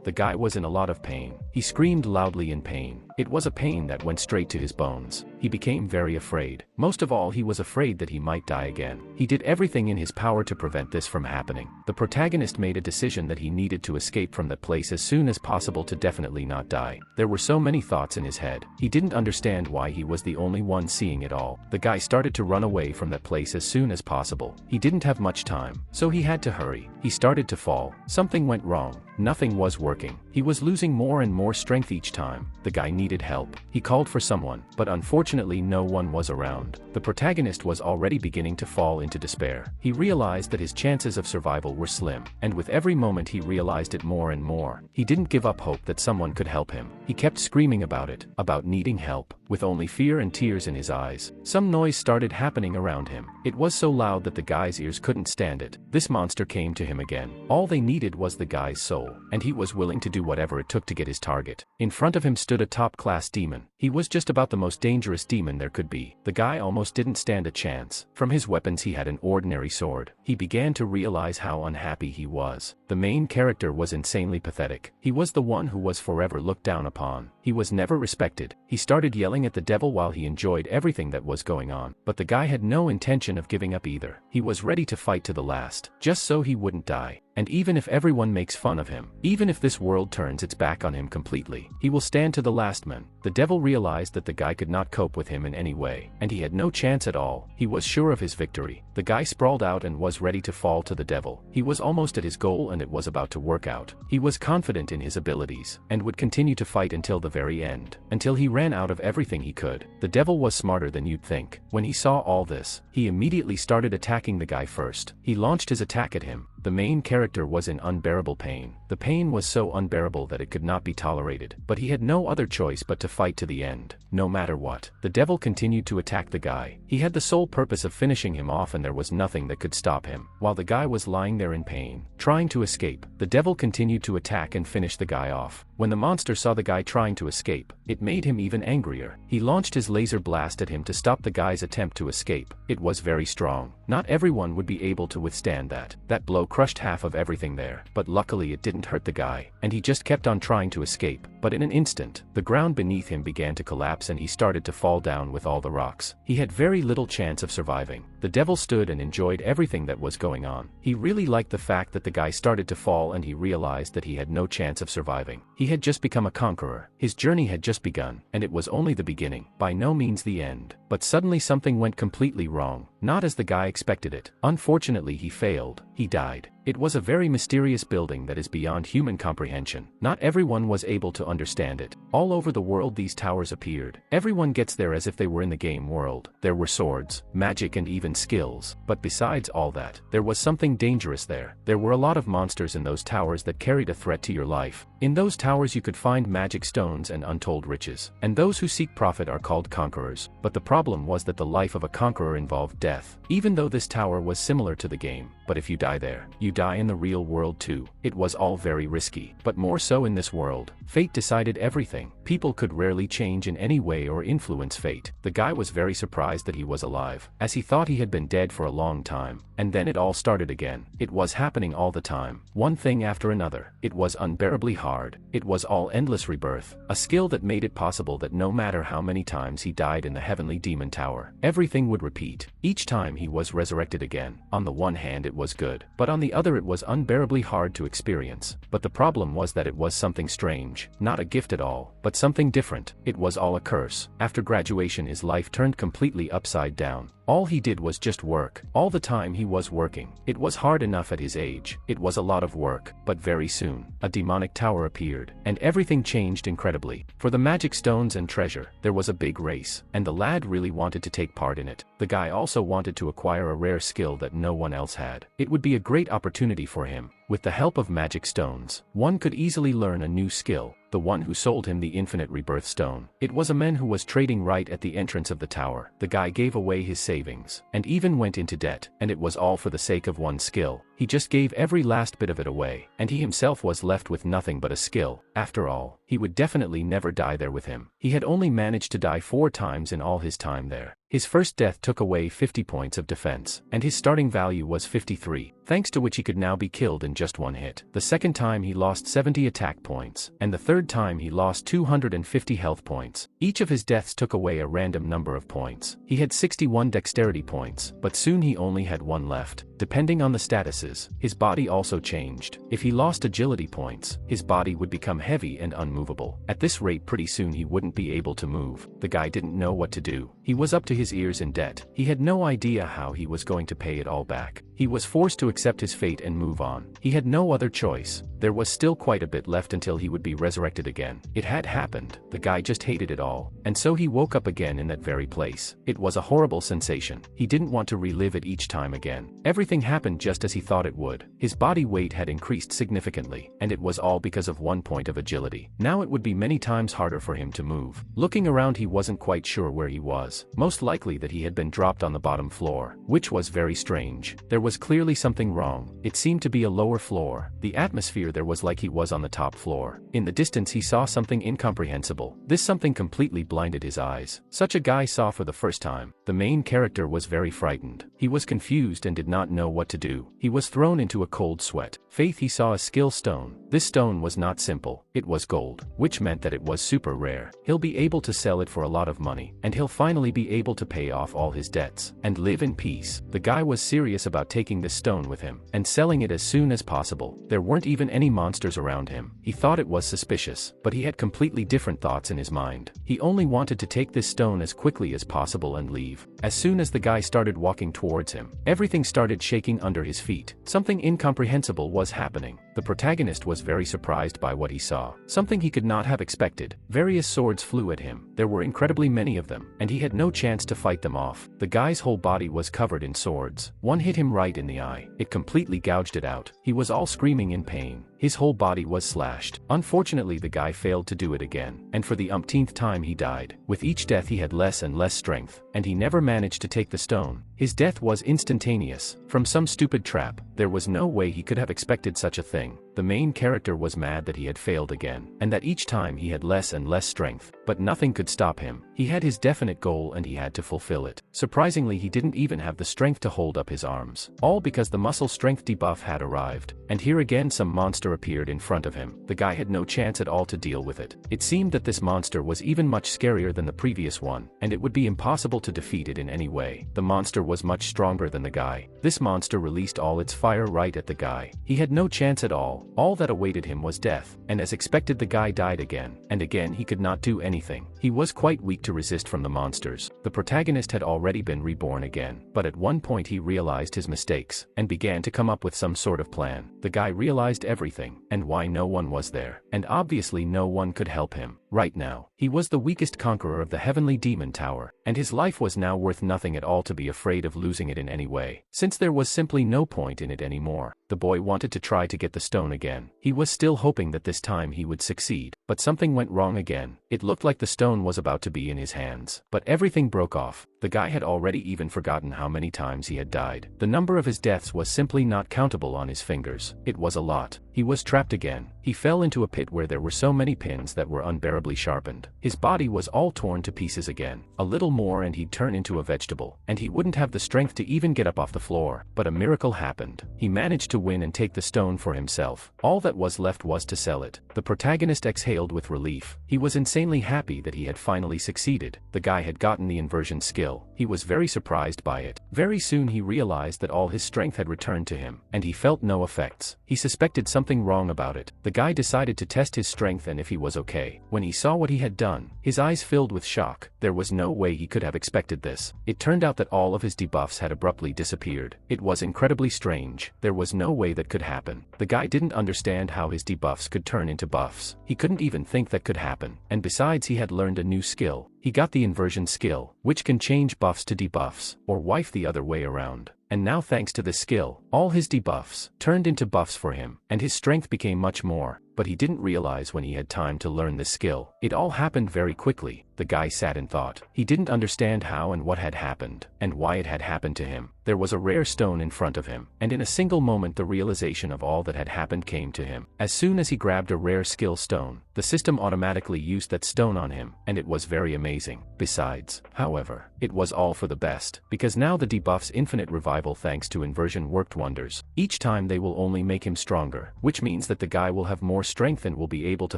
The guy was in a lot of pain. He screamed loudly in pain. It was a pain that went straight to his bones. He became very afraid. Most of all, he was afraid that he might die again. He did everything in his power to prevent this from happening. The protagonist made a decision that he needed to escape from that place as soon as possible to definitely not die. There were so many thoughts in his head. He didn't understand why he was the only one seeing it all. The guy started to run away from that place as soon as possible. He didn't have much time, so he had to hurry. He started to fall. Something went wrong. Nothing was working. He was losing more and more strength each time. The guy needed help. He called for someone, but unfortunately no one was around. The protagonist was already beginning to fall into despair. He realized that his chances of survival were slim, and with every moment he realized it more and more. He didn't give up hope that someone could help him. He kept screaming about it, about needing help, with only fear and tears in his eyes. Some noise started happening around him. It was so loud that the guy's ears couldn't stand it. This monster came to him again. All they needed was the guy's soul, and he was willing to do whatever it took to get his target. In front of him stood a top-class demon. He was just about the most dangerous demon there could be. The guy almost didn't stand a chance. From his weapons he had an ordinary sword. He began to realize how unhappy he was. The main character was insanely pathetic. He was the one who was forever looked down upon. He was never respected. He started yelling at the devil while he enjoyed everything that was going on. But the guy had no intention of giving up either. He was ready to fight to the last, just so he wouldn't die. And even if everyone makes fun of him, even if this world turns its back on him completely, he will stand to the last man. The devil realized that the guy could not cope with him in any way, and he had no chance at all. He was sure of his victory. The guy sprawled out and was ready to fall to the devil. He was almost at his goal and it was about to work out. He was confident in his abilities, and would continue to fight until the very end, until he ran out of everything he could. The devil was smarter than you'd think. When he saw all this, he immediately started attacking the guy first. He launched his attack at him. The main character was in unbearable pain. The pain was so unbearable that it could not be tolerated, but he had no other choice but to fight to the end, no matter what. The devil continued to attack the guy. He had the sole purpose of finishing him off and there was nothing that could stop him. While the guy was lying there in pain, trying to escape, the devil continued to attack and finish the guy off. When the monster saw the guy trying to escape, it made him even angrier. He launched his laser blast at him to stop the guy's attempt to escape. It was very strong. Not everyone would be able to withstand that. That blow crushed half of everything there, but luckily it didn't hurt the guy, and he just kept on trying to escape. But in an instant, the ground beneath him began to collapse and he started to fall down with all the rocks. He had very little chance of surviving. The devil stood and enjoyed everything that was going on. He really liked the fact that the guy started to fall and he realized that he had no chance of surviving. He had just become a conqueror. His journey had just begun, and it was only the beginning, by no means the end. But suddenly something went completely wrong, not as the guy expected it. Unfortunately, he failed. He died. It was a very mysterious building that is beyond human comprehension. Not everyone was able to understand it. All over the world these towers appeared. Everyone gets there as if they were in the game world. There were swords, magic and even skills. But besides all that, there was something dangerous there. There were a lot of monsters in those towers that carried a threat to your life. In those towers you could find magic stones and untold riches. And those who seek profit are called conquerors. But the problem was that the life of a conqueror involved death. Even though this tower was similar to the game, but if you die there, you die in the real world too. It was all very risky, but more so in this world. Fate decided everything. People could rarely change in any way or influence fate. The guy was very surprised that he was alive, as he thought he had been dead for a long time. And then it all started again. It was happening all the time. One thing after another. It was unbearably hard. It was all endless rebirth. A skill that made it possible that no matter how many times he died in the heavenly demon tower, everything would repeat. Each time he was resurrected again. On the one hand it was good, but on the other it was unbearably hard to experience. But the problem was that it was something strange. Not a gift at all, but something different. It was all a curse. After graduation his life turned completely upside down. All he did was just work. All the time he was working. It was hard enough at his age. It was a lot of work. But very soon, a demonic tower appeared, and everything changed incredibly. For the magic stones and treasure, there was a big race, and the lad really wanted to take part in it. The guy also wanted to acquire a rare skill that no one else had. It would be a great opportunity for him. With the help of magic stones, one could easily learn a new skill. The one who sold him the infinite rebirth stone. It was a man who was trading right at the entrance of the tower. The guy gave away his savings, and even went into debt, and it was all for the sake of one skill. he just gave every last bit of it away, and he himself was left with nothing but a skill. After all, he would definitely never die there with him. He had only managed to die 4 times in all his time there. His first death took away 50 points of defense, and his starting value was 53, thanks to which he could now be killed in just 1 hit. The second time he lost 70 attack points, and the third time he lost 250 health points. Each of his deaths took away a random number of points. He had 61 dexterity points, but soon he only had 1 left. Depending on the statuses, his body also changed. If he lost agility points, his body would become heavy and unmovable. At this rate, pretty soon he wouldn't be able to move. The guy didn't know what to do. He was up to his ears in debt. He had no idea how he was going to pay it all back. He was forced to accept his fate and move on. He had no other choice. There was still quite a bit left until he would be resurrected again. It had happened. The guy just hated it all. And so he woke up again in that very place. It was a horrible sensation. He didn't want to relive it each time again. Everything happened just as he thought it would. His body weight had increased significantly, and it was all because of 1 point of agility. Now it would be many times harder for him to move. Looking around, he wasn't quite sure where he was. Most likely that he had been dropped on the bottom floor, which was very strange. There was clearly something wrong. It seemed to be a lower floor. The atmosphere there was like he was on the top floor. In the distance he saw something incomprehensible. This something completely blinded his eyes. Such a guy saw for the first time. The main character was very frightened. He was confused and did not know what to do. He was thrown into a cold sweat. Faith, he saw a skill stone. This stone was not simple. It was gold, which meant that it was super rare. He'll be able to sell it for a lot of money, and he'll finally be able to pay off all his debts and live in peace. The guy was serious about taking this stone with him and selling it as soon as possible. There weren't even any monsters around him. He thought it was suspicious, but he had completely different thoughts in his mind. He only wanted to take this stone as quickly as possible and leave. As soon as the guy started walking towards him, everything started shaking under his feet. Something incomprehensible was happening. The protagonist was very surprised by what he saw. Something he could not have expected. Various swords flew at him. There were incredibly many of them, and he had no chance to fight them off. The guy's whole body was covered in swords. One hit him right in the eye. It completely gouged it out. He was all screaming in pain. His whole body was slashed. Unfortunately, the guy failed to do it again, and for the umpteenth time he died. With each death he had less and less strength, and he never managed to take the stone. His death was instantaneous. From some stupid trap. There was no way he could have expected such a thing. The main character was mad that he had failed again, and that each time he had less and less strength, but nothing could stop him. He had his definite goal and he had to fulfill it. Surprisingly, he didn't even have the strength to hold up his arms. All because the muscle strength debuff had arrived. And here again some monster appeared in front of him. The guy had no chance at all to deal with it. It seemed that this monster was even much scarier than the previous one, and it would be impossible to defeat it in any way. The monster was much stronger than the guy. This monster released all its fire right at the guy. He had no chance at all. All that awaited him was death, and as expected the guy died again, and again he could not do anything. He was quite weak to resist from the monsters. The protagonist had already been reborn again, but at one point he realized his mistakes, and began to come up with some sort of plan. The guy realized everything, and why no one was there, and obviously no one could help him. Right now, he was the weakest conqueror of the Heavenly Demon Tower, and his life was now worth nothing at all to be afraid of losing it in any way, since there was simply no point in it anymore. The boy wanted to try to get the stone again. He was still hoping that this time he would succeed, but something went wrong again. It looked like the stone was about to be in his hands, but everything broke off. The guy had already even forgotten how many times he had died. The number of his deaths was simply not countable on his fingers. It was a lot. He was trapped again. He fell into a pit where there were so many pins that were unbearably sharpened. His body was all torn to pieces again. A little more and he'd turn into a vegetable, and he wouldn't have the strength to even get up off the floor. But a miracle happened. He managed to win and take the stone for himself. All that was left was to sell it. The protagonist exhaled with relief. He was insanely happy that he had finally succeeded. The guy had gotten the inversion skill. He was very surprised by it. Very soon he realized that all his strength had returned to him, and he felt no effects. He suspected something wrong about it. The guy decided to test his strength and if he was okay. When he saw what he had done, his eyes filled with shock. There was no way he could have expected this. It turned out that all of his debuffs had abruptly disappeared. It was incredibly strange. There was no way that could happen. The guy didn't understand how his debuffs could turn into buffs. He couldn't even think that could happen. And besides, he had learned a new skill. He got the inversion skill, which can change buffs to debuffs, or wife the other way around. And now thanks to this skill, all his debuffs turned into buffs for him, and his strength became much more. but he didn't realize when he had time to learn this skill. It all happened very quickly. The guy sat and thought. He didn't understand how and what had happened, and why it had happened to him. There was a rare stone in front of him, and in a single moment the realization of all that had happened came to him. As soon as he grabbed a rare skill stone, the system automatically used that stone on him, and it was very amazing. Besides, however, it was all for the best, because now the debuff's infinite revival thanks to inversion worked wonders. Each time they will only make him stronger, which means that the guy will have more strength and will be able to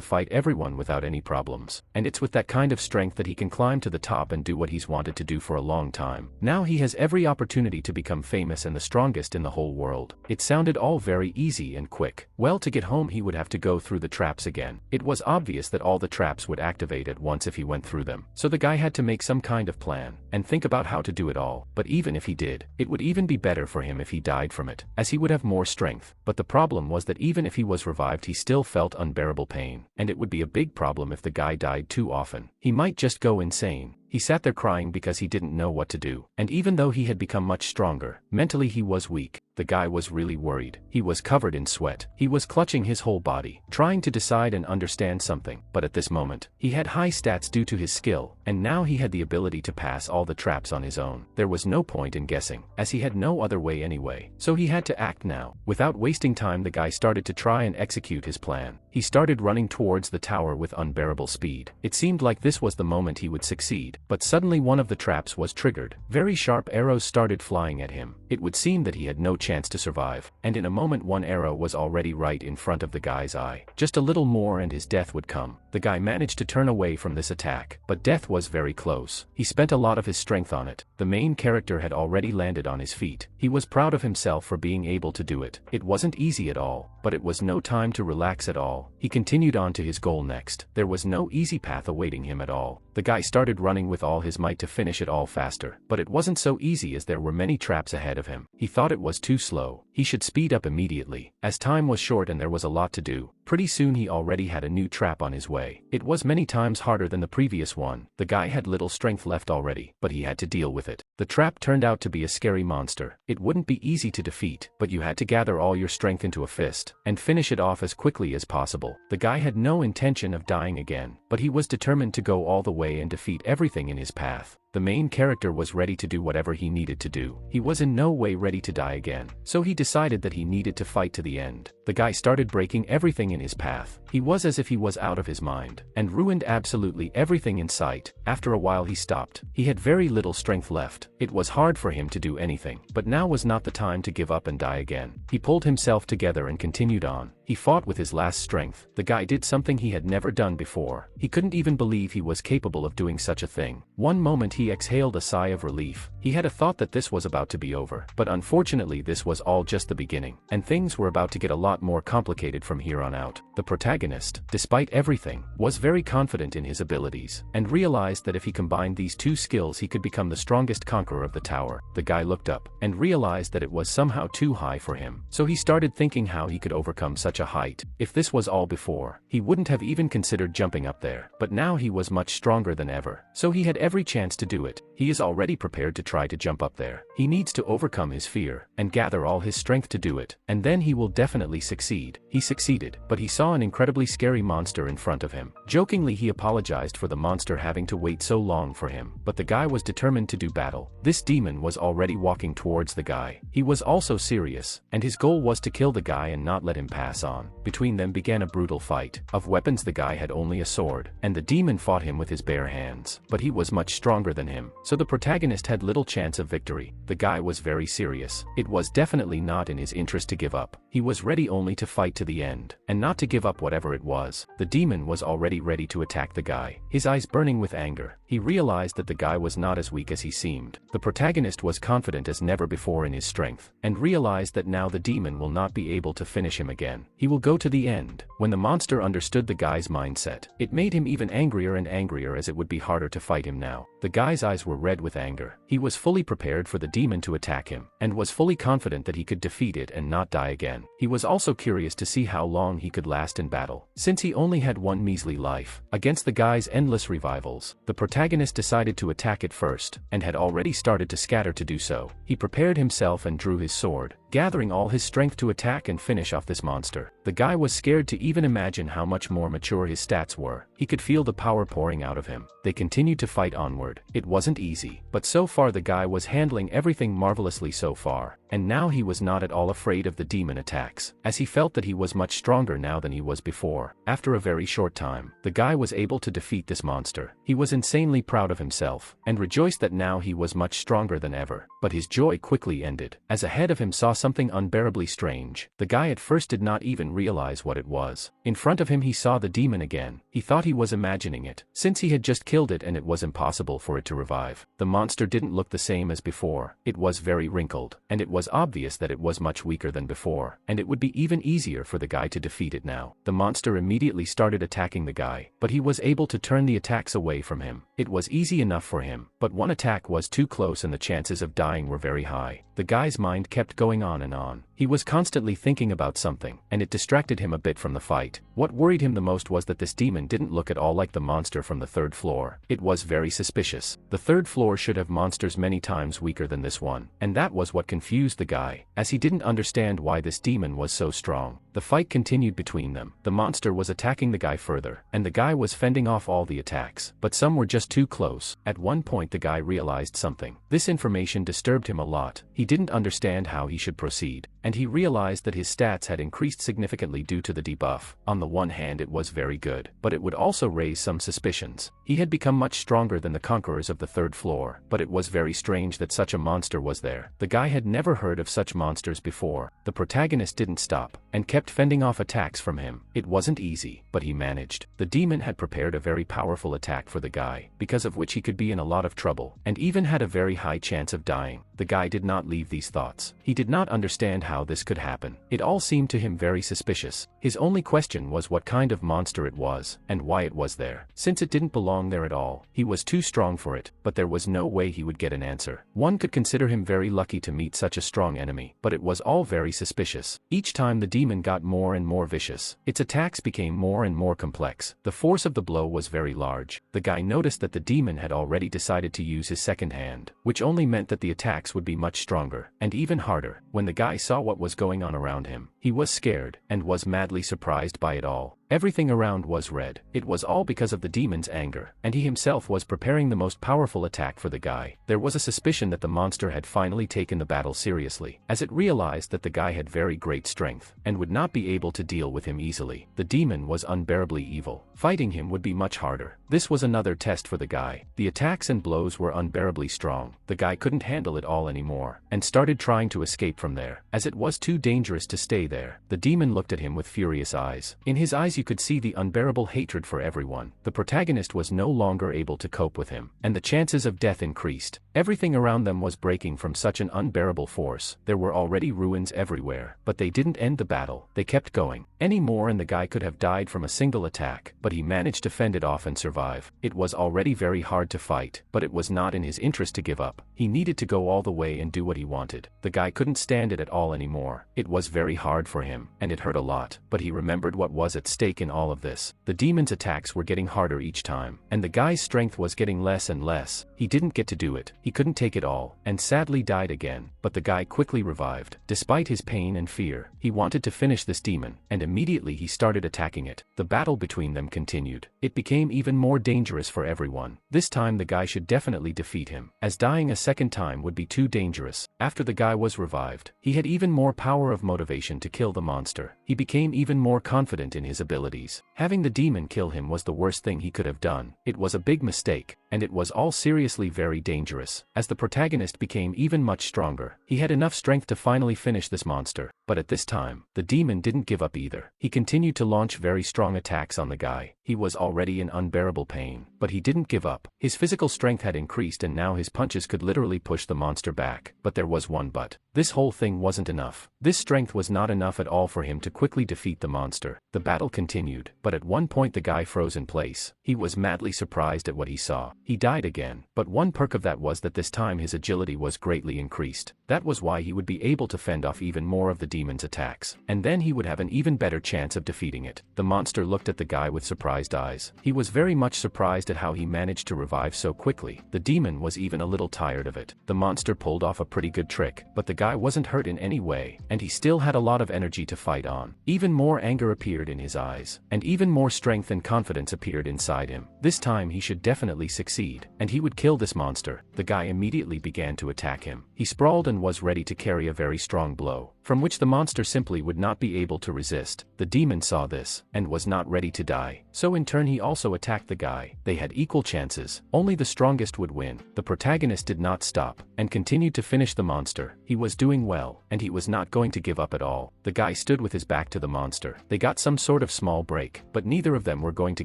fight everyone without any problems. And it's with that kind of strength that he can climb to the top and do what he's wanted to do for a long time. Now he has every opportunity to become famous and the strongest in the whole world. It sounded all very easy and quick. Well, to get home he would have to go through the traps again. It was obvious that all the traps would activate at once if he went through them. So the guy had to make some kind of plan, and think about how to do it all. But even if he did, it would even be better for him if he died from it, as he would have more strength. But the problem was that even if he was revived he still felt unbearable pain, and it would be a big problem if the guy died too often. He might just go insane. He sat there crying because he didn't know what to do. And even though he had become much stronger, mentally he was weak. The guy was really worried. He was covered in sweat. He was clutching his whole body, trying to decide and understand something. But at this moment, he had high stats due to his skill, and now he had the ability to pass all the traps on his own. There was no point in guessing, as he had no other way anyway. So he had to act now. Without wasting time, the guy started to try and execute his plan. He started running towards the tower with unbearable speed. It seemed like this was the moment he would succeed. But suddenly one of the traps was triggered. Very sharp arrows started flying at him. It would seem that he had no chance to survive, and in a moment one arrow was already right in front of the guy's eye. Just a little more and his death would come. The guy managed to turn away from this attack, but death was very close. He spent a lot of his strength on it. The main character had already landed on his feet. He was proud of himself for being able to do it. It wasn't easy at all, but it was no time to relax at all. He continued on to his goal next. There was no easy path awaiting him at all. The guy started running with all his might to finish it all faster, but it wasn't so easy as there were many traps ahead of him. He thought it was too slow. He should speed up immediately, as time was short and there was a lot to do. Pretty soon he already had a new trap on his way. It was many times harder than the previous one. The guy had little strength left already, but he had to deal with it. The trap turned out to be a scary monster. It wouldn't be easy to defeat, but you had to gather all your strength into a fist, and finish it off as quickly as possible. The guy had no intention of dying again, but he was determined to go all the way and defeat everything in his path. The main character was ready to do whatever he needed to do. He was in no way ready to die again, so he decided that he needed to fight to the end. The guy started breaking everything in his path. He was as if he was out of his mind, and ruined absolutely everything in sight. After a while he stopped. He had very little strength left. It was hard for him to do anything, but now was not the time to give up and die again. He pulled himself together and continued on. He fought with his last strength. The guy did something he had never done before. He couldn't even believe he was capable of doing such a thing. One moment he exhaled a sigh of relief. He had a thought that this was about to be over, but unfortunately this was all just the beginning, and things were about to get a lot more complicated from here on out. The protagonist, despite everything, was very confident in his abilities, and realized that if he combined these two skills he could become the strongest conqueror of the tower. The guy looked up, and realized that it was somehow too high for him, so he started thinking how he could overcome such a height. If this was all before, he wouldn't have even considered jumping up there, but now he was much stronger than ever, so he had every chance to do it. He is already prepared to try to jump up there. He needs to overcome his fear, and gather all his strength to do it, and then he will definitely succeed. He succeeded, but he saw an incredibly scary monster in front of him. Jokingly he apologized for the monster having to wait so long for him, but the guy was determined to do battle. This demon was already walking towards the guy. He was also serious, and his goal was to kill the guy and not let him pass on. Between them began a brutal fight. Of weapons the guy had only a sword, and the demon fought him with his bare hands, but he was much stronger than him, so the protagonist had little chance of victory. The guy was very serious. It was definitely not in his interest to give up. He was ready only to fight to the end, and not to give up whatever it was. The demon was already ready to attack the guy, his eyes burning with anger. He realized that the guy was not as weak as he seemed. The protagonist was confident as never before in his strength, and realized that now the demon will not be able to finish him again. He will go to the end. When the monster understood the guy's mindset, it made him even angrier and angrier, as it would be harder to fight him now. The guy's eyes were red with anger. He was fully prepared for the demon to attack him, and was fully confident that he could defeat it and not die again. He was also curious to see how long he could last in battle, since he only had one measly life. Against the guy's endless revivals, the protagonist decided to attack it first, and had already started to scatter to do so. He prepared himself and drew his sword. gathering all his strength to attack and finish off this monster. The guy was scared to even imagine how much more mature his stats were. He could feel the power pouring out of him. They continued to fight onward. It wasn't easy, but so far the guy was handling everything marvelously so far, and now he was not at all afraid of the demon attacks, as he felt that he was much stronger now than he was before. After a very short time, the guy was able to defeat this monster. He was insanely proud of himself, and rejoiced that now he was much stronger than ever. But his joy quickly ended, as ahead of him saw something unbearably strange. The guy at first did not even realize what it was. In front of him he saw the demon again. He thought he was imagining it, since he had just killed it and it was impossible for it to revive. The monster didn't look the same as before. It was very wrinkled, and it was obvious that it was much weaker than before, and it would be even easier for the guy to defeat it now. The monster immediately started attacking the guy, but he was able to turn the attacks away from him. It was easy enough for him, but one attack was too close and the chances of dying were very high. The guy's mind kept going on and on. He was constantly thinking about something, and it distracted him a bit from the fight. What worried him the most was that this demon didn't look at all like the monster from the third floor. It was very suspicious. The third floor should have monsters many times weaker than this one, and that was what confused the guy, as he didn't understand why this demon was so strong. The fight continued between them. The monster was attacking the guy further, and the guy was fending off all the attacks, but some were just too close. At one point the guy realized something. This information disturbed him a lot. He didn't understand how he should proceed, and he realized that his stats had increased significantly due to the debuff. On the one hand it was very good, but it would also raise some suspicions. He had become much stronger than the conquerors of the third floor, but it was very strange that such a monster was there. The guy had never heard of such monsters before. The protagonist didn't stop, and kept fending off attacks from him. It wasn't easy, but he managed. The demon had prepared a very powerful attack for the guy, because of which he could be in a lot of trouble, and even had a very high chance of dying. The guy did not leave these thoughts. He did not understand how this could happen. It all seemed to him very suspicious. His only question was what kind of monster it was, and why it was there. Since it didn't belong there at all, he was too strong for it, but there was no way he would get an answer. One could consider him very lucky to meet such a strong enemy, but it was all very suspicious. Each time the demon got more and more vicious. Its attacks became more and more complex. The force of the blow was very large. The guy noticed that the demon had already decided to use his second hand, which only meant that the attacks would be much stronger, and even harder. When the guy saw what was going on around him, he was scared, and was madly surprised by it all. Everything around was red. It was all because of the demon's anger, and he himself was preparing the most powerful attack for the guy. There was a suspicion that the monster had finally taken the battle seriously, as it realized that the guy had very great strength, and would not be able to deal with him easily. The demon was unbearably evil. Fighting him would be much harder. This was another test for the guy. The attacks and blows were unbearably strong. The guy couldn't handle it all anymore, and started trying to escape from there, as it was too dangerous to stay there. The demon looked at him with furious eyes. In his eyes you could see the unbearable hatred for everyone. The protagonist was no longer able to cope with him, and the chances of death increased. Everything around them was breaking from such an unbearable force. There were already ruins everywhere, but they didn't end the battle. They kept going. Any more and the guy could have died from a single attack, but he managed to fend it off and survive. It was already very hard to fight, but it was not in his interest to give up. He needed to go all the way and do what he wanted. The guy couldn't stand it at all anymore. It was very hard for him, and it hurt a lot, but he remembered what was at stake in all of this. The demon's attacks were getting harder each time, and the guy's strength was getting less and less. He didn't get to do it. He couldn't take it all, and sadly died again. But the guy quickly revived. Despite his pain and fear, he wanted to finish this demon, and immediately he started attacking it. The battle between them continued. It became even more dangerous for everyone. This time the guy should definitely defeat him, as dying a second time would be too dangerous. After the guy was revived, he had even more power of motivation to kill the monster. He became even more confident in his abilities. Having the demon kill him was the worst thing he could have done. It was a big mistake, and it was all seriously very dangerous. As the protagonist became even much stronger, he had enough strength to finally finish this monster. But at this time, the demon didn't give up either. He continued to launch very strong attacks on the guy. He was already in unbearable pain, but he didn't give up. His physical strength had increased and now his punches could literally push the monster back. But there was one but. This whole thing wasn't enough. This strength was not enough at all for him to quickly defeat the monster. The battle continued, but at one point the guy froze in place. He was madly surprised at what he saw. he died again, but one perk of that was that this time his agility was greatly increased. That was why he would be able to fend off even more of the demon's attacks, and then he would have an even better chance of defeating it. The monster looked at the guy with surprised eyes. He was very much surprised at how he managed to revive so quickly. The demon was even a little tired of it. The monster pulled off a pretty good trick, but the guy wasn't hurt in any way, and he still had a lot of energy to fight on. Even more anger appeared in his eyes, and even more strength and confidence appeared inside him. This time he should definitely succeed, and he would kill this monster. The guy immediately began to attack him. He sprawled and was ready to carry a very strong blow, from which the monster simply would not be able to resist. The demon saw this, and was not ready to die, so in turn he also attacked the guy. They had equal chances, only the strongest would win. The protagonist did not stop, and continued to finish the monster. He was doing well, and he was not going to give up at all. The guy stood with his back to the monster. They got some sort of small break, but neither of them were going to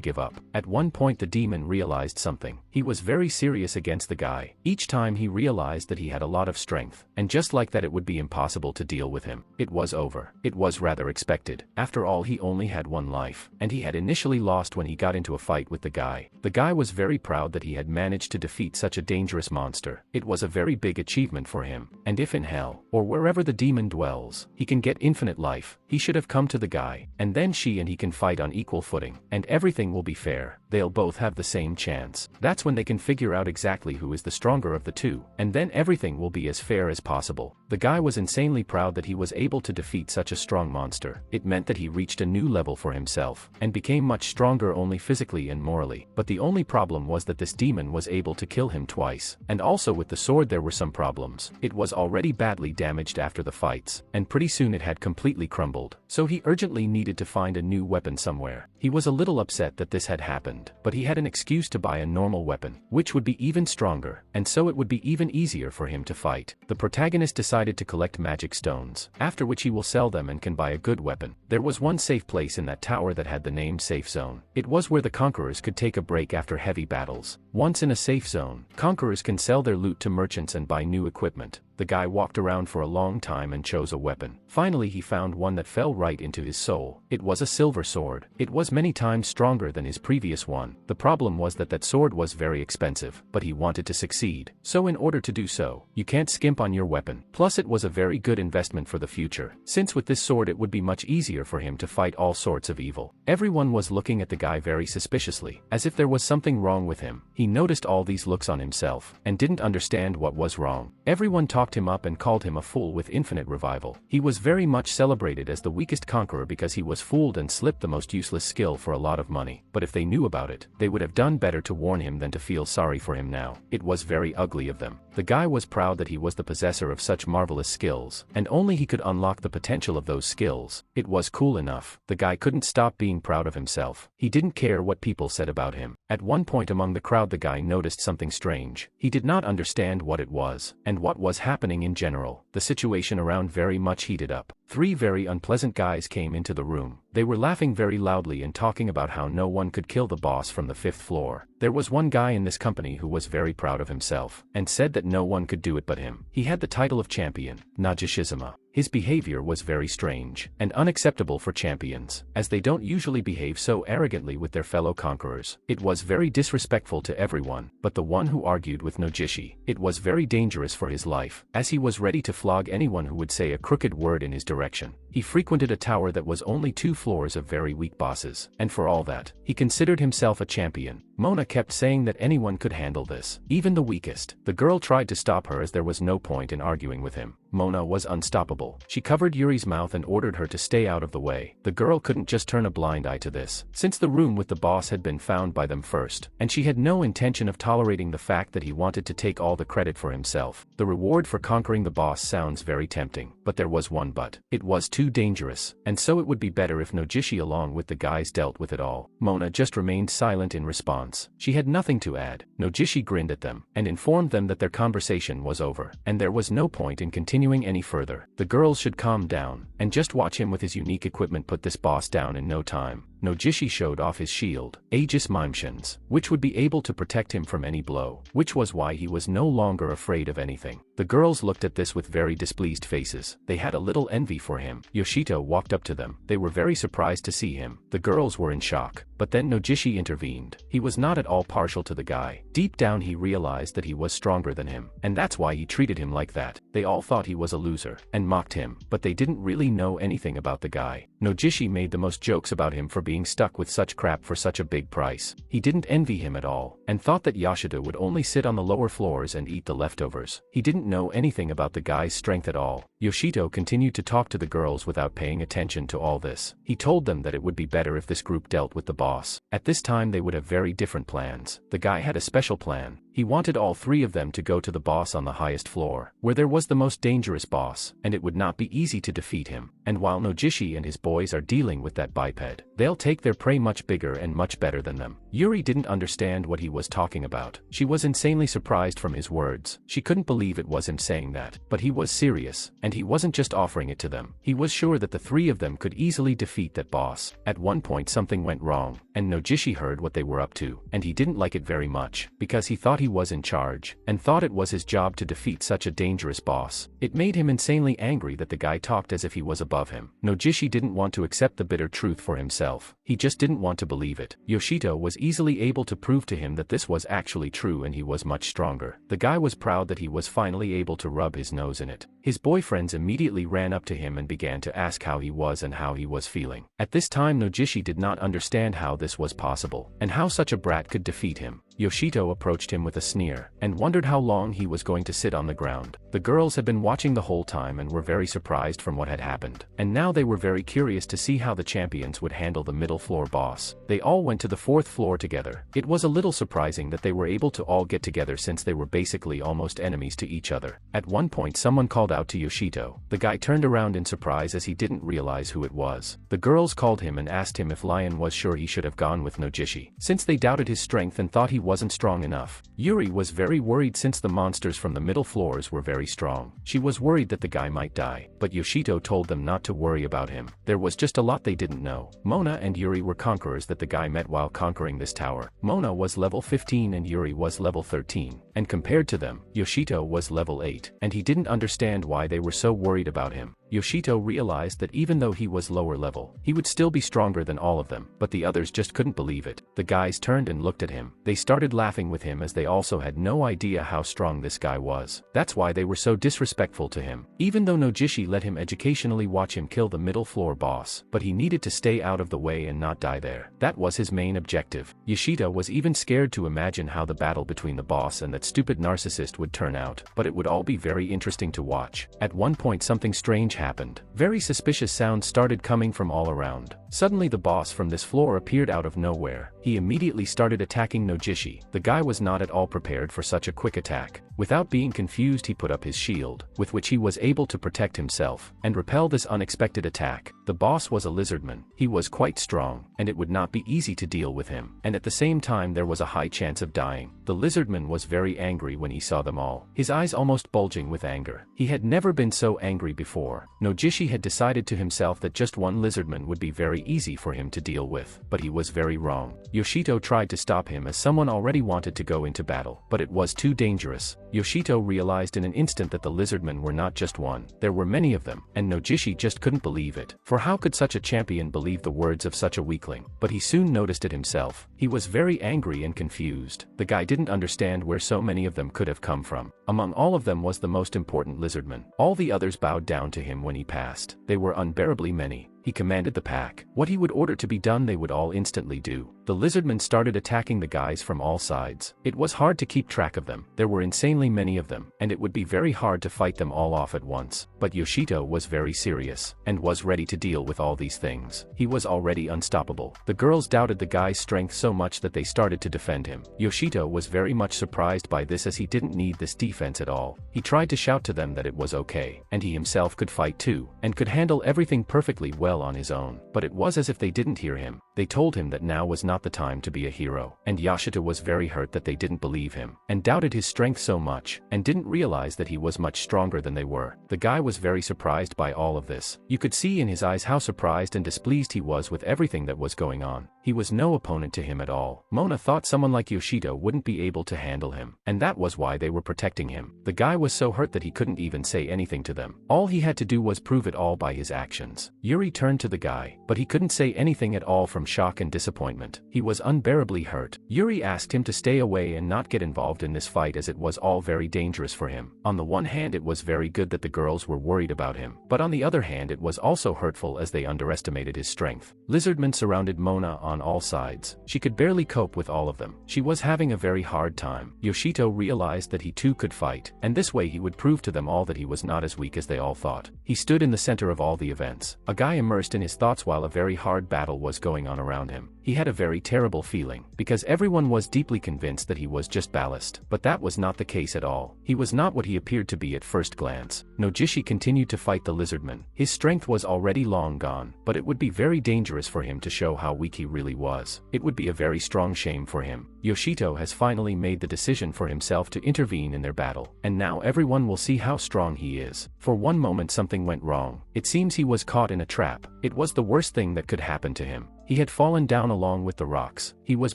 give up. At one point the demon realized something. He was very serious against the guy. Each time he realized that he had a lot of strength, and just like that it would be impossible to deal with him. It was over. It was rather expected. After all, he only had one life, and he had initially lost when he got into a fight with the guy. The guy was very proud that he had managed to defeat such a dangerous monster. It was a very big achievement for him, and if in hell, or wherever the demon dwells, he can get infinite life, he should have come to the guy, and then she and he can fight on equal footing, and everything will be fair. They'll both have the same chance. That's when they can figure out exactly who is the stronger of the two, and then everything will be as fair as possible. The guy was insanely proud that he was able to defeat such a strong monster. It meant that he reached a new level for himself, and became much stronger only physically and morally. But the only problem was that this demon was able to kill him twice, and also with the sword there were some problems. It was already badly damaged after the fights, and pretty soon it had completely crumbled, so he urgently needed to find a new weapon somewhere. He was a little upset that this had happened, but he had an excuse to buy a normal weapon, which would be even stronger, and so it would be even easier for him to fight. The protagonist decided to collect magic stones, after which he will sell them and can buy a good weapon. There was one safe place in that tower that had the name Safe Zone. It was where the conquerors could take a break after heavy battles. Once in a safe zone, conquerors can sell their loot to merchants and buy new equipment. The guy walked around for a long time and chose a weapon. Finally he found one that fell right into his soul. It was a silver sword. It was many times stronger than his previous one. The problem was that sword was very expensive, but he wanted to succeed. So in order to do so, you can't skimp on your weapon. Plus it was a very good investment for the future, since with this sword it would be much easier for him to fight all sorts of evil. Everyone was looking at the guy very suspiciously, as if there was something wrong with him. He noticed all these looks on himself, and didn't understand what was wrong. Everyone talked him up and called him a fool with infinite revival. He was very much celebrated as the weakest conqueror because he was fooled and slipped the most useless skill for a lot of money. But if they knew about it, they would have done better to warn him than to feel sorry for him now. It was very ugly of them. The guy was proud that he was the possessor of such marvelous skills, and only he could unlock the potential of those skills. It was cool enough. The guy couldn't stop being proud of himself. He didn't care what people said about him. At one point among the crowd the guy noticed something strange. He did not understand what it was, and what was happening in general. The situation around very much heated up. 3 very unpleasant guys came into the room. They were laughing very loudly and talking about how no one could kill the boss from the 5th floor. There was one guy in this company who was very proud of himself, and said that no one could do it but him. He had the title of champion, Najishizuma. His behavior was very strange, and unacceptable for champions, as they don't usually behave so arrogantly with their fellow conquerors. It was very disrespectful to everyone, but the one who argued with Nojishi. It was very dangerous for his life, as he was ready to flog anyone who would say a crooked word in his direction. He frequented a tower that was only 2 floors of very weak bosses, and for all that, he considered himself a champion. Mona kept saying that anyone could handle this, even the weakest. The girl tried to stop her as there was no point in arguing with him. Mona was unstoppable. She covered Yuri's mouth and ordered her to stay out of the way. The girl couldn't just turn a blind eye to this, since the room with the boss had been found by them first, and she had no intention of tolerating the fact that he wanted to take all the credit for himself. The reward for conquering the boss sounds very tempting, but there was one but. It was too dangerous, and so it would be better if Nojishi along with the guys dealt with it all. Mona just remained silent in response. She had nothing to add. Nojishi grinned at them, and informed them that their conversation was over, and there was no point in continuing any further. The girls should calm down, and just watch him with his unique equipment put this boss down in no time. Nojishi showed off his shield, Aegis Mimeshins, which would be able to protect him from any blow, which was why he was no longer afraid of anything. The girls looked at this with very displeased faces. They had a little envy for him. Yoshito walked up to them. They were very surprised to see him. The girls were in shock. But then Nojishi intervened. He was not at all partial to the guy. Deep down he realized that he was stronger than him, and that's why he treated him like that. They all thought he was a loser, and mocked him, but they didn't really know anything about the guy. Nojishi made the most jokes about him for being stuck with such crap for such a big price. He didn't envy him at all, and thought that Yashida would only sit on the lower floors and eat the leftovers. He didn't know anything about the guy's strength at all. Yoshito continued to talk to the girls without paying attention to all this. He told them that it would be better if this group dealt with the boss. At this time they would have very different plans. The guy had a special plan. He wanted all three of them to go to the boss on the highest floor, where there was the most dangerous boss, and it would not be easy to defeat him. And while Nojishi and his boys are dealing with that biped, they'll take their prey much bigger and much better than them. Yuri didn't understand what he was talking about. She was insanely surprised from his words. She couldn't believe it was him saying that. But he was serious, and he wasn't just offering it to them. He was sure that the three of them could easily defeat that boss. At one point something went wrong, and Nojishi heard what they were up to, and he didn't like it very much, because he thought he was in charge, and thought it was his job to defeat such a dangerous boss. It made him insanely angry that the guy talked as if he was above him. Nojishi didn't want to accept the bitter truth for himself. He just didn't want to believe it. Yoshito was easily able to prove to him that this was actually true and he was much stronger. The guy was proud that he was finally able to rub his nose in it. His boyfriends immediately ran up to him and began to ask how he was and how he was feeling. At this time Nojishi did not understand how this was possible, and how such a brat could defeat him. Yoshito approached him with a sneer, and wondered how long he was going to sit on the ground. The girls had been watching the whole time and were very surprised from what had happened, and now they were very curious to see how the champions would handle the middle floor boss. They all went to the fourth floor together. It was a little surprising that they were able to all get together since they were basically almost enemies to each other. At one point someone called out to Yoshito. The guy turned around in surprise as he didn't realize who it was. The girls called him and asked him if Lion was sure he should have gone with Nojishi, since they doubted his strength and thought he wasn't strong enough. Yuri was very worried since the monsters from the middle floors were very strong. She was worried that the guy might die, but Yoshito told them not to worry about him. There was just a lot they didn't know. Mona and Yuri were conquerors that the guy met while conquering this tower. Mona was level 15 and Yuri was level 13, and compared to them, Yoshito was level 8, and he didn't understand why they were so worried about him. Yoshito realized that even though he was lower level, he would still be stronger than all of them, but the others just couldn't believe it. The guys turned and looked at him. They started laughing with him as they also had no idea how strong this guy was. That's why they were so disrespectful to him. Even though Nojishi let him educationally watch him kill the middle floor boss, but he needed to stay out of the way and not die there. That was his main objective. Yoshito was even scared to imagine how the battle between the boss and that stupid narcissist would turn out, but it would all be very interesting to watch. At one point something strange happened. Very suspicious sounds started coming from all around. Suddenly the boss from this floor appeared out of nowhere. He immediately started attacking Nojishi. The guy was not at all prepared for such a quick attack. Without being confused he put up his shield, with which he was able to protect himself, and repel this unexpected attack. The boss was a lizardman. He was quite strong, and it would not be easy to deal with him, and at the same time there was a high chance of dying. The lizardman was very angry when he saw them all, his eyes almost bulging with anger. He had never been so angry before. Nojishi had decided to himself that just one lizardman would be very easy for him to deal with, but he was very wrong. Yoshito tried to stop him as someone already wanted to go into battle, but it was too dangerous. Yoshito realized in an instant that the lizardmen were not just one, there were many of them, and Nojishi just couldn't believe it. For how could such a champion believe the words of such a weakling? But he soon noticed it himself. He was very angry and confused. The guy didn't understand where so many of them could have come from. Among all of them was the most important lizardman. All the others bowed down to him when he passed. They were unbearably many. He commanded the pack. What he would order to be done they would all instantly do. The lizardmen started attacking the guys from all sides. It was hard to keep track of them. There were insanely many of them, and it would be very hard to fight them all off at once. But Yoshito was very serious, and was ready to deal with all these things. He was already unstoppable. The girls doubted the guy's strength so much that they started to defend him. Yoshito was very much surprised by this as he didn't need this defense at all. He tried to shout to them that it was okay, and he himself could fight too, and could handle everything perfectly well well on his own. But it was as if they didn't hear him. They told him that now was not the time to be a hero. And Yashita was very hurt that they didn't believe him, and doubted his strength so much, and didn't realize that he was much stronger than they were. The guy was very surprised by all of this. You could see in his eyes how surprised and displeased he was with everything that was going on. He was no opponent to him at all. Mona thought someone like Yoshito wouldn't be able to handle him, and that was why they were protecting him. The guy was so hurt that he couldn't even say anything to them. All he had to do was prove it all by his actions. Yuri turned to the guy, but he couldn't say anything at all from shock and disappointment. He was unbearably hurt. Yuri asked him to stay away and not get involved in this fight as it was all very dangerous for him. On the one hand, it was very good that the girls were worried about him, but on the other hand it was also hurtful as they underestimated his strength. Lizardmen surrounded Mona on all sides. She could barely cope with all of them. She was having a very hard time. Yoshito realized that he too could fight, and this way he would prove to them all that he was not as weak as they all thought. He stood in the center of all the events, a guy immersed in his thoughts while a very hard battle was going on around him. He had a very terrible feeling, because everyone was deeply convinced that he was just ballast, but that was not the case at all. He was not what he appeared to be at first glance. Nojishi continued to fight the lizardman. His strength was already long gone, but it would be very dangerous for him to show how weak he really was. It would be a very strong shame for him. Yoshito has finally made the decision for himself to intervene in their battle, and now everyone will see how strong he is. For one moment something went wrong. It seems he was caught in a trap. It was the worst thing that could happen to him. He had fallen down along with the rocks. He was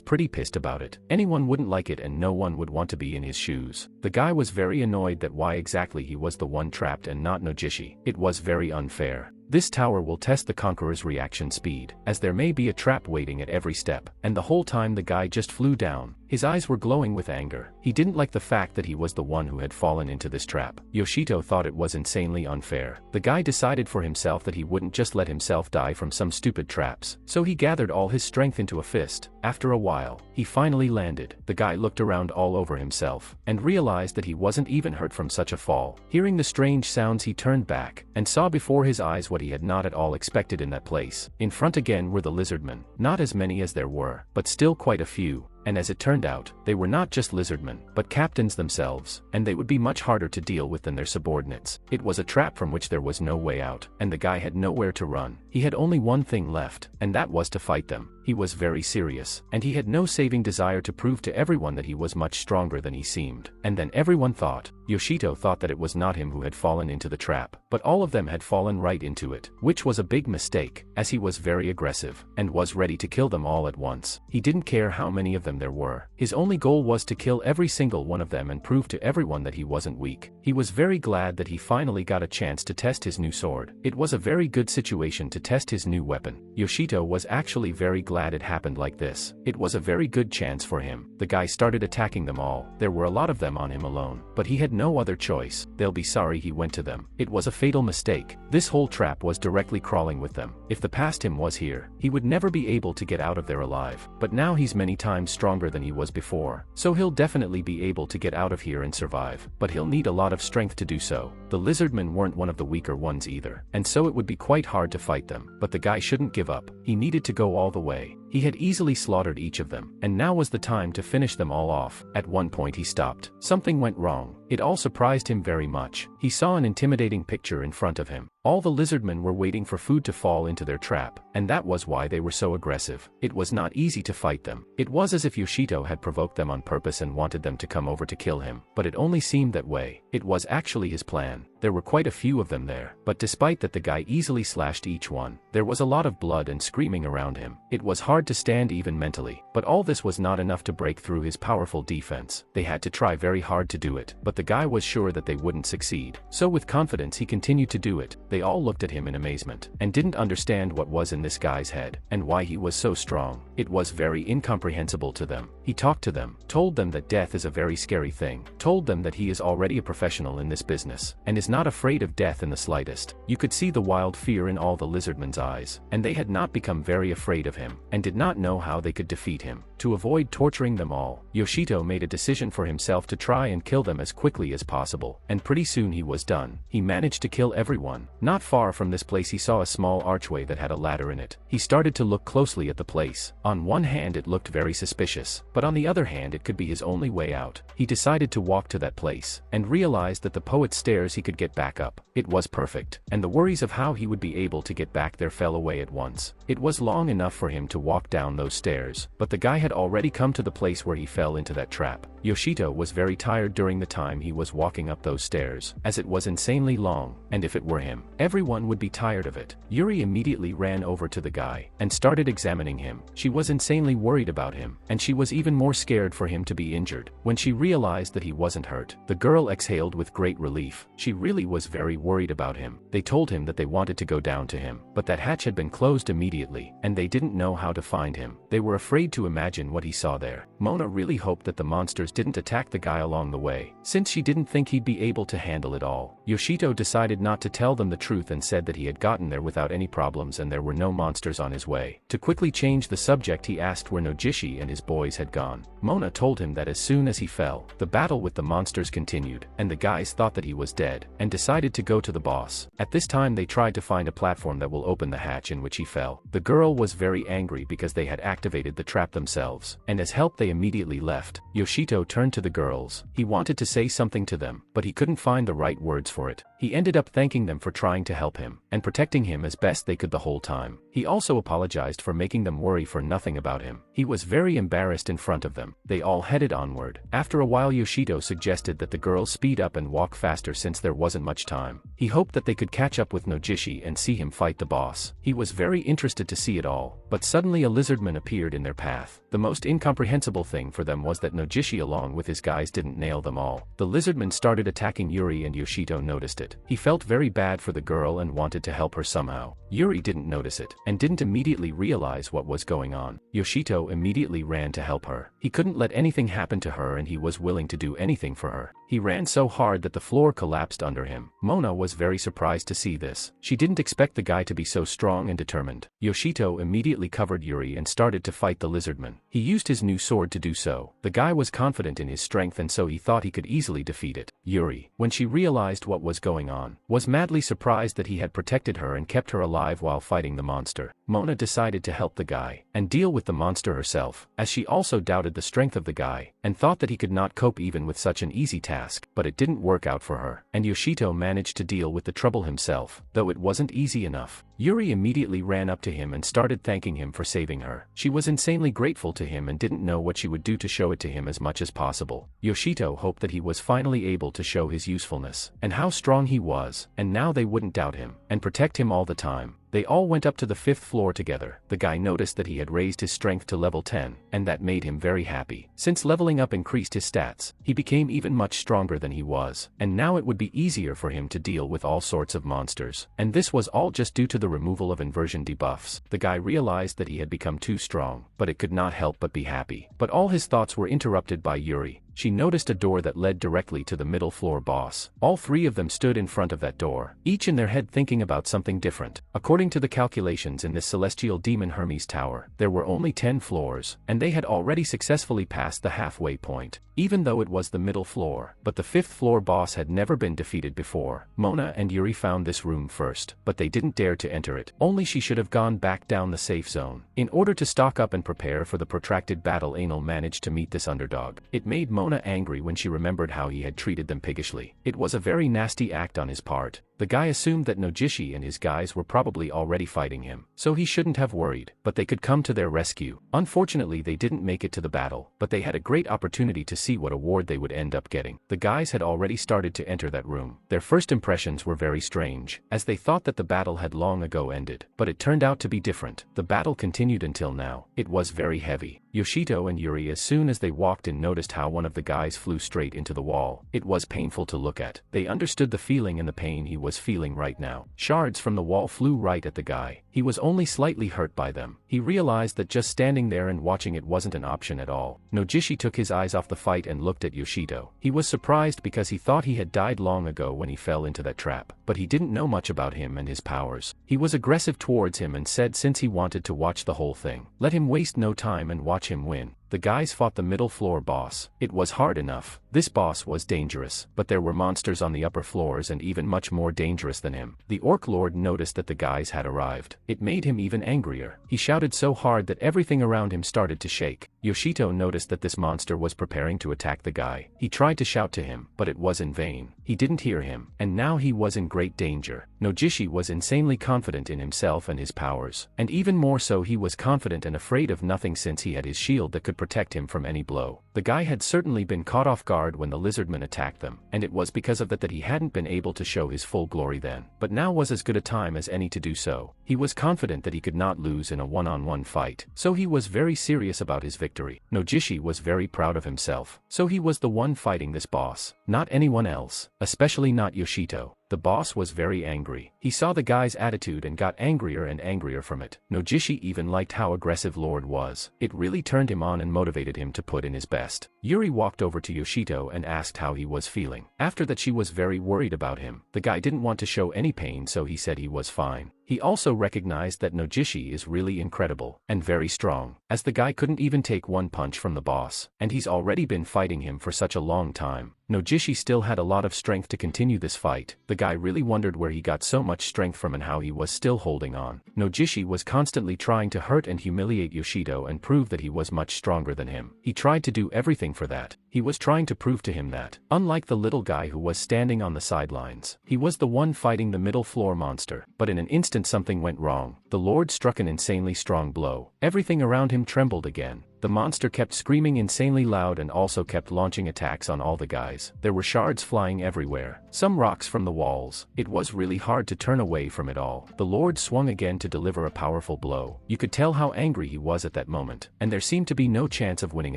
pretty pissed about it. Anyone wouldn't like it and no one would want to be in his shoes. The guy was very annoyed that why exactly he was the one trapped and not Nojishi. It was very unfair. This tower will test the conqueror's reaction speed, as there may be a trap waiting at every step. And the whole time the guy just flew down. His eyes were glowing with anger. He didn't like the fact that he was the one who had fallen into this trap. Yoshito thought it was insanely unfair. The guy decided for himself that he wouldn't just let himself die from some stupid traps, so he gathered all his strength into a fist. After a while, he finally landed. The guy looked around all over himself, and realized that he wasn't even hurt from such a fall. Hearing the strange sounds, he turned back, and saw before his eyes what he had not at all expected in that place. In front again were the lizardmen, not as many as there were, but still quite a few. And as it turned out, they were not just lizardmen, but captains themselves, and they would be much harder to deal with than their subordinates. It was a trap from which there was no way out, and the guy had nowhere to run. He had only one thing left, and that was to fight them. He was very serious, and he had no saving desire to prove to everyone that he was much stronger than he seemed. And then everyone thought, Yoshito thought that it was not him who had fallen into the trap, but all of them had fallen right into it, which was a big mistake, as he was very aggressive, and was ready to kill them all at once. He didn't care how many of them there were. His only goal was to kill every single one of them and prove to everyone that he wasn't weak. He was very glad that he finally got a chance to test his new sword. It was a very good situation to test his new weapon. Yoshito was actually very glad it happened like this. It was a very good chance for him. The guy started attacking them all. There were a lot of them on him alone, but he had no other choice. They'll be sorry he went to them. It was a fatal mistake. This whole trap was directly crawling with them. If the past him was here, he would never be able to get out of there alive. But now he's many times stronger than he was before, so he'll definitely be able to get out of here and survive. But he'll need a lot of strength to do so. The lizardmen weren't one of the weaker ones either, and so it would be quite hard to fight them. But the guy shouldn't give up. He needed to go all the way. He had easily slaughtered each of them, and now was the time to finish them all off. At one point he stopped. Something went wrong. It all surprised him very much. He saw an intimidating picture in front of him. All the lizardmen were waiting for food to fall into their trap, and that was why they were so aggressive. It was not easy to fight them. It was as if Yoshito had provoked them on purpose and wanted them to come over to kill him, but it only seemed that way. It was actually his plan. There were quite a few of them there, but despite that the guy easily slashed each one, there was a lot of blood and screaming around him. It was hard to stand even mentally, but all this was not enough to break through his powerful defense. They had to try very hard to do it, but the guy was sure that they wouldn't succeed. So with confidence he continued to do it. They all looked at him in amazement, and didn't understand what was in this guy's head, and why he was so strong. It was very incomprehensible to them. He talked to them, told them that death is a very scary thing, told them that he is already a professional in this business, and is not afraid of death in the slightest. You could see the wild fear in all the lizardmen's eyes, and they had not become very afraid of him, and did not know how they could defeat him. To avoid torturing them all, Yoshito made a decision for himself to try and kill them as quickly as possible, and pretty soon he was done. He managed to kill everyone. Not far from this place he saw a small archway that had a ladder in it. He started to look closely at the place. On one hand it looked very suspicious, but on the other hand it could be his only way out. He decided to walk to that place, and realized that the poet's stairs he could get back up. It was perfect, and the worries of how he would be able to get back there fell away at once. It was long enough for him to walk down those stairs, but the guy had already come to the place where he fell into that trap. Yoshito was very tired during the time he was walking up those stairs, as it was insanely long, and if it were him, everyone would be tired of it. Yuri immediately ran over to the guy, and started examining him. She was insanely worried about him, and she was even more scared for him to be injured. When she realized that he wasn't hurt, the girl exhaled with great relief. She really was very worried about him. They told him that they wanted to go down to him, but that hatch had been closed immediately, and they didn't know how to find him. They were afraid to imagine what he saw there. Mona really hoped that the monsters didn't attack the guy along the way, since she didn't think he'd be able to handle it all. Yoshito decided not to tell them the truth and said that he had gotten there without any problems and there were no monsters on his way. To quickly change the subject, he asked where Nojishi and his boys had gone. Mona told him that as soon as he fell, the battle with the monsters continued, and the guys thought that he was dead, and decided to go to the boss. At this time they tried to find a platform that will open the hatch in which he fell. The girl was very angry because they had activated the trap themselves, and as help they immediately left. Yoshito turned to the girls. He wanted to say something to them, but he couldn't find the right words for it. He ended up thanking them for trying to help him, and protecting him as best they could the whole time. He also apologized for making them worry for nothing about him. He was very embarrassed in front of them. They all headed onward. After a while Yoshito suggested that the girls speed up and walk faster since there wasn't much time. He hoped that they could catch up with Nojishi and see him fight the boss. He was very interested to see it all, but suddenly a lizardman appeared in their path. The most incomprehensible thing for them was that Nojishi along with his guys didn't nail them all. The lizardman started attacking Yuri and Yoshito noticed it. He felt very bad for the girl and wanted to help her somehow. Yuri didn't notice it, and didn't immediately realize what was going on. Yoshito immediately ran to help her. He couldn't let anything happen to her and he was willing to do anything for her. He ran so hard that the floor collapsed under him. Mona was very surprised to see this. She didn't expect the guy to be so strong and determined. Yoshito immediately covered Yuri and started to fight the lizardman. He used his new sword to do so. The guy was confident in his strength and so he thought he could easily defeat it. Yuri, when she realized what was going on, was madly surprised that he had protected her and kept her alive while fighting the monster. Mona decided to help the guy and deal with the monster herself, as she also doubted the strength of the guy, and thought that he could not cope even with such an easy task. But it didn't work out for her, and Yoshito managed to deal with the trouble himself, though it wasn't easy enough. Yuri immediately ran up to him and started thanking him for saving her. She was insanely grateful to him and didn't know what she would do to show it to him as much as possible. Yoshito hoped that he was finally able to show his usefulness, and how strong he was, and now they wouldn't doubt him, and protect him all the time. They all went up to the 5th floor together. The guy noticed that he had raised his strength to level 10, and that made him very happy. Since leveling up increased his stats, he became even much stronger than he was, and now it would be easier for him to deal with all sorts of monsters. And this was all just due to the removal of inversion debuffs. The guy realized that he had become too strong, but it could not help but be happy. But all his thoughts were interrupted by Yuri. She noticed a door that led directly to the middle floor boss. All three of them stood in front of that door, each in their head thinking about something different. According to the calculations in this celestial demon Hermes tower, there were only 10 floors, and they had already successfully passed the halfway point, even though it was the middle floor. But the 5th floor boss had never been defeated before. Mona and Yuri found this room first, but they didn't dare to enter it. Only she should have gone back down the safe zone. In order to stock up and prepare for the protracted battle, Anil managed to meet this underdog. It made Mona angry when she remembered how he had treated them piggishly. It was a very nasty act on his part. The guy assumed that Nojishi and his guys were probably already fighting him, so he shouldn't have worried, but they could come to their rescue. Unfortunately they didn't make it to the battle, but they had a great opportunity to see what award they would end up getting. The guys had already started to enter that room. Their first impressions were very strange, as they thought that the battle had long ago ended, but it turned out to be different. The battle continued until now. It was very heavy. Yoshito and Yuri, as soon as they walked in, noticed how one of the guys flew straight into the wall. It was painful to look at. They understood the feeling and the pain he was feeling right now. Shards from the wall flew right at the guy. He was only slightly hurt by them. He realized that just standing there and watching it wasn't an option at all. Nojishi took his eyes off the fight and looked at Yoshito. He was surprised because he thought he had died long ago when he fell into that trap, but he didn't know much about him and his powers. He was aggressive towards him and said since he wanted to watch the whole thing, let him waste no time and watch him win. the guys fought the middle floor boss. It was hard enough. This boss was dangerous, but there were monsters on the upper floors and even much more dangerous than him. The Orc Lord noticed that the guys had arrived. It made him even angrier. He shouted so hard that everything around him started to shake. Yoshito noticed that this monster was preparing to attack the guy. He tried to shout to him, but it was in vain. He didn't hear him, and now he was in great danger. Nojishi was insanely confident in himself and his powers, and even more so he was confident and afraid of nothing since he had his shield that could protect him from any blow. The guy had certainly been caught off guard when the lizardmen attacked them, and it was because of that he hadn't been able to show his full glory then. But now was as good a time as any to do so. He was confident that he could not lose in a one-on-one fight, so he was very serious about his victory. Nojishi was very proud of himself, so he was the one fighting this boss, not anyone else, especially not Yoshito. The boss was very angry. He saw the guy's attitude and got angrier and angrier from it. Nojishi even liked how aggressive Lord was. It really turned him on and motivated him to put in his best. Yuri walked over to Yoshito and asked how he was feeling. After that, she was very worried about him. The guy didn't want to show any pain, so he said he was fine. He also recognized that Nojishi is really incredible and very strong, as the guy couldn't even take one punch from the boss, and he's already been fighting him for such a long time. Nojishi still had a lot of strength to continue this fight. The guy really wondered where he got so much strength from and how he was still holding on. Nojishi was constantly trying to hurt and humiliate Yoshito and prove that he was much stronger than him. He tried to do everything for that. He was trying to prove to him that, unlike the little guy who was standing on the sidelines, he was the one fighting the middle floor monster. But in an instant something went wrong. The Lord struck an insanely strong blow. Everything around him trembled again. The monster kept screaming insanely loud and also kept launching attacks on all the guys. There were shards flying everywhere, some rocks from the walls. It was really hard to turn away from it all. The Lord swung again to deliver a powerful blow. You could tell how angry he was at that moment, and there seemed to be no chance of winning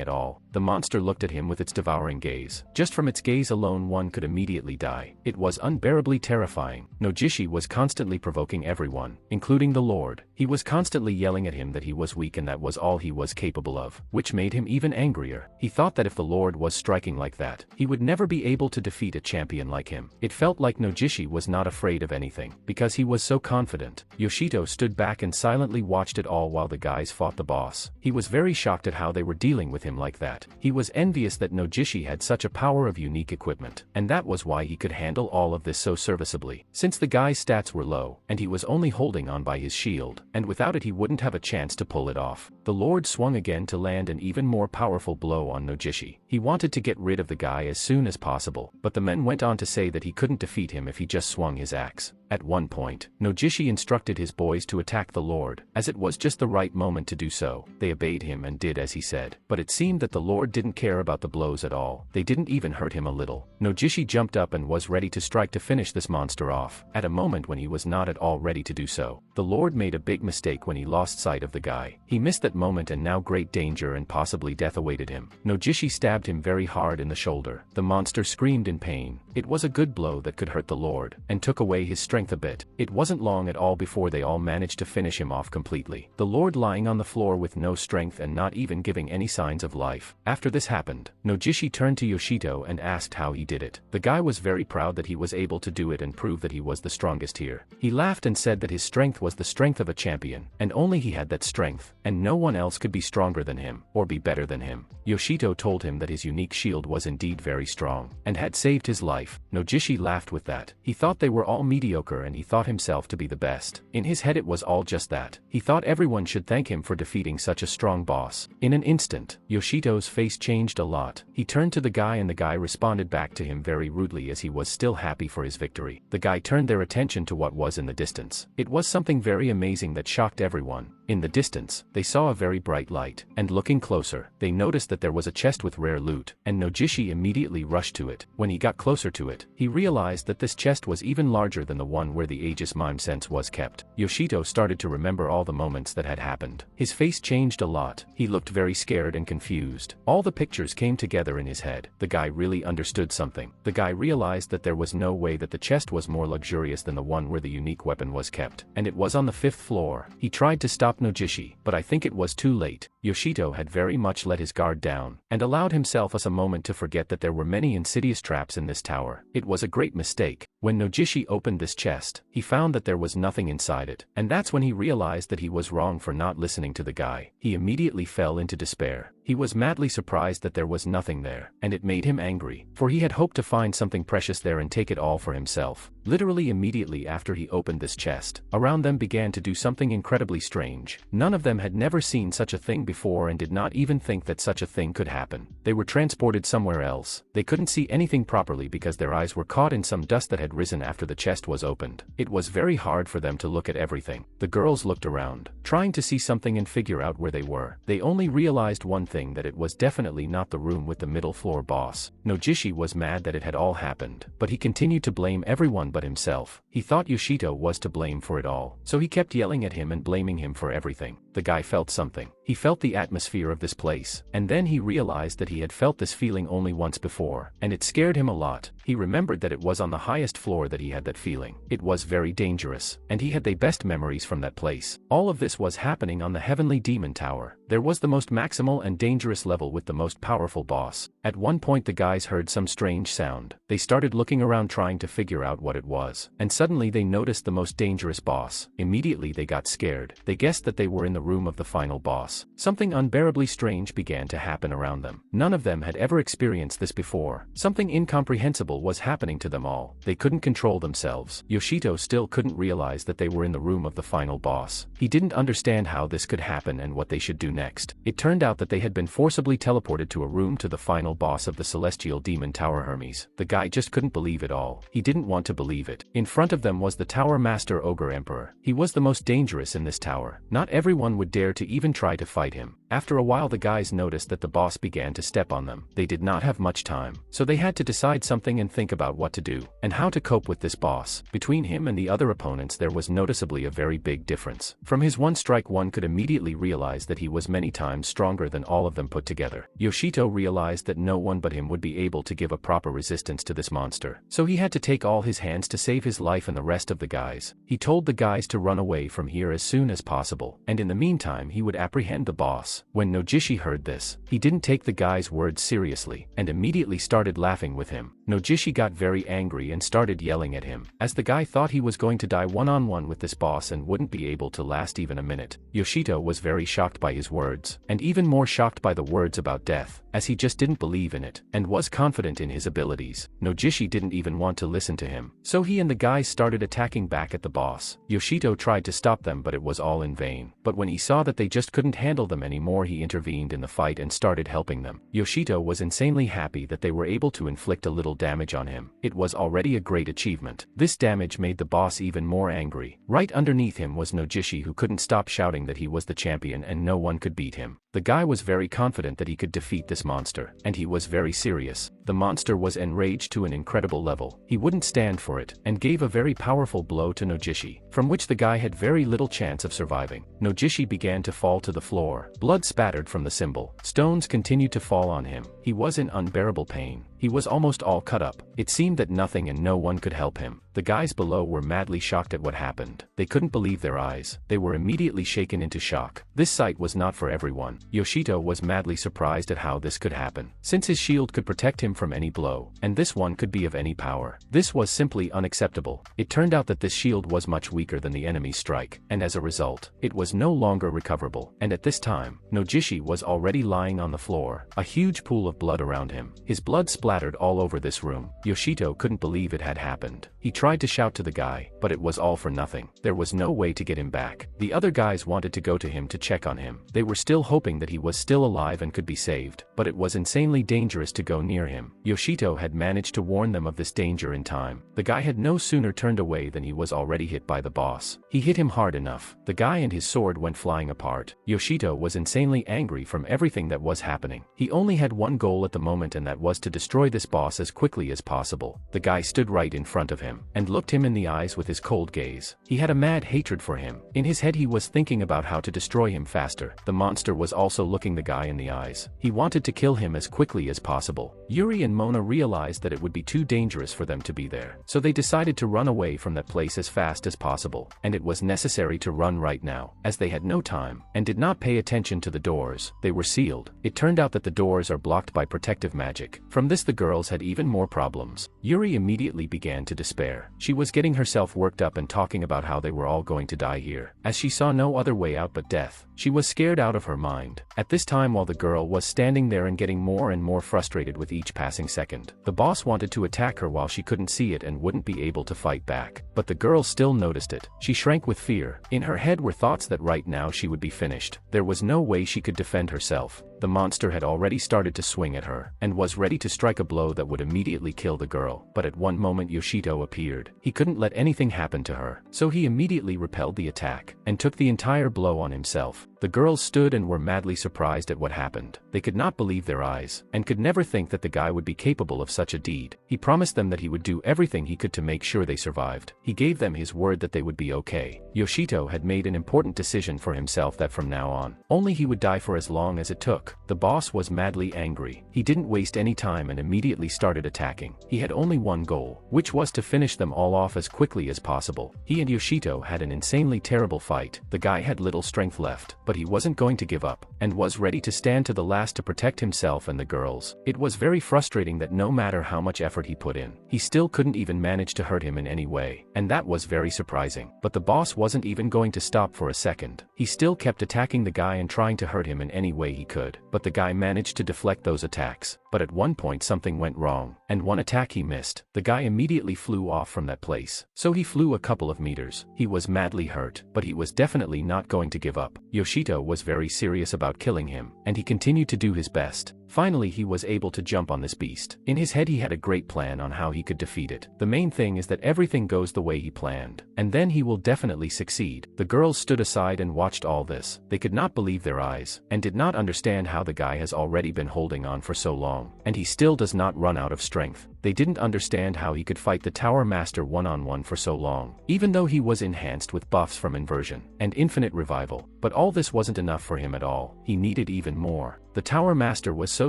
at all. The monster looked at him with its devouring gaze. Just from its gaze alone one could immediately die. It was unbearably terrifying. Nojishi was constantly provoking everyone, including the Lord. He was constantly yelling at him that he was weak and that was all he was capable of, which made him even angrier. He thought that if the Lord was striking like that, he would never be able to defeat a champion like him. It felt like Nojishi was not afraid of anything, because he was so confident. Yoshito stood back and silently watched it all while the guys fought the boss. He was very shocked at how they were dealing with him like that. He was envious that Nojishi had such a power of unique equipment, and that was why he could handle all of this so serviceably. Since the guy's stats were low, and he was only holding on by his shield, and without it he wouldn't have a chance to pull it off. The Lord swung again to land an even more powerful blow on Nojishi. He wanted to get rid of the guy as soon as possible, but the men went on to say that he couldn't defeat him if he just swung his axe. At one point, Nojishi instructed his boys to attack the Lord, as it was just the right moment to do so. They obeyed him and did as he said, but it seemed that the Lord didn't care about the blows at all. They didn't even hurt him a little. Nojishi jumped up and was ready to strike to finish this monster off, at a moment when he was not at all ready to do so. The Lord made a big mistake when he lost sight of the guy. He missed that moment and now great danger and possibly death awaited him. Nojishi stabbed him very hard in the shoulder. The monster screamed in pain. It was a good blow that could hurt the Lord, and took away his strength a bit. It wasn't long at all before they all managed to finish him off completely. The Lord lying on the floor with no strength and not even giving any signs of life. After this happened, Nojishi turned to Yoshito and asked how he did it. The guy was very proud that he was able to do it and prove that he was the strongest here. He laughed and said that his strength was the strength of a champion, and only he had that strength, and no one else could be stronger than him, or be better than him. Yoshito told him that his unique shield was indeed very strong, and had saved his life. Nojishi laughed with that. He thought they were all mediocre and he thought himself to be the best. In his head it was all just that. He thought everyone should thank him for defeating such a strong boss. In an instant, Yoshito's face changed a lot. He turned to the guy and the guy responded back to him very rudely as he was still happy for his victory. The guy turned their attention to what was in the distance. It was something very amazing that shocked everyone. In the distance, they saw a very bright light, and looking closer, they noticed that there was a chest with rare loot, and Nojishi immediately rushed to it. When he got closer to it, he realized that this chest was even larger than the one where the Aegis mime sense was kept. Yoshito started to remember all the moments that had happened. His face changed a lot. He looked very scared and confused. All the pictures came together in his head. The guy really understood something. The guy realized that there was no way that the chest was more luxurious than the one where the unique weapon was kept, and it was on the 5th floor. He tried to stop Nojishi, but I think it was too late. Yoshito had very much let his guard down, and allowed himself as a moment to forget that there were many insidious traps in this tower. It was a great mistake. When Nojishi opened this chest, he found that there was nothing inside it, and that's when he realized that he was wrong for not listening to the guy. He immediately fell into despair. He was madly surprised that there was nothing there, and it made him angry, for he had hoped to find something precious there and take it all for himself. Literally immediately after he opened this chest, around them began to do something incredibly strange. None of them had never seen such a thing before and did not even think that such a thing could happen. They were transported somewhere else. They couldn't see anything properly because their eyes were caught in some dust that had risen after the chest was opened. It was very hard for them to look at everything. The girls looked around, trying to see something and figure out where they were. They only realized one thing, that it was definitely not the room with the middle floor boss. Nojishi was mad that it had all happened, but he continued to blame everyone but himself. He thought Yoshito was to blame for it all, so he kept yelling at him and blaming him for everything. The guy felt something. He felt the atmosphere of this place, and then he realized that he had felt this feeling only once before, and it scared him a lot. He remembered that it was on the highest floor that he had that feeling. It was very dangerous, and he had the best memories from that place. All of this was happening on the Heavenly Demon Tower. There was the most maximal and dangerous level with the most powerful boss. At one point the guys heard some strange sound. They started looking around trying to figure out what it was, and suddenly they noticed the most dangerous boss. Immediately they got scared. They guessed that they were in the room of the final boss. Something unbearably strange began to happen around them. None of them had ever experienced this before. Something incomprehensible was happening to them all. They couldn't control themselves. Yoshito still couldn't realize that they were in the room of the final boss. He didn't understand how this could happen and what they should do next. It turned out that they had been forcibly teleported to a room to the final boss of the Celestial Demon Tower, Hermes. The guy just couldn't believe it all. He didn't want to believe it. In front of them was the Tower Master Ogre Emperor. He was the most dangerous in this tower. Not everyone would dare to even try to fight him. After a while the guys noticed that the boss began to step on them. They did not have much time, so they had to decide something and think about what to do, and how to cope with this boss. Between him and the other opponents there was noticeably a very big difference. From his one strike one could immediately realize that he was many times stronger than all of them put together. Yoshito realized that no one but him would be able to give a proper resistance to this monster, so he had to take all his hands to save his life and the rest of the guys. He told the guys to run away from here as soon as possible, and in the meantime he would apprehend the boss. When Nojishi heard this, he didn't take the guy's words seriously, and immediately started laughing with him. Nojishi got very angry and started yelling at him, as the guy thought he was going to die one-on-one with this boss and wouldn't be able to last even a minute. Yoshito was very shocked by his words, and even more shocked by the words about death, as he just didn't believe in it, and was confident in his abilities. Nojishi didn't even want to listen to him, so he and the guys started attacking back at the boss. Yoshito tried to stop them but it was all in vain. But when he saw that they just couldn't handle them anymore, he intervened in the fight and started helping them. Yoshito was insanely happy that they were able to inflict a little damage on him. It was already a great achievement. This damage made the boss even more angry. Right underneath him was Nojishi, who couldn't stop shouting that he was the champion and no one could beat him. The guy was very confident that he could defeat this monster, and he was very serious. The monster was enraged to an incredible level. He wouldn't stand for it, and gave a very powerful blow to Nojishi, from which the guy had very little chance of surviving. Nojishi began to fall to the floor. Blood spattered from the symbol. Stones continued to fall on him. He was in unbearable pain. He was almost all cut up. It seemed that nothing and no one could help him. The guys below were madly shocked at what happened. They couldn't believe their eyes. They were immediately shaken into shock. This sight was not for everyone. Yoshito was madly surprised at how this could happen, since his shield could protect him from any blow, and this one could be of any power. This was simply unacceptable. It turned out that this shield was much weaker than the enemy's strike, and as a result, it was no longer recoverable. And at this time, Nojishi was already lying on the floor, a huge pool of blood around him. His blood splattered all over this room. Yoshito couldn't believe it had happened. He tried to shout to the guy, but it was all for nothing. There was no way to get him back. The other guys wanted to go to him to check on him. They were still hoping that he was still alive and could be saved, but it was insanely dangerous to go near him. Yoshito had managed to warn them of this danger in time. The guy had no sooner turned away than he was already hit by the boss. He hit him hard enough. The guy and his sword went flying apart. Yoshito was insanely angry from everything that was happening. He only had one goal at the moment, and that was to destroy this boss as quickly as possible. The guy stood right in front of him, and looked him in the eyes with his cold gaze. He had a mad hatred for him. In his head he was thinking about how to destroy him faster. The monster was also looking the guy in the eyes. He wanted to kill him as quickly as possible. Yuri and Mona realized that it would be too dangerous for them to be there, so they decided to run away from that place as fast as possible, and it was necessary to run right now, as they had no time, and did not pay attention to the doors. They were sealed. It turned out that the doors are blocked by protective magic. From this the girls had even more problems. Yuri immediately began to despair. her. She was getting herself worked up and talking about how they were all going to die here, as she saw no other way out but death. She was scared out of her mind. At this time, while the girl was standing there and getting more and more frustrated with each passing second, the boss wanted to attack her while she couldn't see it and wouldn't be able to fight back. But the girl still noticed it. She shrank with fear. In her head were thoughts that right now she would be finished. There was no way she could defend herself. The monster had already started to swing at her, and was ready to strike a blow that would immediately kill the girl. But at one moment Yoshito appeared. He couldn't let anything happen to her, so he immediately repelled the attack, and took the entire blow on himself. The girls stood and were madly surprised at what happened. They could not believe their eyes, and could never think that the guy would be capable of such a deed. He promised them that he would do everything he could to make sure they survived. He gave them his word that they would be okay. Yoshito had made an important decision for himself that from now on, only he would die for as long as it took. The boss was madly angry. He didn't waste any time and immediately started attacking. He had only one goal, which was to finish them all off as quickly as possible. He and Yoshito had an insanely terrible fight. The guy had little strength left, but he wasn't going to give up, and was ready to stand to the last to protect himself and the girls. It was very frustrating that no matter how much effort he put in, he still couldn't even manage to hurt him in any way, and that was very surprising. But the boss wasn't even going to stop for a second. He still kept attacking the guy and trying to hurt him in any way he could, but the guy managed to deflect those attacks. But at one point something went wrong, and one attack he missed. The guy immediately flew off from that place. So he flew a couple of meters. He was madly hurt, but he was definitely not going to give up. Yoshito was very serious about killing him, and he continued to do his best. Finally he was able to jump on this beast. In his head he had a great plan on how he could defeat it. The main thing is that everything goes the way he planned, and then he will definitely succeed. The girls stood aside and watched all this. They could not believe their eyes, and did not understand how the guy has already been holding on for so long, and he still does not run out of strength. They didn't understand how he could fight the Tower Master one-on-one for so long, even though he was enhanced with buffs from inversion and infinite revival. But all this wasn't enough for him at all. He needed even more. The Tower Master was so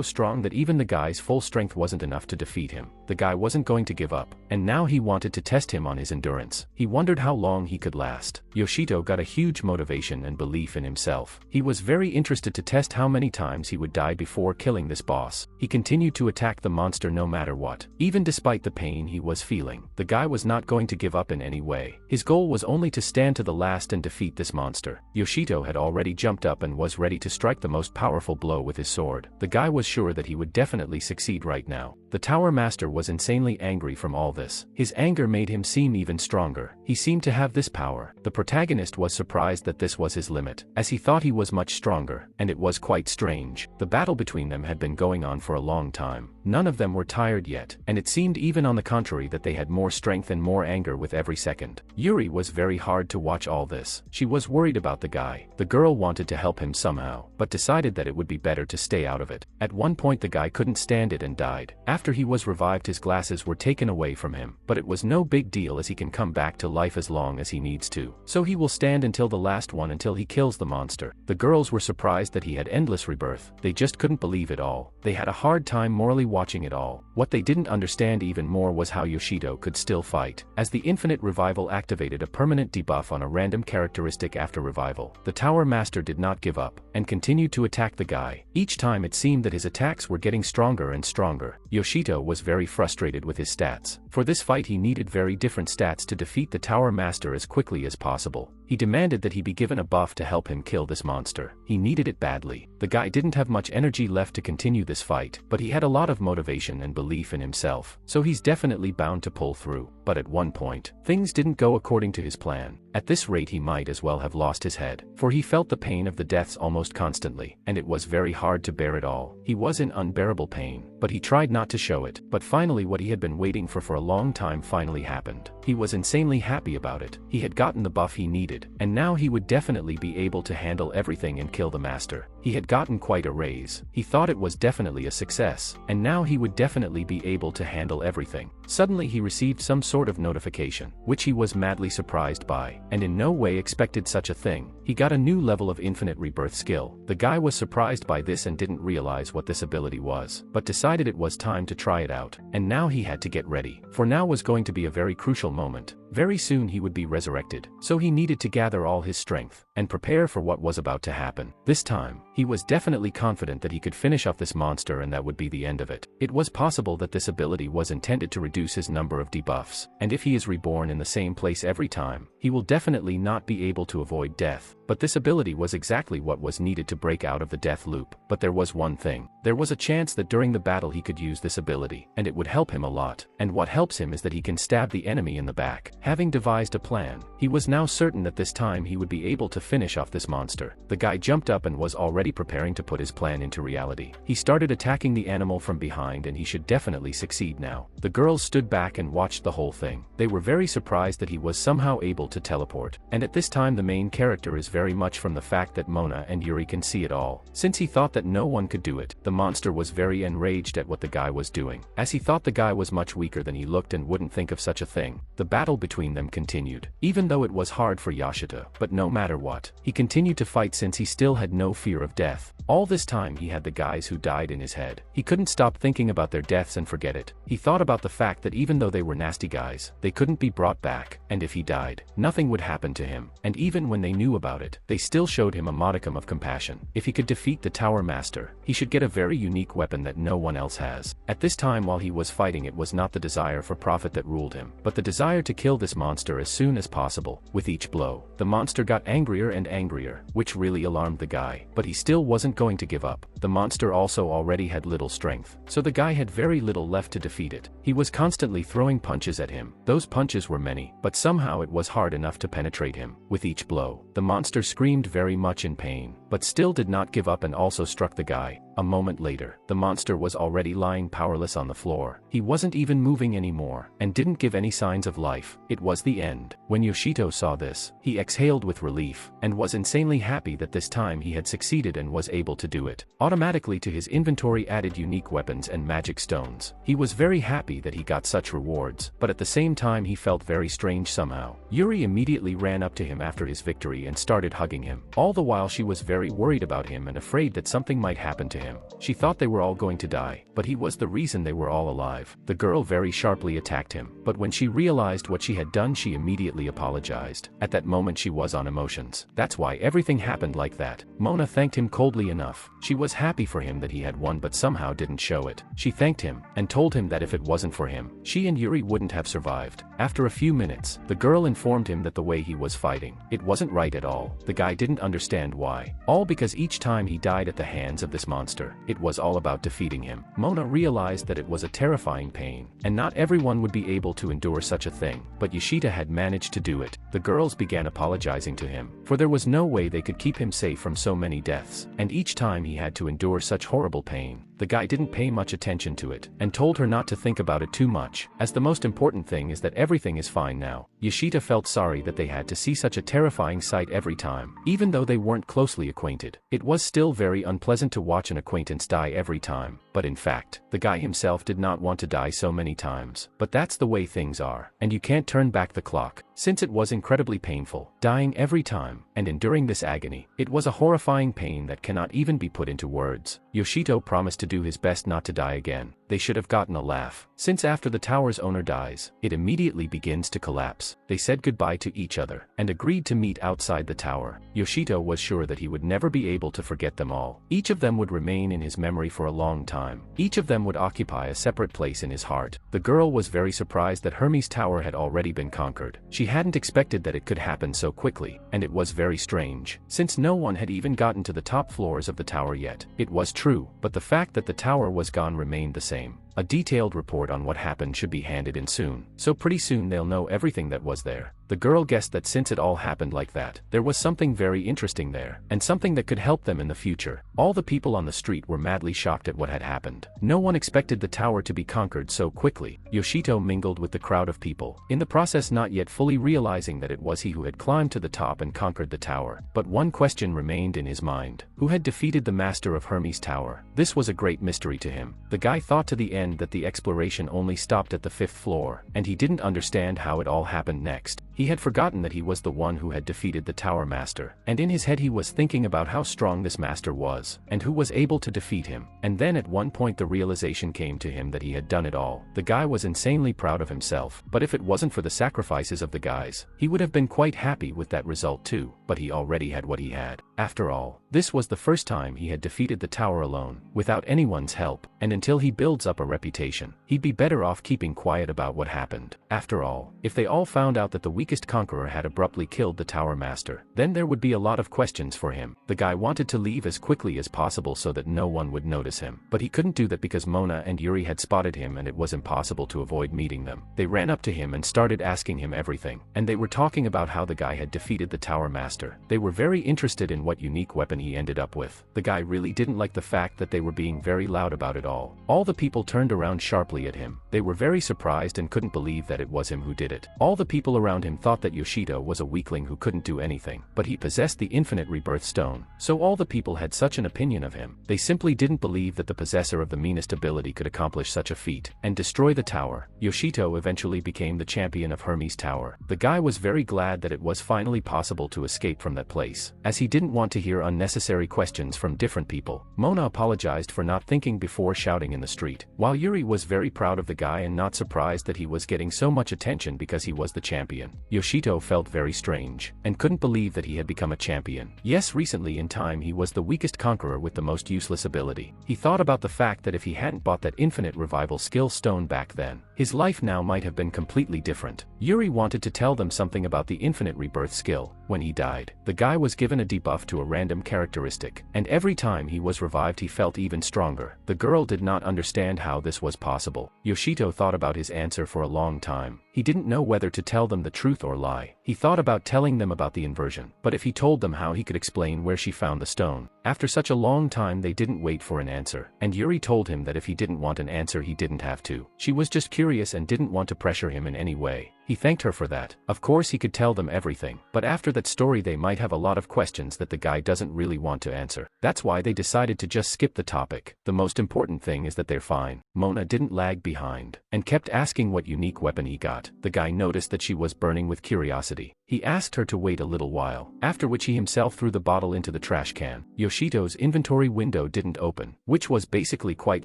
strong that even the guy's full strength wasn't enough to defeat him. The guy wasn't going to give up, and now he wanted to test him on his endurance. He wondered how long he could last. Yoshito got a huge motivation and belief in himself. He was very interested to test how many times he would die before killing this boss. He continued to attack the monster no matter what. Even despite the pain he was feeling, the guy was not going to give up in any way. His goal was only to stand to the last and defeat this monster. Yoshito had already jumped up and was ready to strike the most powerful blow with his sword. The guy was sure that he would definitely succeed right now. The Tower Master was insanely angry from all this. His anger made him seem even stronger. He seemed to have this power. The protagonist was surprised that this was his limit, as he thought he was much stronger, and it was quite strange. The battle between them had been going on for a long time. None of them were tired yet, and it seemed even on the contrary that they had more strength and more anger with every second. Yuri was very hard to watch all this. She was worried about the guy. The girl wanted to help him somehow, but decided that it would be better to stay out of it. At one point the guy couldn't stand it and died. After he was revived, his glasses were taken away from him, but it was no big deal as he can come back to life as long as he needs to. So he will stand until the last one until he kills the monster. The girls were surprised that he had endless rebirth. They just couldn't believe it all. They had a hard time morally watching it all. What they didn't understand even more was how Yoshito could still fight, as the infinite revival activated a permanent debuff on a random characteristic after revival. The Tower Master did not give up, and continued to attack the guy. Each time it seemed that his attacks were getting stronger and stronger. Yoshito was very frustrated with his stats. For this fight he needed very different stats to defeat the Tower Master as quickly as possible. He demanded that he be given a buff to help him kill this monster. He needed it badly. The guy didn't have much energy left to continue this fight, but he had a lot of motivation and belief in himself, so he's definitely bound to pull through. But at one point, things didn't go according to his plan. At this rate he might as well have lost his head, for he felt the pain of the deaths almost constantly, and it was very hard to bear it all. He was in unbearable pain, but he tried not to show it. But finally what he had been waiting for a long time finally happened. He was insanely happy about it. He had gotten the buff he needed, and now he would definitely be able to handle everything and kill the master. He had gotten quite a raise. He thought it was definitely a success, and now he would definitely be able to handle everything. Suddenly he received some sort of notification, which he was madly surprised by, and in no way expected such a thing. He got a new level of infinite rebirth skill. The guy was surprised by this and didn't realize what this ability was, but decided it was time to try it out, and now he had to get ready, for now was going to be a very crucial moment. Very soon he would be resurrected, so he needed to gather all his strength, and prepare for what was about to happen. This time, He was definitely confident that he could finish off this monster and that would be the end of it. It was possible that this ability was intended to reduce his number of debuffs, and if he is reborn in the same place every time, he will definitely not be able to avoid death. But this ability was exactly what was needed to break out of the death loop. But there was one thing. There was a chance that during the battle he could use this ability, and it would help him a lot. And what helps him is that he can stab the enemy in the back. Having devised a plan, he was now certain that this time he would be able to finish off this monster. The guy jumped up and was already preparing to put his plan into reality. He started attacking the animal from behind, and he should definitely succeed now. The girls stood back and watched the whole thing. They were very surprised that he was somehow able to teleport. And at this time the main character is very much from the fact that Mona and Yuri can see it all. Since he thought that no one could do it, the monster was very enraged at what the guy was doing. As he thought the guy was much weaker than he looked and wouldn't think of such a thing, the battle between them continued. Even though it was hard for Yashita, but no matter what, he continued to fight since he still had no fear of death. All this time he had the guys who died in his head. He couldn't stop thinking about their deaths and forget it. He thought about the fact that even though they were nasty guys, they couldn't be brought back, and if he died, nothing would happen to him. And even when they knew about it, they still showed him a modicum of compassion. If he could defeat the Tower Master, he should get a very unique weapon that no one else has. At this time while he was fighting, it was not the desire for profit that ruled him, but the desire to kill this monster as soon as possible. With each blow, the monster got angrier and angrier, which really alarmed the guy, but he still wasn't going to give up. The monster also already had little strength, so the guy had very little left to defeat it. He was constantly throwing punches at him. Those punches were many, but somehow it was hard enough to penetrate him. With each blow, the monster screamed very much in pain, but still did not give up and also struck the guy. A moment later, the monster was already lying powerless on the floor. He wasn't even moving anymore, and didn't give any signs of life. It was the end. When Yoshito saw this, he exhaled with relief, and was insanely happy that this time he had succeeded and was able to do it. Automatically to his inventory added unique weapons and magic stones. He was very happy that he got such rewards, but at the same time he felt very strange somehow. Yuri immediately ran up to him after his victory and started hugging him. All the while she was very worried about him and afraid that something might happen to him. She thought they were all going to die, but he was the reason they were all alive. The girl very sharply attacked him, but when she realized what she had done she immediately apologized. At that moment she was on emotions. That's why everything happened like that. Mona thanked him coldly enough. She was happy for him that he had won but somehow didn't show it. She thanked him, and told him that if it wasn't for him, she and Yuri wouldn't have survived. After a few minutes, the girl informed him that the way he was fighting, it wasn't right at all. The guy didn't understand why. All because each time he died at the hands of this monster, it was all about defeating him. Mona realized that it was a terrifying pain, and not everyone would be able to endure such a thing, but Yoshita had managed to do it. The girls began apologizing to him, for there was no way they could keep him safe from so many deaths, and each time he had to endure such horrible pain. The guy didn't pay much attention to it, and told her not to think about it too much, as the most important thing is that everything is fine now. Yoshita felt sorry that they had to see such a terrifying sight every time. Even though they weren't closely acquainted, it was still very unpleasant to watch an acquaintance die every time. But in fact, the guy himself did not want to die so many times. But that's the way things are, and you can't turn back the clock. Since it was incredibly painful, dying every time, and enduring this agony, it was a horrifying pain that cannot even be put into words. Yoshito promised to do his best not to die again. They should have gotten a laugh, since after the tower's owner dies, it immediately begins to collapse. They said goodbye to each other, and agreed to meet outside the tower. Yoshito was sure that he would never be able to forget them all. Each of them would remain in his memory for a long time. Each of them would occupy a separate place in his heart. The girl was very surprised that Hermes Tower had already been conquered. She hadn't expected that it could happen so quickly, and it was very strange, since no one had even gotten to the top floors of the tower yet. It was true, but the fact that the tower was gone remained the same. A detailed report on what happened should be handed in soon, so pretty soon they'll know everything that was there. The girl guessed that since it all happened like that, there was something very interesting there, and something that could help them in the future. All the people on the street were madly shocked at what had happened. No one expected the tower to be conquered so quickly. Yoshito mingled with the crowd of people, in the process not yet fully realizing that it was he who had climbed to the top and conquered the tower. But one question remained in his mind. Who had defeated the master of Hermes Tower? This was a great mystery to him. The guy thought to the end that the exploration only stopped at the 5th floor, and he didn't understand how it all happened next. He had forgotten that he was the one who had defeated the Tower Master, and in his head he was thinking about how strong this master was, and who was able to defeat him. And then at one point the realization came to him that he had done it all. The guy was insanely proud of himself, but if it wasn't for the sacrifices of the guys, he would have been quite happy with that result too, but he already had what he had. After all, this was the first time he had defeated the tower alone, without anyone's help, and until he builds up a reputation, he'd be better off keeping quiet about what happened. After all, if they all found out that the weakest conqueror had abruptly killed the Tower Master, then there would be a lot of questions for him. The guy wanted to leave as quickly as possible so that no one would notice him, but he couldn't do that because Mona and Yuri had spotted him and it was impossible to avoid meeting them. They ran up to him and started asking him everything, and they were talking about how the guy had defeated the Tower Master. They were very interested in what unique weapon he ended up with. The guy really didn't like the fact that they were being very loud about it all. All the people turned around sharply at him. They were very surprised and couldn't believe that it was him who did it. All the people around him thought that Yoshito was a weakling who couldn't do anything, but he possessed the infinite rebirth stone, so all the people had such an opinion of him. They simply didn't believe that the possessor of the meanest ability could accomplish such a feat and destroy the tower. Yoshito eventually became the champion of Hermes Tower. The guy was very glad that it was finally possible to escape from that place, as he didn't want to hear unnecessary questions from different people. Mona apologized for not thinking before shouting in the street, while Yuri was very proud of the guy and not surprised that he was getting so much attention because he was the champion. Yoshito felt very strange, and couldn't believe that he had become a champion. Yes, recently in time he was the weakest conqueror with the most useless ability. He thought about the fact that if he hadn't bought that infinite revival skill stone back then, his life now might have been completely different. Yuri wanted to tell them something about the infinite rebirth skill. When he died, the guy was given a debuff to a random characteristic, and every time he was revived he felt even stronger. The girl did not understand how this was possible. Yoshito thought about his answer for a long time. He didn't know whether to tell them the truth or lie. He thought about telling them about the inversion, but if he told them how he could explain where she found the stone. After such a long time they didn't wait for an answer, and Yuri told him that if he didn't want an answer he didn't have to. She was just curious and didn't want to pressure him in any way. He thanked her for that. Of course he could tell them everything, but after that story they might have a lot of questions that the guy doesn't really want to answer. That's why they decided to just skip the topic. The most important thing is that they're fine. Mona didn't lag behind, and kept asking what unique weapon he got. The guy noticed that she was burning with curiosity. He asked her to wait a little while, after which he himself threw the bottle into the trash can. Yoshito's inventory window didn't open, which was basically quite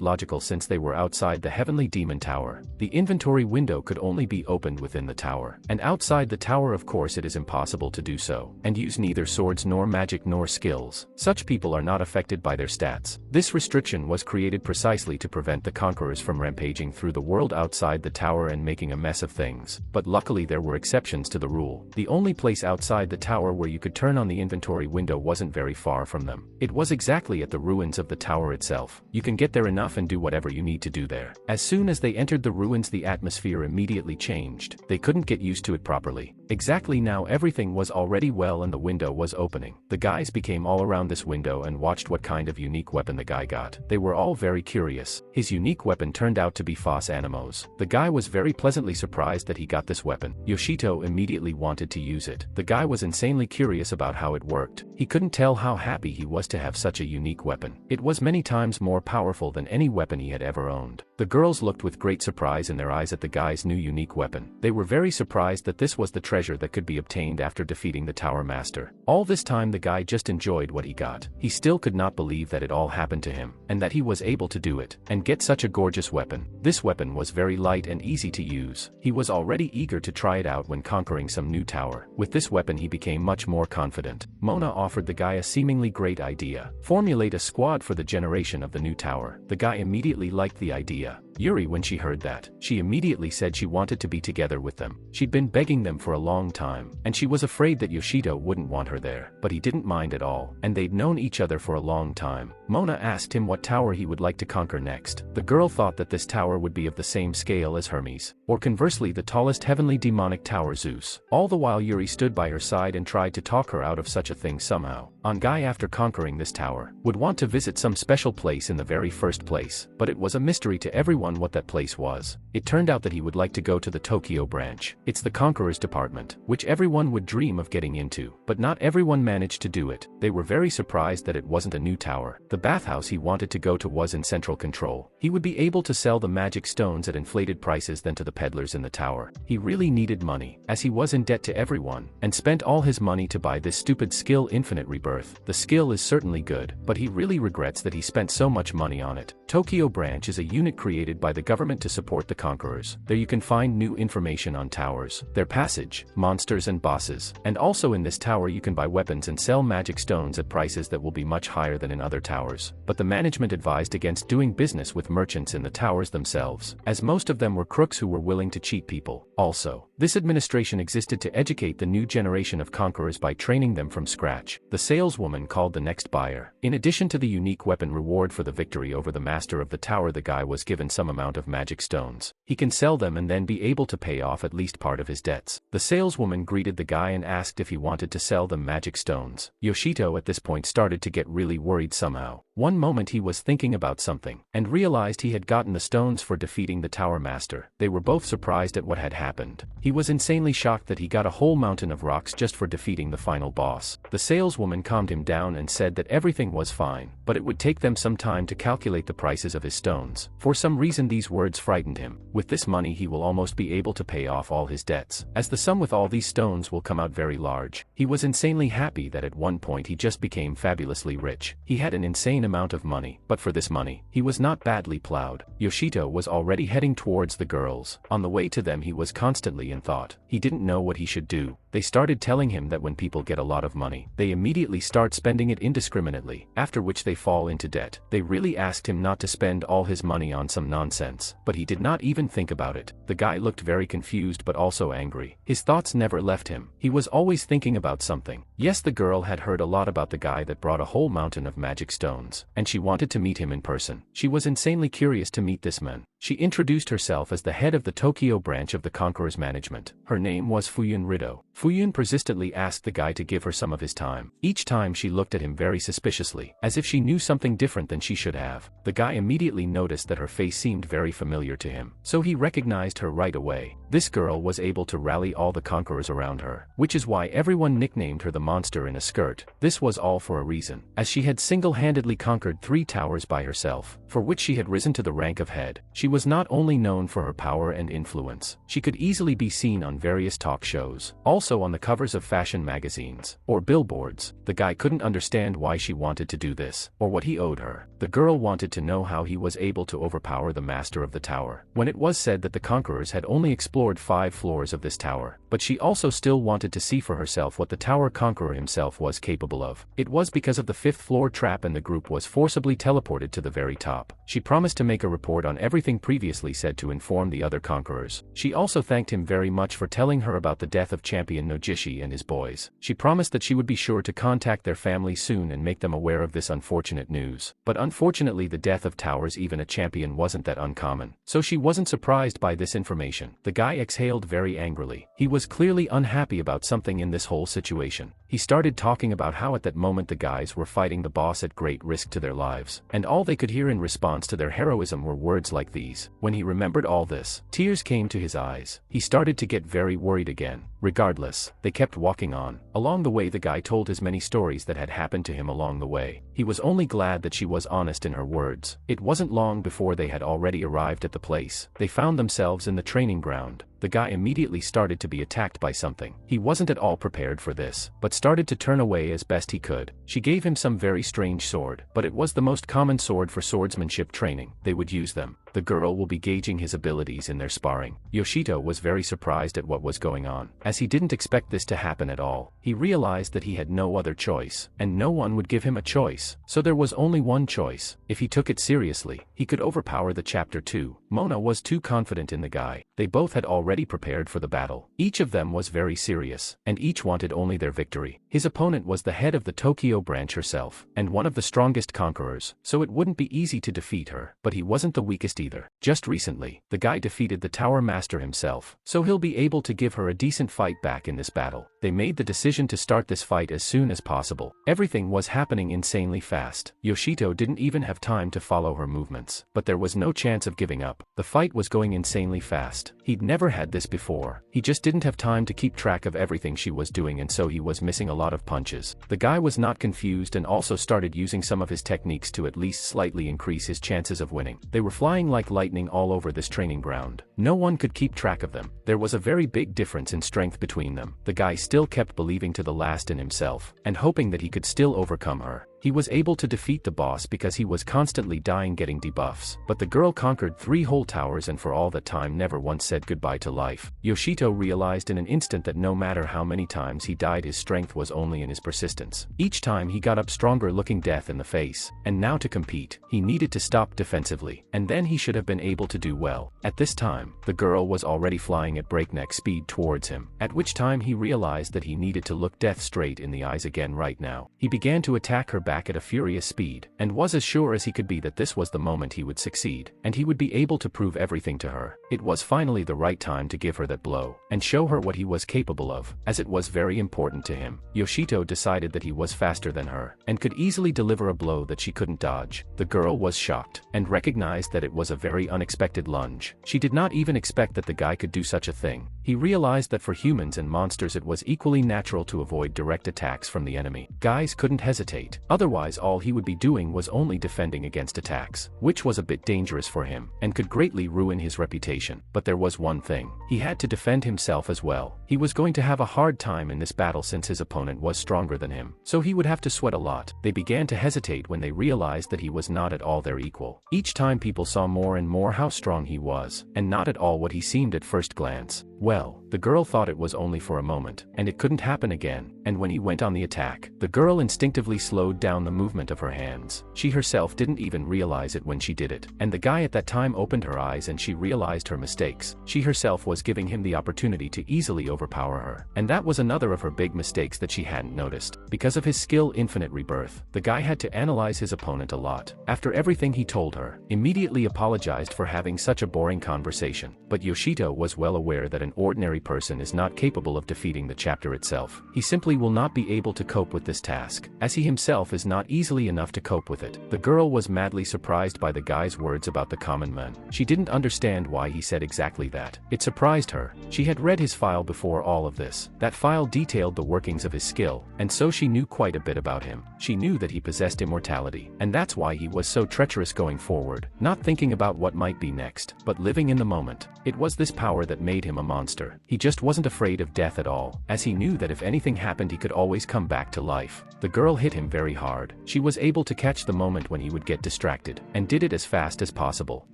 logical since they were outside the Heavenly Demon Tower. The inventory window could only be opened within the tower, and outside the tower of course it is impossible to do so, and use neither swords nor magic nor skills. Such people are not affected by their stats. This restriction was created precisely to prevent the conquerors from rampaging through the world outside the tower and making a mess of things, but luckily there were exceptions to the rule. The only place outside the tower where you could turn on the inventory window wasn't very far from them. It was exactly at the ruins of the tower itself. You can get there enough and do whatever you need to do there. As soon as they entered the ruins the atmosphere immediately changed. They couldn't get used to it properly. Exactly now everything was already well and the window was opening. The guys became all around this window and watched what kind of unique weapon the guy got. They were all very curious. His unique weapon turned out to be Fos Animos. The guy was very pleasantly surprised that he got this weapon. Yoshito immediately wanted to use it. The guy was insanely curious about how it worked. He couldn't tell how happy he was to have such a unique weapon. It was many times more powerful than any weapon he had ever owned. The girls looked with great surprise in their eyes at the guy's new unique weapon. They were very surprised that this was the treasure that could be obtained after defeating the Tower Master. All this time the guy just enjoyed what he got. He still could not believe that it all happened to him, and that he was able to do it, and get such a gorgeous weapon. This weapon was very light and easy to use. He was already eager to try it out when conquering some new tower. With this weapon he became much more confident. Mona offered the guy a seemingly great idea. Formulate a squad for the generation of the new tower. The guy immediately liked the idea. Yuri, when she heard that, she immediately said she wanted to be together with them. She'd been begging them for a long time, and she was afraid that Yoshito wouldn't want her there, but he didn't mind at all, and they'd known each other for a long time. Mona asked him what tower he would like to conquer next. The girl thought that this tower would be of the same scale as Hermes, or conversely the tallest heavenly demonic tower Zeus. All the while Yuri stood by her side and tried to talk her out of such a thing somehow. On guy after conquering this tower, would want to visit some special place in the very first place, but it was a mystery to everyone what that place was. It turned out that he would like to go to the Tokyo branch. It's the Conqueror's department, which everyone would dream of getting into, but not everyone managed to do it. They were very surprised that it wasn't a new tower. The bathhouse he wanted to go to was in central control. He would be able to sell the magic stones at inflated prices than to the peddlers in the tower. He really needed money, as he was in debt to everyone, and spent all his money to buy this stupid skill Infinite Rebirth. The skill is certainly good, but he really regrets that he spent so much money on it. Tokyo branch is a unit created by the government to support the conquerors. There you can find new information on towers, their passage, monsters and bosses, and also in this tower you can buy weapons and sell magic stones at prices that will be much higher than in other towers. But the management advised against doing business with merchants in the towers themselves, as most of them were crooks who were willing to cheat people. Also, this administration existed to educate the new generation of conquerors by training them from scratch. The saleswoman called the next buyer. In addition to the unique weapon reward for the victory over the master of the tower, the guy was given some amount of magic stones. He can sell them and then be able to pay off at least part of his debts. The saleswoman greeted the guy and asked if he wanted to sell them magic stones. Yoshito at this point started to get really worried somehow. One moment he was thinking about something, and realized he had gotten the stones for defeating the tower master. They were both surprised at what had happened. He was insanely shocked that he got a whole mountain of rocks just for defeating the final boss. The saleswoman calmed him down and said that everything was fine, but it would take them some time to calculate the prices of his stones. For some reason these words frightened him. With this money he will almost be able to pay off all his debts, as the sum with all these stones will come out very large. He was insanely happy that at one point he just became fabulously rich. He had an insane amount of money, but for this money, he was not badly plowed. Yoshito was already heading towards the girls. On the way to them he was constantly in thought. He didn't know what he should do. They started telling him that when people get a lot of money, they immediately start spending it indiscriminately, after which they fall into debt. They really asked him not to spend all his money on some nonsense, but he did not even think about it. The guy looked very confused but also angry. His thoughts never left him. He was always thinking about something. Yes, the girl had heard a lot about the guy that brought a whole mountain of magic stones, and she wanted to meet him in person. She was insanely curious to meet this man. She introduced herself as the head of the Tokyo branch of the Conqueror's management. Her name was Fuyun Rido. Fuyun persistently asked the guy to give her some of his time. Each time she looked at him very suspiciously, as if she knew something different than she should have. The guy immediately noticed that her face seemed very familiar to him, so he recognized her right away. This girl was able to rally all the conquerors around her, which is why everyone nicknamed her the monster in a skirt. This was all for a reason, as she had single-handedly conquered 3 towers by herself, for which she had risen to the rank of head. She was not only known for her power and influence, she could easily be seen on various talk shows, also on the covers of fashion magazines, or billboards. The guy couldn't understand why she wanted to do this, or what he owed her. The girl wanted to know how he was able to overpower the master of the tower, when it was said that the conquerors had only explored 5 floors of this tower. But she also still wanted to see for herself what the tower conqueror himself was capable of. It was because of the 5th floor trap and the group was forcibly teleported to the very top. She promised to make a report on everything previously said to inform the other conquerors. She also thanked him very much for telling her about the death of champion Nojishi and his boys. She promised that she would be sure to contact their family soon and make them aware of this unfortunate news. But unfortunately the death of towers, even a champion, wasn't that uncommon, so she wasn't surprised by this information. The guy exhaled very angrily. He was clearly unhappy about something in this whole situation. He started talking about how at that moment the guys were fighting the boss at great risk to their lives, and all they could hear in response to their heroism were words like these. When he remembered all this, tears came to his eyes. He started to get very worried again. Regardless, they kept walking on. Along the way the guy told his many stories that had happened to him along the way. He was only glad that she was honest in her words. It wasn't long before they had already arrived at the place. They found themselves in the training ground. The guy immediately started to be attacked by something. He wasn't at all prepared for this, but started to turn away as best he could. She gave him some very strange sword, but it was the most common sword for swordsmanship training. They would use them. The girl will be gauging his abilities in their sparring. Yoshito was very surprised at what was going on, as he didn't expect this to happen at all. He realized that he had no other choice, and no one would give him a choice, so there was only one choice. If he took it seriously, he could overpower the Chapter 2. Mona was too confident in the guy. They both had already prepared for the battle. Each of them was very serious, and each wanted only their victory. His opponent was the head of the Tokyo branch herself, and one of the strongest conquerors, so it wouldn't be easy to defeat her, but he wasn't the weakest either. Just recently, the guy defeated the Tower Master himself, so he'll be able to give her a decent fight back in this battle. They made the decision to start this fight as soon as possible. Everything was happening insanely fast. Yoshito didn't even have time to follow her movements, but there was no chance of giving up. The fight was going insanely fast. He'd never had this before. He just didn't have time to keep track of everything she was doing, and so he was missing a lot of punches. The guy was not confused and also started using some of his techniques to at least slightly increase his chances of winning. They were flying like lightning all over this training ground. No one could keep track of them. There was a very big difference in strength between them. The guy still kept believing to the last in himself, and hoping that he could still overcome her. He was able to defeat the boss because he was constantly dying getting debuffs. But the girl conquered 3 whole towers and for all that time never once said goodbye to life. Yoshito realized in an instant that no matter how many times he died, his strength was only in his persistence. Each time he got up stronger, looking death in the face. And now to compete, he needed to stop defensively, and then he should have been able to do well. At this time, the girl was already flying at breakneck speed towards him, at which time he realized that he needed to look death straight in the eyes again right now. He began to attack her back at a furious speed, and was as sure as he could be that this was the moment he would succeed, and he would be able to prove everything to her. It was finally the right time to give her that blow, and show her what he was capable of, as it was very important to him. Yoshito decided that he was faster than her, and could easily deliver a blow that she couldn't dodge. The girl was shocked, and recognized that it was a very unexpected lunge. She did not even expect that the guy could do such a thing. He realized that for humans and monsters it was equally natural to avoid direct attacks from the enemy. Guys couldn't hesitate, otherwise all he would be doing was only defending against attacks, which was a bit dangerous for him, and could greatly ruin his reputation. But there was one thing. He had to defend himself as well. He was going to have a hard time in this battle since his opponent was stronger than him, so he would have to sweat a lot. They began to hesitate when they realized that he was not at all their equal. Each time people saw more and more how strong he was, and not at all what he seemed at first glance. Well, the girl thought it was only for a moment, and it couldn't happen again, and when he went on the attack, the girl instinctively slowed down the movement of her hands. She herself didn't even realize it when she did it, and the guy at that time opened her eyes and she realized her mistakes. She herself was giving him the opportunity to easily overpower her, and that was another of her big mistakes that she hadn't noticed. Because of his skill Infinite Rebirth, the guy had to analyze his opponent a lot. After everything he told her, immediately apologized for having such a boring conversation. But Yoshito was well aware that an ordinary person is not capable of defeating the chapter itself. He simply will not be able to cope with this task, as he himself is not easily enough to cope with it. The girl was madly surprised by the guy's words about the common man. She didn't understand why he said exactly that. It surprised her. She had read his file before all of this. That file detailed the workings of his skill, and so she knew quite a bit about him. She knew that he possessed immortality, and that's why he was so treacherous going forward, not thinking about what might be next, but living in the moment. It was this power that made him a monster. He just wasn't afraid of death at all, as he knew that if anything happened he could always come back to life. The girl hit him very hard. She was able to catch the moment when he would get distracted, and did it as fast as possible.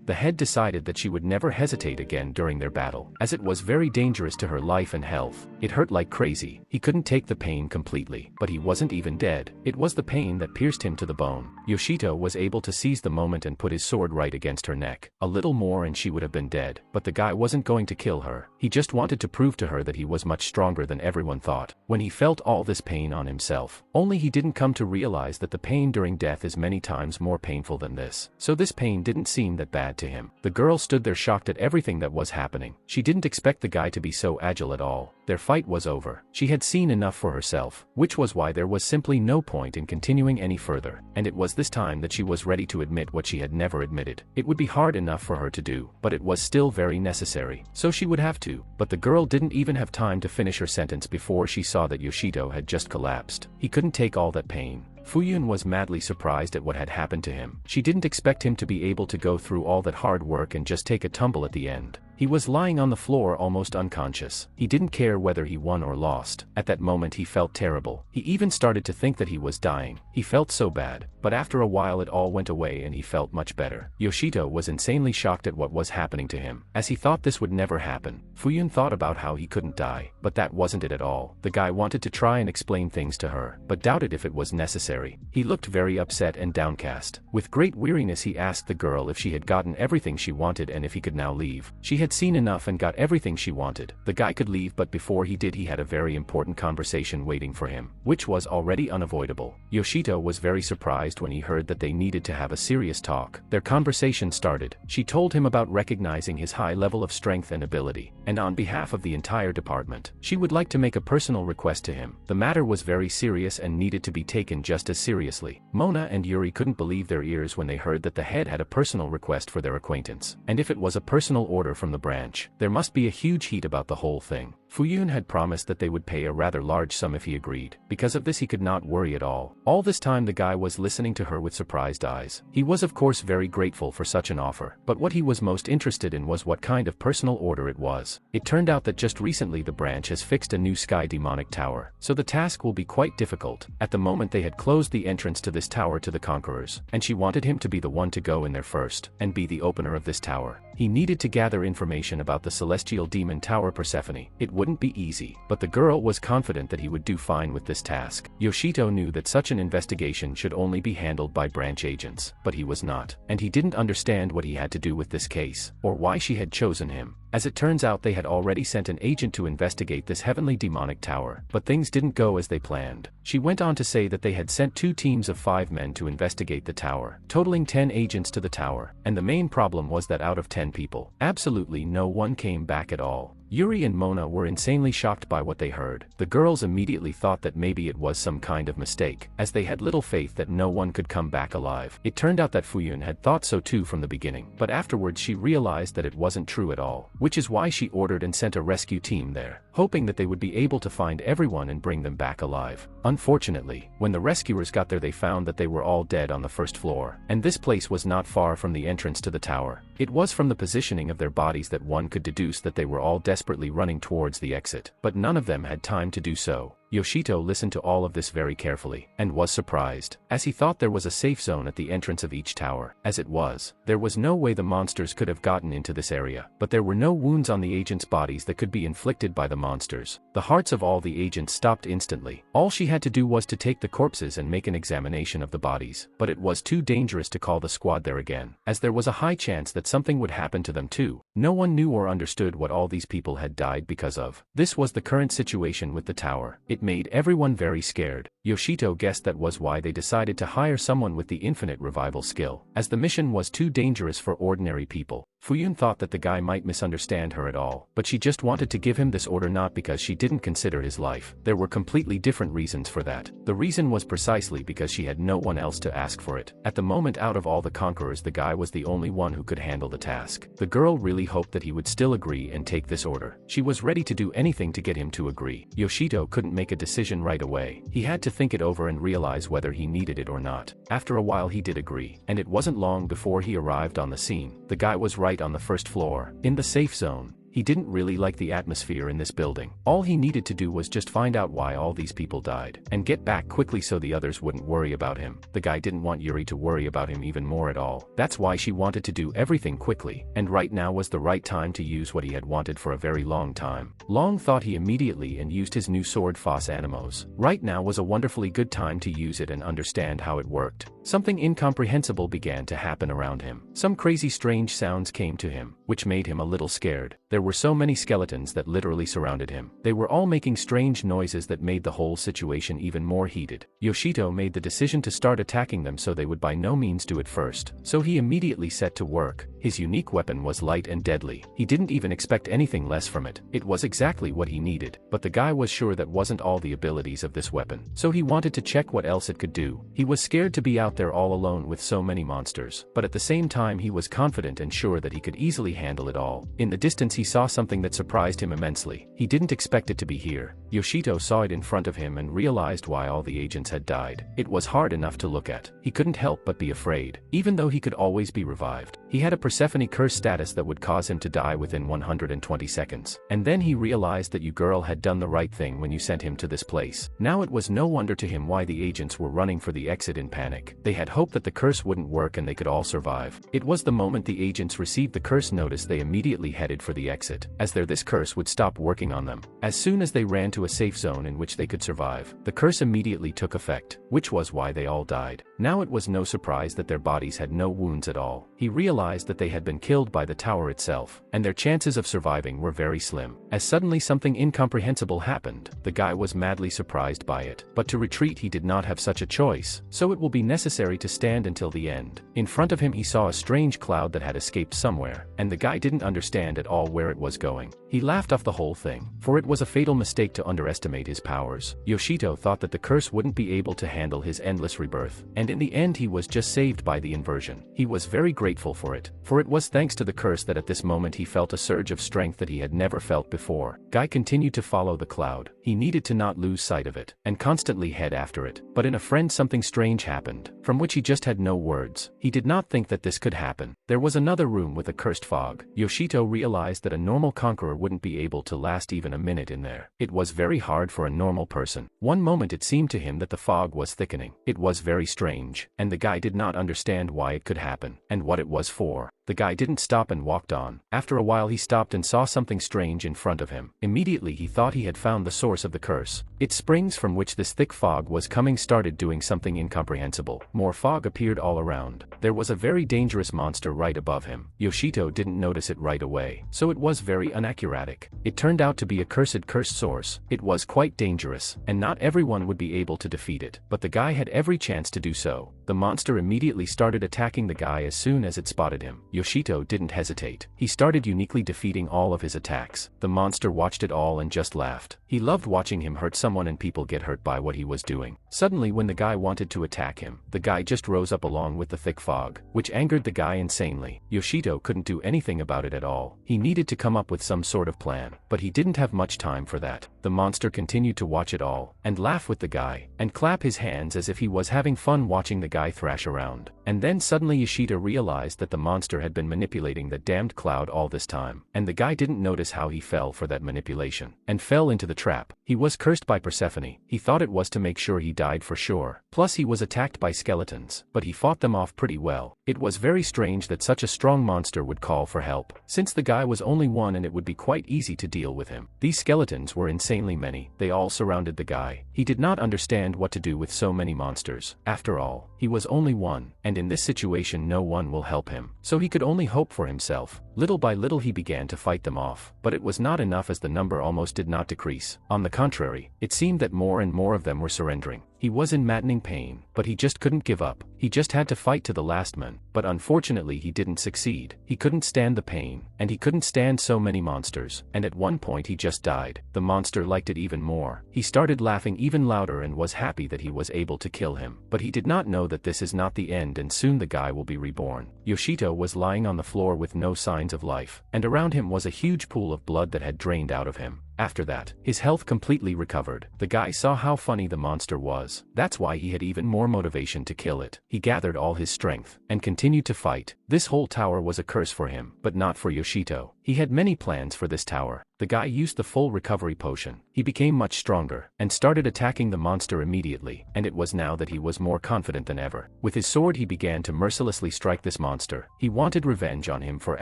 The head decided that she would never hesitate again during their battle, as it was very dangerous to her life and health. It hurt like crazy. He couldn't take the pain completely, but he wasn't even dead. It was the pain that pierced him to the bone. Yoshito was able to seize the moment and put his sword right against her neck. A little more and she would have been dead, but the guy wasn't going to kill her. He just wanted to prove to her that he was much stronger than everyone thought. When he felt all this pain on himself, only he didn't come to realize that the pain during death is many times more painful than this. So this pain didn't seem that bad to him. The girl stood there shocked at everything that was happening. She didn't expect the guy to be so agile at all. Their fight was over. She had seen enough for herself, which was why there was simply no point in continuing any further. And it was this time that she was ready to admit what she had never admitted. It would be hard enough for her to do, but it was still very necessary. So she would have to. But the girl didn't even have time to finish her sentence before she saw that Yoshito had just collapsed. He couldn't take all that pain. Fuyun was madly surprised at what had happened to him. She didn't expect him to be able to go through all that hard work and just take a tumble at the end. He was lying on the floor almost unconscious. He didn't care whether he won or lost. At that moment he felt terrible. He even started to think that he was dying. He felt so bad. But after a while it all went away and he felt much better. Yoshito was insanely shocked at what was happening to him, as he thought this would never happen. Fuyun thought about how he couldn't die, but that wasn't it at all. The guy wanted to try and explain things to her, but doubted if it was necessary. He looked very upset and downcast. With great weariness he asked the girl if she had gotten everything she wanted and if he could now leave. She had seen enough and got everything she wanted. The guy could leave, but before he did he had a very important conversation waiting for him, which was already unavoidable. Yoshito was very surprised surprised when he heard that they needed to have a serious talk. Their conversation started. She told him about recognizing his high level of strength and ability, and on behalf of the entire department, she would like to make a personal request to him. The matter was very serious and needed to be taken just as seriously. Mona and Yuri couldn't believe their ears when they heard that the head had a personal request for their acquaintance. And if it was a personal order from the branch, there must be a huge heat about the whole thing. Fuyun had promised that they would pay a rather large sum if he agreed. Because of this, he could not worry at all. All this time the guy was listening to her with surprised eyes. He was of course very grateful for such an offer, but what he was most interested in was what kind of personal order it was. It turned out that just recently the branch has fixed a new sky demonic tower, so the task will be quite difficult. At the moment they had closed the entrance to this tower to the conquerors, and she wanted him to be the one to go in there first, and be the opener of this tower. He needed to gather information about the celestial demon tower Persephone. It wouldn't be easy, but the girl was confident that he would do fine with this task. Yoshito knew that such an investigation should only be handled by branch agents, but he was not, and he didn't understand what he had to do with this case, or why she had chosen him. As it turns out, they had already sent an agent to investigate this heavenly demonic tower, but things didn't go as they planned. She went on to say that they had sent 2 teams of 5 men to investigate the tower, totaling 10 agents to the tower, and the main problem was that out of 10 people, absolutely no one came back at all. Yuri and Mona were insanely shocked by what they heard. The girls immediately thought that maybe it was some kind of mistake, as they had little faith that no one could come back alive. It turned out that Fuyun had thought so too from the beginning, but afterwards she realized that it wasn't true at all, which is why she ordered and sent a rescue team there, hoping that they would be able to find everyone and bring them back alive. Unfortunately, when the rescuers got there they found that they were all dead on the first floor, and this place was not far from the entrance to the tower. It was from the positioning of their bodies that one could deduce that they were all desperately running towards the exit, but none of them had time to do so. Yoshito listened to all of this very carefully, and was surprised, as he thought there was a safe zone at the entrance of each tower. As it was, there was no way the monsters could have gotten into this area, but there were no wounds on the agents' bodies that could be inflicted by the monsters. The hearts of all the agents stopped instantly. All she had to do was to take the corpses and make an examination of the bodies, but it was too dangerous to call the squad there again, as there was a high chance that something would happen to them too. No one knew or understood what all these people had died because of. This was the current situation with the tower. It made everyone very scared. Yoshito guessed that was why they decided to hire someone with the infinite revival skill, as the mission was too dangerous for ordinary people. Fuyun thought that the guy might misunderstand her at all, but she just wanted to give him this order not because she didn't consider his life. There were completely different reasons for that. The reason was precisely because she had no one else to ask for it. At the moment, out of all the conquerors, the guy was the only one who could handle the task. The girl really hoped that he would still agree and take this order. She was ready to do anything to get him to agree. Yoshito couldn't make a decision right away. He had to think it over and realize whether he needed it or not. After a while he did agree, and it wasn't long before he arrived on the scene. The guy was right on the first floor, in the safe zone. He didn't really like the atmosphere in this building. All he needed to do was just find out why all these people died, and get back quickly so the others wouldn't worry about him. The guy didn't want Yuri to worry about him even more at all. That's why she wanted to do everything quickly, and right now was the right time to use what he had wanted for a very long time. Long thought he immediately and used his new sword Fos Animos. Right now was a wonderfully good time to use it and understand how it worked. Something incomprehensible began to happen around him. Some crazy strange sounds came to him, which made him a little scared. There were so many skeletons that literally surrounded him. They were all making strange noises that made the whole situation even more heated. Yoshito made the decision to start attacking them, so they would by no means do it first. So he immediately set to work. His unique weapon was light and deadly. He didn't even expect anything less from it. It was exactly what he needed, but the guy was sure that wasn't all the abilities of this weapon. So he wanted to check what else it could do. He was scared to be out there all alone with so many monsters, but at the same time he was confident and sure that he could easily handle it all. In the distance he saw something that surprised him immensely. He didn't expect it to be here. Yoshito saw it in front of him and realized why all the agents had died. It was hard enough to look at. He couldn't help but be afraid, even though he could always be revived. He had a Persephone curse status that would cause him to die within 120 seconds. And then he realized that you girl had done the right thing when you sent him to this place. Now it was no wonder to him why the agents were running for the exit in panic. They had hoped that the curse wouldn't work and they could all survive. It was the moment the agents received the curse notice they immediately headed for the exit, as this curse would stop working on them. As soon as they ran to a safe zone in which they could survive, the curse immediately took effect, which was why they all died. Now it was no surprise that their bodies had no wounds at all. He realized that they had been killed by the tower itself, and their chances of surviving were very slim. As suddenly something incomprehensible happened, the guy was madly surprised by it. But to retreat he did not have such a choice, so it will be necessary to stand until the end. In front of him he saw a strange cloud that had escaped somewhere, and the guy didn't understand at all where it was going. He laughed off the whole thing, for it was a fatal mistake to underestimate his powers. Yoshito thought that the curse wouldn't be able to handle his endless rebirth, and in the end he was just saved by the inversion. He was very grateful for it was thanks to the curse that at this moment he felt a surge of strength that he had never felt before. Guy continued to follow the cloud. He needed to not lose sight of it, and constantly head after it. But in a friend something strange happened, from which he just had no words. He did not think that this could happen. There was another room with a cursed fog. Yoshito realized that a normal conqueror wouldn't be able to last even a minute in there. It was very hard for a normal person. One moment it seemed to him that the fog was thickening. It was very strange, and the guy did not understand why it could happen, and what it was for. The guy didn't stop and walked on. After a while he stopped and saw something strange in front of him. Immediately he thought he had found the source of the curse. Its springs from which this thick fog was coming started doing something incomprehensible. More fog appeared all around. There was a very dangerous monster right above him. Yoshito didn't notice it right away, so it was very inaccurate. It turned out to be a cursed source. It was quite dangerous, and not everyone would be able to defeat it, but the guy had every chance to do so. The monster immediately started attacking the guy as soon as it spotted him. Yoshito didn't hesitate. He started uniquely defeating all of his attacks. The monster watched it all and just laughed. He loved watching him hurt someone and people get hurt by what he was doing. Suddenly when the guy wanted to attack him, the guy just rose up along with the thick fog, which angered the guy insanely. Yoshito couldn't do anything about it at all. He needed to come up with some sort of plan, but he didn't have much time for that. The monster continued to watch it all, and laugh with the guy, and clap his hands as if he was having fun watching the guy thrash around. And then suddenly Yoshito realized that the monster had been manipulating that damned cloud all this time, and the guy didn't notice how he fell for that manipulation, and fell into the trap. He was cursed by Persephone. He thought it was to make sure he died for sure. Plus he was attacked by skeletons, but he fought them off pretty well. It was very strange that such a strong monster would call for help, since the guy was only one and it would be quite easy to deal with him. These skeletons were insanely many. They all surrounded the guy. He did not understand what to do with so many monsters. After all, he was only one, and in this situation no one will help him, so he could only hope for himself. Little by little he began to fight them off, but it was not enough as the number almost did not decrease. On the contrary, it seemed that more and more of them were surrendering. He was in maddening pain, but he just couldn't give up. He just had to fight to the last man, but unfortunately he didn't succeed. He couldn't stand the pain, and he couldn't stand so many monsters, and at one point he just died. The monster liked it even more. He started laughing even louder and was happy that he was able to kill him. But he did not know that this is not the end and soon the guy will be reborn. Yoshito was lying on the floor with no signs of life, and around him was a huge pool of blood that had drained out of him. After that, his health completely recovered. The guy saw how funny the monster was. That's why he had even more motivation to kill it. He gathered all his strength, and continued to fight. This whole tower was a curse for him, but not for Yoshito. He had many plans for this tower. The guy used the full recovery potion. He became much stronger, and started attacking the monster immediately, and it was now that he was more confident than ever. With his sword he began to mercilessly strike this monster. He wanted revenge on him for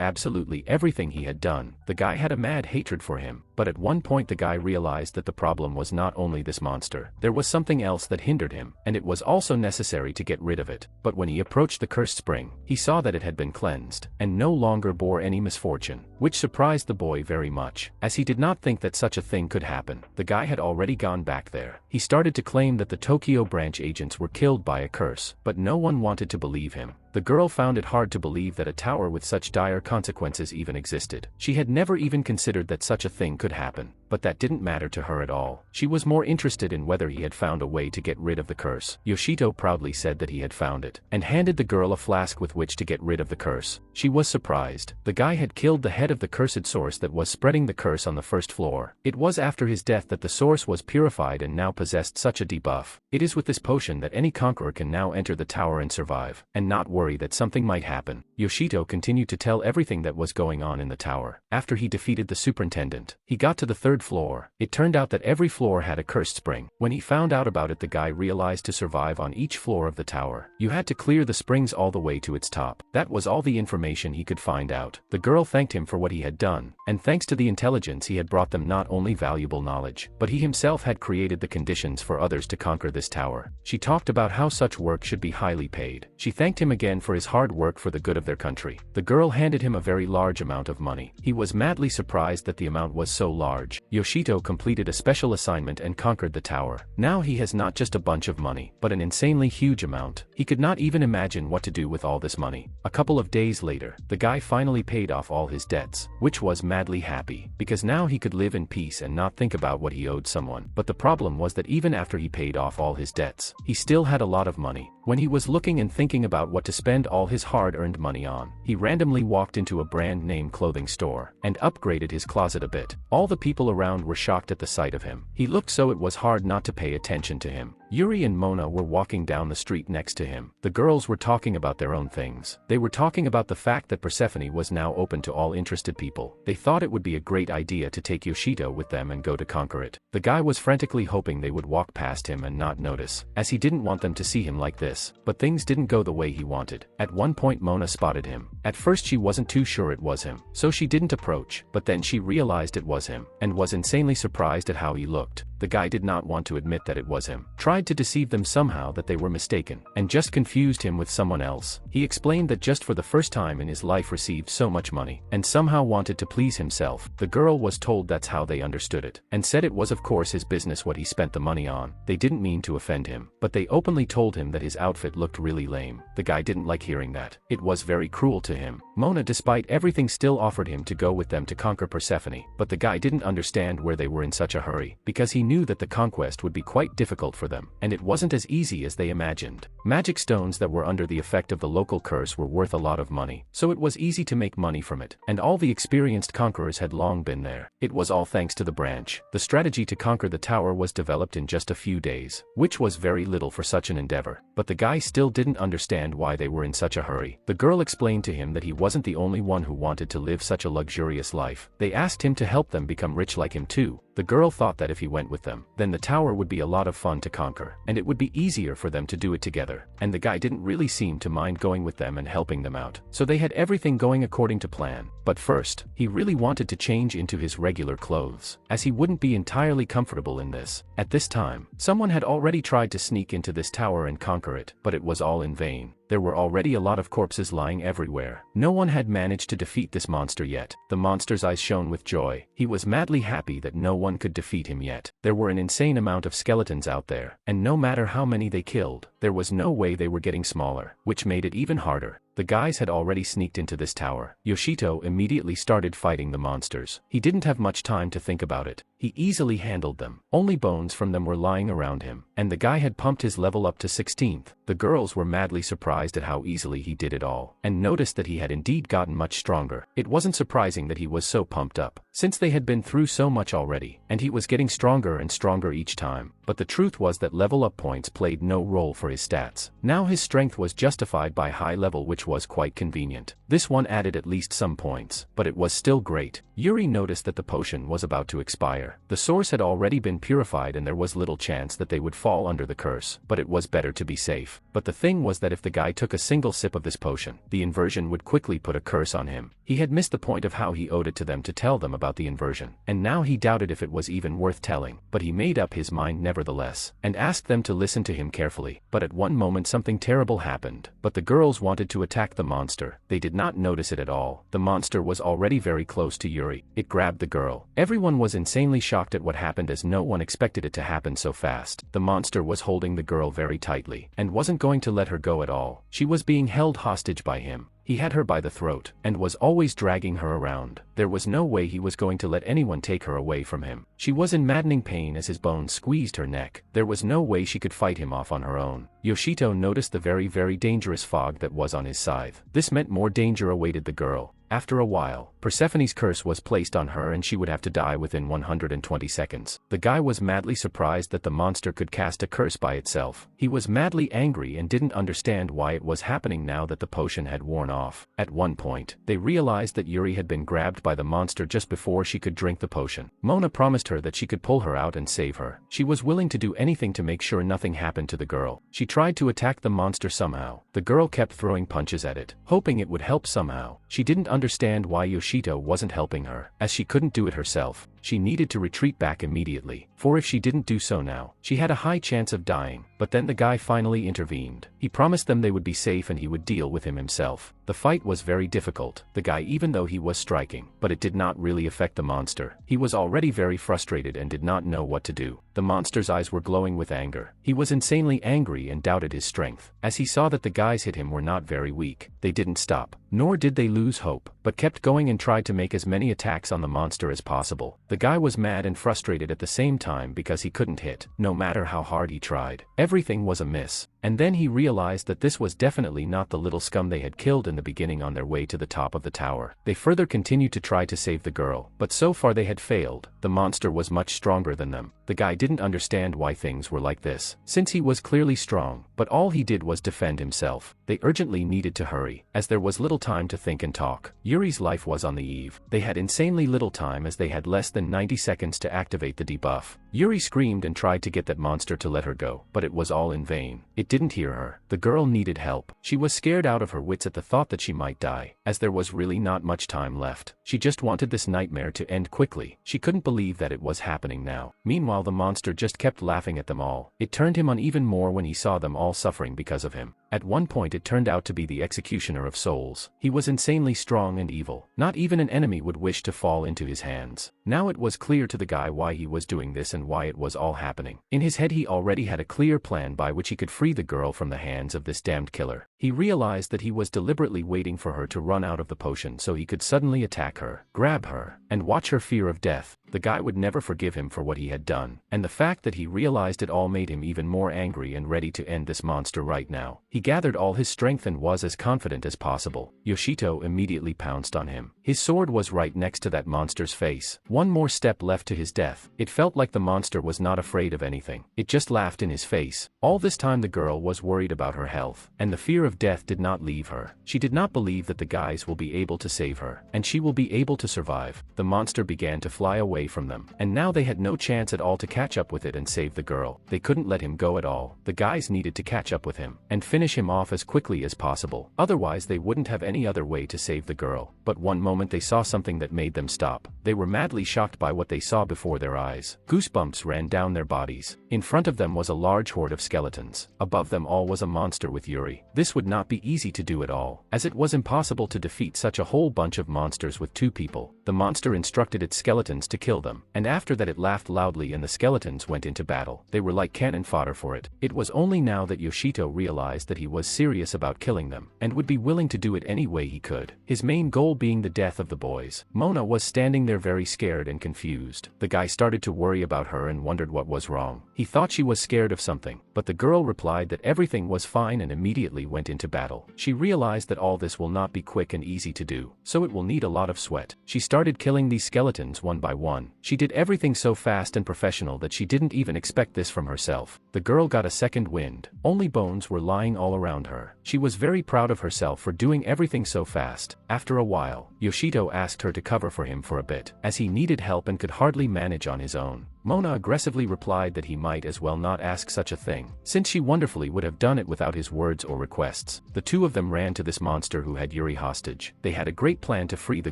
absolutely everything he had done. The guy had a mad hatred for him, but at one point the guy realized that the problem was not only this monster. There was something else that hindered him, and it was also necessary to get rid of it. But when he approached the cursed spring, he saw that it had been cleansed, and no longer bore any misfortune, which surprised the boy very much, as he did not think that such a thing could happen. The guy had already gone back there. He started to claim that the Tokyo branch agents were killed by a curse, but no one wanted to believe him. The girl found it hard to believe that a tower with such dire consequences even existed. She had never even considered that such a thing could happen, but that didn't matter to her at all. She was more interested in whether he had found a way to get rid of the curse. Yoshito proudly said that he had found it, and handed the girl a flask with which to get rid of the curse. She was surprised. The guy had killed the head of the cursed source that was spreading the curse on the first floor. It was after his death that the source was purified and now possessed such a debuff. It is with this potion that any conqueror can now enter the tower and survive, and not worry that something might happen. Yoshito continued to tell everything that was going on in the tower. After he defeated the superintendent, he got to the third floor. It turned out that every floor had a cursed spring. When he found out about it, the guy realized to survive on each floor of the tower, you had to clear the springs all the way to its top. That was all the information he could find out. The girl thanked him for what he had done, and thanks to the intelligence he had brought them not only valuable knowledge, but he himself had created the conditions for others to conquer this tower. She talked about how such work should be highly paid. She thanked him again again for his hard work for the good of their country. The girl handed him a very large amount of money. He was madly surprised that the amount was so large. Yoshito completed a special assignment and conquered the tower. Now he has not just a bunch of money, but an insanely huge amount. He could not even imagine what to do with all this money. A couple of days later, the guy finally paid off all his debts, which was madly happy, because now he could live in peace and not think about what he owed someone. But the problem was that even after he paid off all his debts, he still had a lot of money. When he was looking and thinking about what to spend all his hard-earned money on, he randomly walked into a brand-name clothing store and upgraded his closet a bit. All the people around were shocked at the sight of him. He looked so it was hard not to pay attention to him. Yuri and Mona were walking down the street next to him. The girls were talking about their own things. They were talking about the fact that Persephone was now open to all interested people. They thought it would be a great idea to take Yoshito with them and go to conquer it. The guy was frantically hoping they would walk past him and not notice, as he didn't want them to see him like this. But things didn't go the way he wanted. At one point Mona spotted him. At first she wasn't too sure it was him, so she didn't approach, but then she realized it was him, and was insanely surprised at how he looked. The guy did not want to admit that it was him. Tried to deceive them somehow that they were mistaken, and just confused him with someone else. He explained that just for the first time in his life received so much money, and somehow wanted to please himself. The girl was told that's how they understood it, and said it was of course his business what he spent the money on. They didn't mean to offend him, but they openly told him that his outfit looked really lame. The guy didn't like hearing that. It was very cruel to him. Mona, despite everything, still offered him to go with them to conquer Persephone, but the guy didn't understand where they were in such a hurry, because he knew that the conquest would be quite difficult for them, and it wasn't as easy as they imagined. Magic stones that were under the effect of the local curse were worth a lot of money, so it was easy to make money from it, and all the experienced conquerors had long been there. It was all thanks to the branch. The strategy to conquer the tower was developed in just a few days, which was very little for such an endeavor, but the guy still didn't understand why they were in such a hurry. The girl explained to him that he wasn't the only one who wanted to live such a luxurious life. They asked him to help them become rich like him too. The girl thought that if he went with them, then the tower would be a lot of fun to conquer, and it would be easier for them to do it together. And the guy didn't really seem to mind going with them and helping them out, so they had everything going according to plan. But first, he really wanted to change into his regular clothes, as he wouldn't be entirely comfortable in this. At this time, someone had already tried to sneak into this tower and conquer it, but it was all in vain. There were already a lot of corpses lying everywhere. No one had managed to defeat this monster yet. The monster's eyes shone with joy. He was madly happy that no one could defeat him yet. There were an insane amount of skeletons out there, and no matter how many they killed, there was no way they were getting smaller, which made it even harder. The guys had already sneaked into this tower. Yoshito immediately started fighting the monsters. He didn't have much time to think about it. He easily handled them. Only bones from them were lying around him, and the guy had pumped his level up to 16th. The girls were madly surprised at how easily he did it all, and noticed that he had indeed gotten much stronger. It wasn't surprising that he was so pumped up, since they had been through so much already, and he was getting stronger and stronger each time. But the truth was that level up points played no role for his stats. Now his strength was justified by high level, which was quite convenient. This one added at least some points, but it was still great. Yuri noticed that the potion was about to expire. The source had already been purified and there was little chance that they would fall under the curse, but it was better to be safe. But the thing was that if the guy took a single sip of this potion, the inversion would quickly put a curse on him. He had missed the point of how he owed it to them to tell them about the inversion, and now he doubted if it was even worth telling, but he made up his mind nevertheless, and asked them to listen to him carefully. But at one moment something terrible happened, but the girls wanted to attack the monster. They did not notice it at all. The monster was already very close to Yuri. It grabbed the girl. Everyone was insanely shocked at what happened, as no one expected it to happen so fast. The monster was holding the girl very tightly, and wasn't going to let her go at all. She was being held hostage by him. He had her by the throat, and was always dragging her around. There was no way he was going to let anyone take her away from him. She was in maddening pain as his bones squeezed her neck. There was no way she could fight him off on her own. Yoshito noticed the very dangerous fog that was on his scythe. This meant more danger awaited the girl. After a while, Persephone's curse was placed on her and she would have to die within 120 seconds. The guy was madly surprised that the monster could cast a curse by itself. He was madly angry and didn't understand why it was happening now that the potion had worn off. At one point, they realized that Yuri had been grabbed by the monster just before she could drink the potion. Mona promised her that she could pull her out and save her. She was willing to do anything to make sure nothing happened to the girl. She tried to attack the monster somehow. The girl kept throwing punches at it, hoping it would help somehow. She didn't understand why Yoshito wasn't helping her, as she couldn't do it herself. She needed to retreat back immediately. for if she didn't do so now, she had a high chance of dying. But then the guy finally intervened. He promised them they would be safe and he would deal with him himself. The fight was very difficult, the guy even though he was striking, but it did not really affect the monster. He was already very frustrated and did not know what to do. The monster's eyes were glowing with anger. He was insanely angry and doubted his strength. As he saw that the guys hit him were not very weak, they didn't stop, nor did they lose hope, but kept going and tried to make as many attacks on the monster as possible. The guy was mad and frustrated at the same time because he couldn't hit, no matter how hard he tried. Everything was a miss. And then he realized that this was definitely not the little scum they had killed in the beginning on their way to the top of the tower. They further continued to try to save the girl, but so far they had failed. The monster was much stronger than them. The guy didn't understand why things were like this, since he was clearly strong, but all he did was defend himself. They urgently needed to hurry, as there was little time to think and talk. Yuri's life was on the eve. They had insanely little time as they had less than 90 seconds to activate the debuff. Yuri screamed and tried to get that monster to let her go, but it was all in vain. It didn't hear her. The girl needed help. She was scared out of her wits at the thought that she might die, as there was really not much time left. She just wanted this nightmare to end quickly. She couldn't believe that it was happening now. Meanwhile, the monster just kept laughing at them all. It turned him on even more when he saw them all suffering because of him. At one point it turned out to be the executioner of souls. He was insanely strong and evil. Not even an enemy would wish to fall into his hands. Now it was clear to the guy why he was doing this and why it was all happening. In his head he already had a clear plan by which he could free the girl from the hands of this damned killer. He realized that he was deliberately waiting for her to run out of the potion so he could suddenly attack her, grab her, and watch her fear of death. The guy would never forgive him for what he had done, and the fact that he realized it all made him even more angry and ready to end this monster right now. He gathered all his strength and was as confident as possible. Yoshito immediately pounced on him. His sword was right next to that monster's face. One more step left to his death. It felt like the monster was not afraid of anything. It just laughed in his face. All this time the girl was worried about her health, and the fear of death did not leave her. She did not believe that the guys will be able to save her, and she will be able to survive. The monster began to fly away from them, and now they had no chance at all to catch up with it and save the girl. They couldn't let him go at all. The guys needed to catch up with him and finish him off as quickly as possible. Otherwise they wouldn't have any other way to save the girl. But one moment they saw something that made them stop. They were madly shocked by what they saw before their eyes. Goosebumps ran down their bodies. In front of them was a large horde of skeletons. Above them all was a monster with Yuri. This would not be easy to do at all, as it was impossible to defeat such a whole bunch of monsters with two people. The monster instructed its skeletons to kill them, and after that it laughed loudly and the skeletons went into battle. They were like cannon fodder for it. It was only now that Yoshito realized that he was serious about killing them, and would be willing to do it any way he could. His main goal being the death of the boys. Mona was standing there very scared and confused. The guy started to worry about her and wondered what was wrong. He thought she was scared of something, but the girl replied that everything was fine and immediately went into battle. She realized that all this will not be quick and easy to do, so it will need a lot of sweat. She started killing these skeletons one by one. She did everything so fast and professional that she didn't even expect this from herself. The girl got a second wind. Only bones were lying all around her. She was very proud of herself for doing everything so fast. After a while, Yoshito asked her to cover for him for a bit, as he needed help and could hardly manage on his own. Mona aggressively replied that he might as well not ask such a thing, since she wonderfully would have done it without his words or requests. The two of them ran to this monster who had Yuri hostage. They had a great plan to free the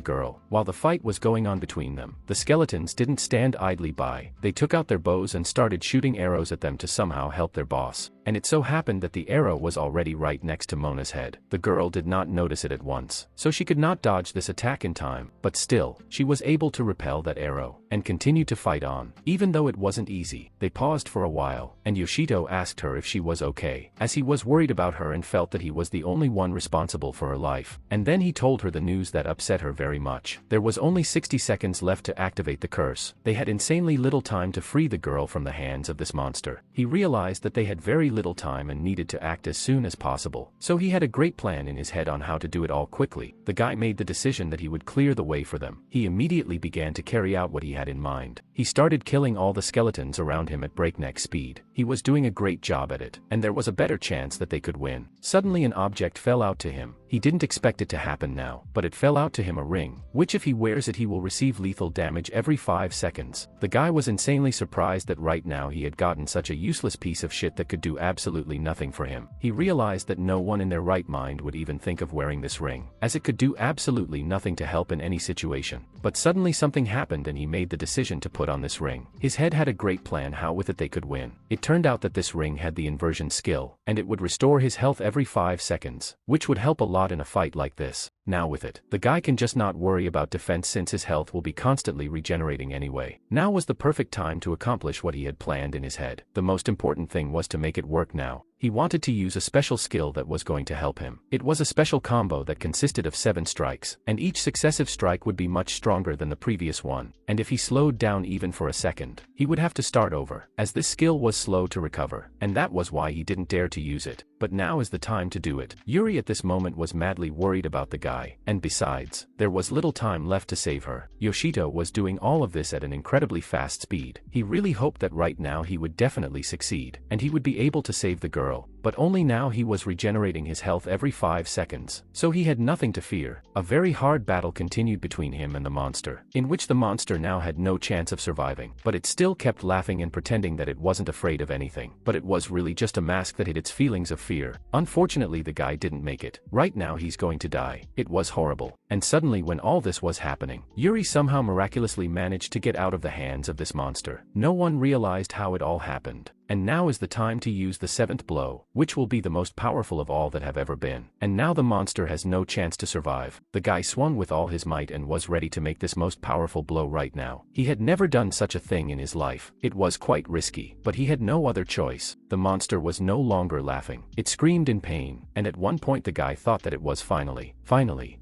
girl. While the fight was going on between them, the skeletons didn't stand idly by. They took out their bows and started shooting arrows at them to somehow help their boss. And it so happened that the arrow was already right next to Mona's head. The girl did not notice it at once, so she could not dodge this attack in time, but still, she was able to repel that arrow, and continue to fight on. Even though it wasn't easy, they paused for a while, and Yoshito asked her if she was okay, as he was worried about her and felt that he was the only one responsible for her life. And then he told her the news that upset her very much. There was only 60 seconds left to activate the curse. They had insanely little time to free the girl from the hands of this monster. He realized that they had very little time and needed to act as soon as possible, so he had a great plan in his head on how to do it all quickly. The guy made the decision that he would clear the way for them. He immediately began to carry out what he had in mind. He started killing all the skeletons around him at breakneck speed. He was doing a great job at it, and there was a better chance that they could win. Suddenly an object fell out to him. He didn't expect it to happen now, but it fell out to him, a ring, which if he wears it he will receive lethal damage every 5 seconds. The guy was insanely surprised that right now he had gotten such a useless piece of shit that could do absolutely nothing for him. He realized that no one in their right mind would even think of wearing this ring, as it could do absolutely nothing to help in any situation. But suddenly something happened and he made the decision to put on this ring. His head had a great plan how with it they could win. It turned out that this ring had the inversion skill, and it would restore his health every 5 seconds, which would help a lot in a fight like this. Now with it, the guy can just not worry about defense since his health will be constantly regenerating anyway. Now was the perfect time to accomplish what he had planned in his head. The most important thing was to make it work now. He wanted to use a special skill that was going to help him. It was a special combo that consisted of 7 strikes, and each successive strike would be much stronger than the previous one, and if he slowed down even for a second, he would have to start over, as this skill was slow to recover, and that was why he didn't dare to use it. But now is the time to do it. Yuri at this moment was madly worried about the guy, and besides, there was little time left to save her. Yoshito was doing all of this at an incredibly fast speed. He really hoped that right now he would definitely succeed, and he would be able to save the girl, but only now he was regenerating his health every 5 seconds, so he had nothing to fear. A very hard battle continued between him and the monster, in which the monster now had no chance of surviving, but it still kept laughing and pretending that it wasn't afraid of anything, but it was really just a mask that hid its feelings of fear. Unfortunately, the guy didn't make it. Right now he's going to die. It was horrible. And suddenly when all this was happening, Yuri somehow miraculously managed to get out of the hands of this monster. No one realized how it all happened. And now is the time to use the 7th blow, which will be the most powerful of all that have ever been. And now the monster has no chance to survive. The guy swung with all his might and was ready to make this most powerful blow right now. He had never done such a thing in his life. It was quite risky, but he had no other choice. The monster was no longer laughing. It screamed in pain, and at one point the guy thought that it was finally,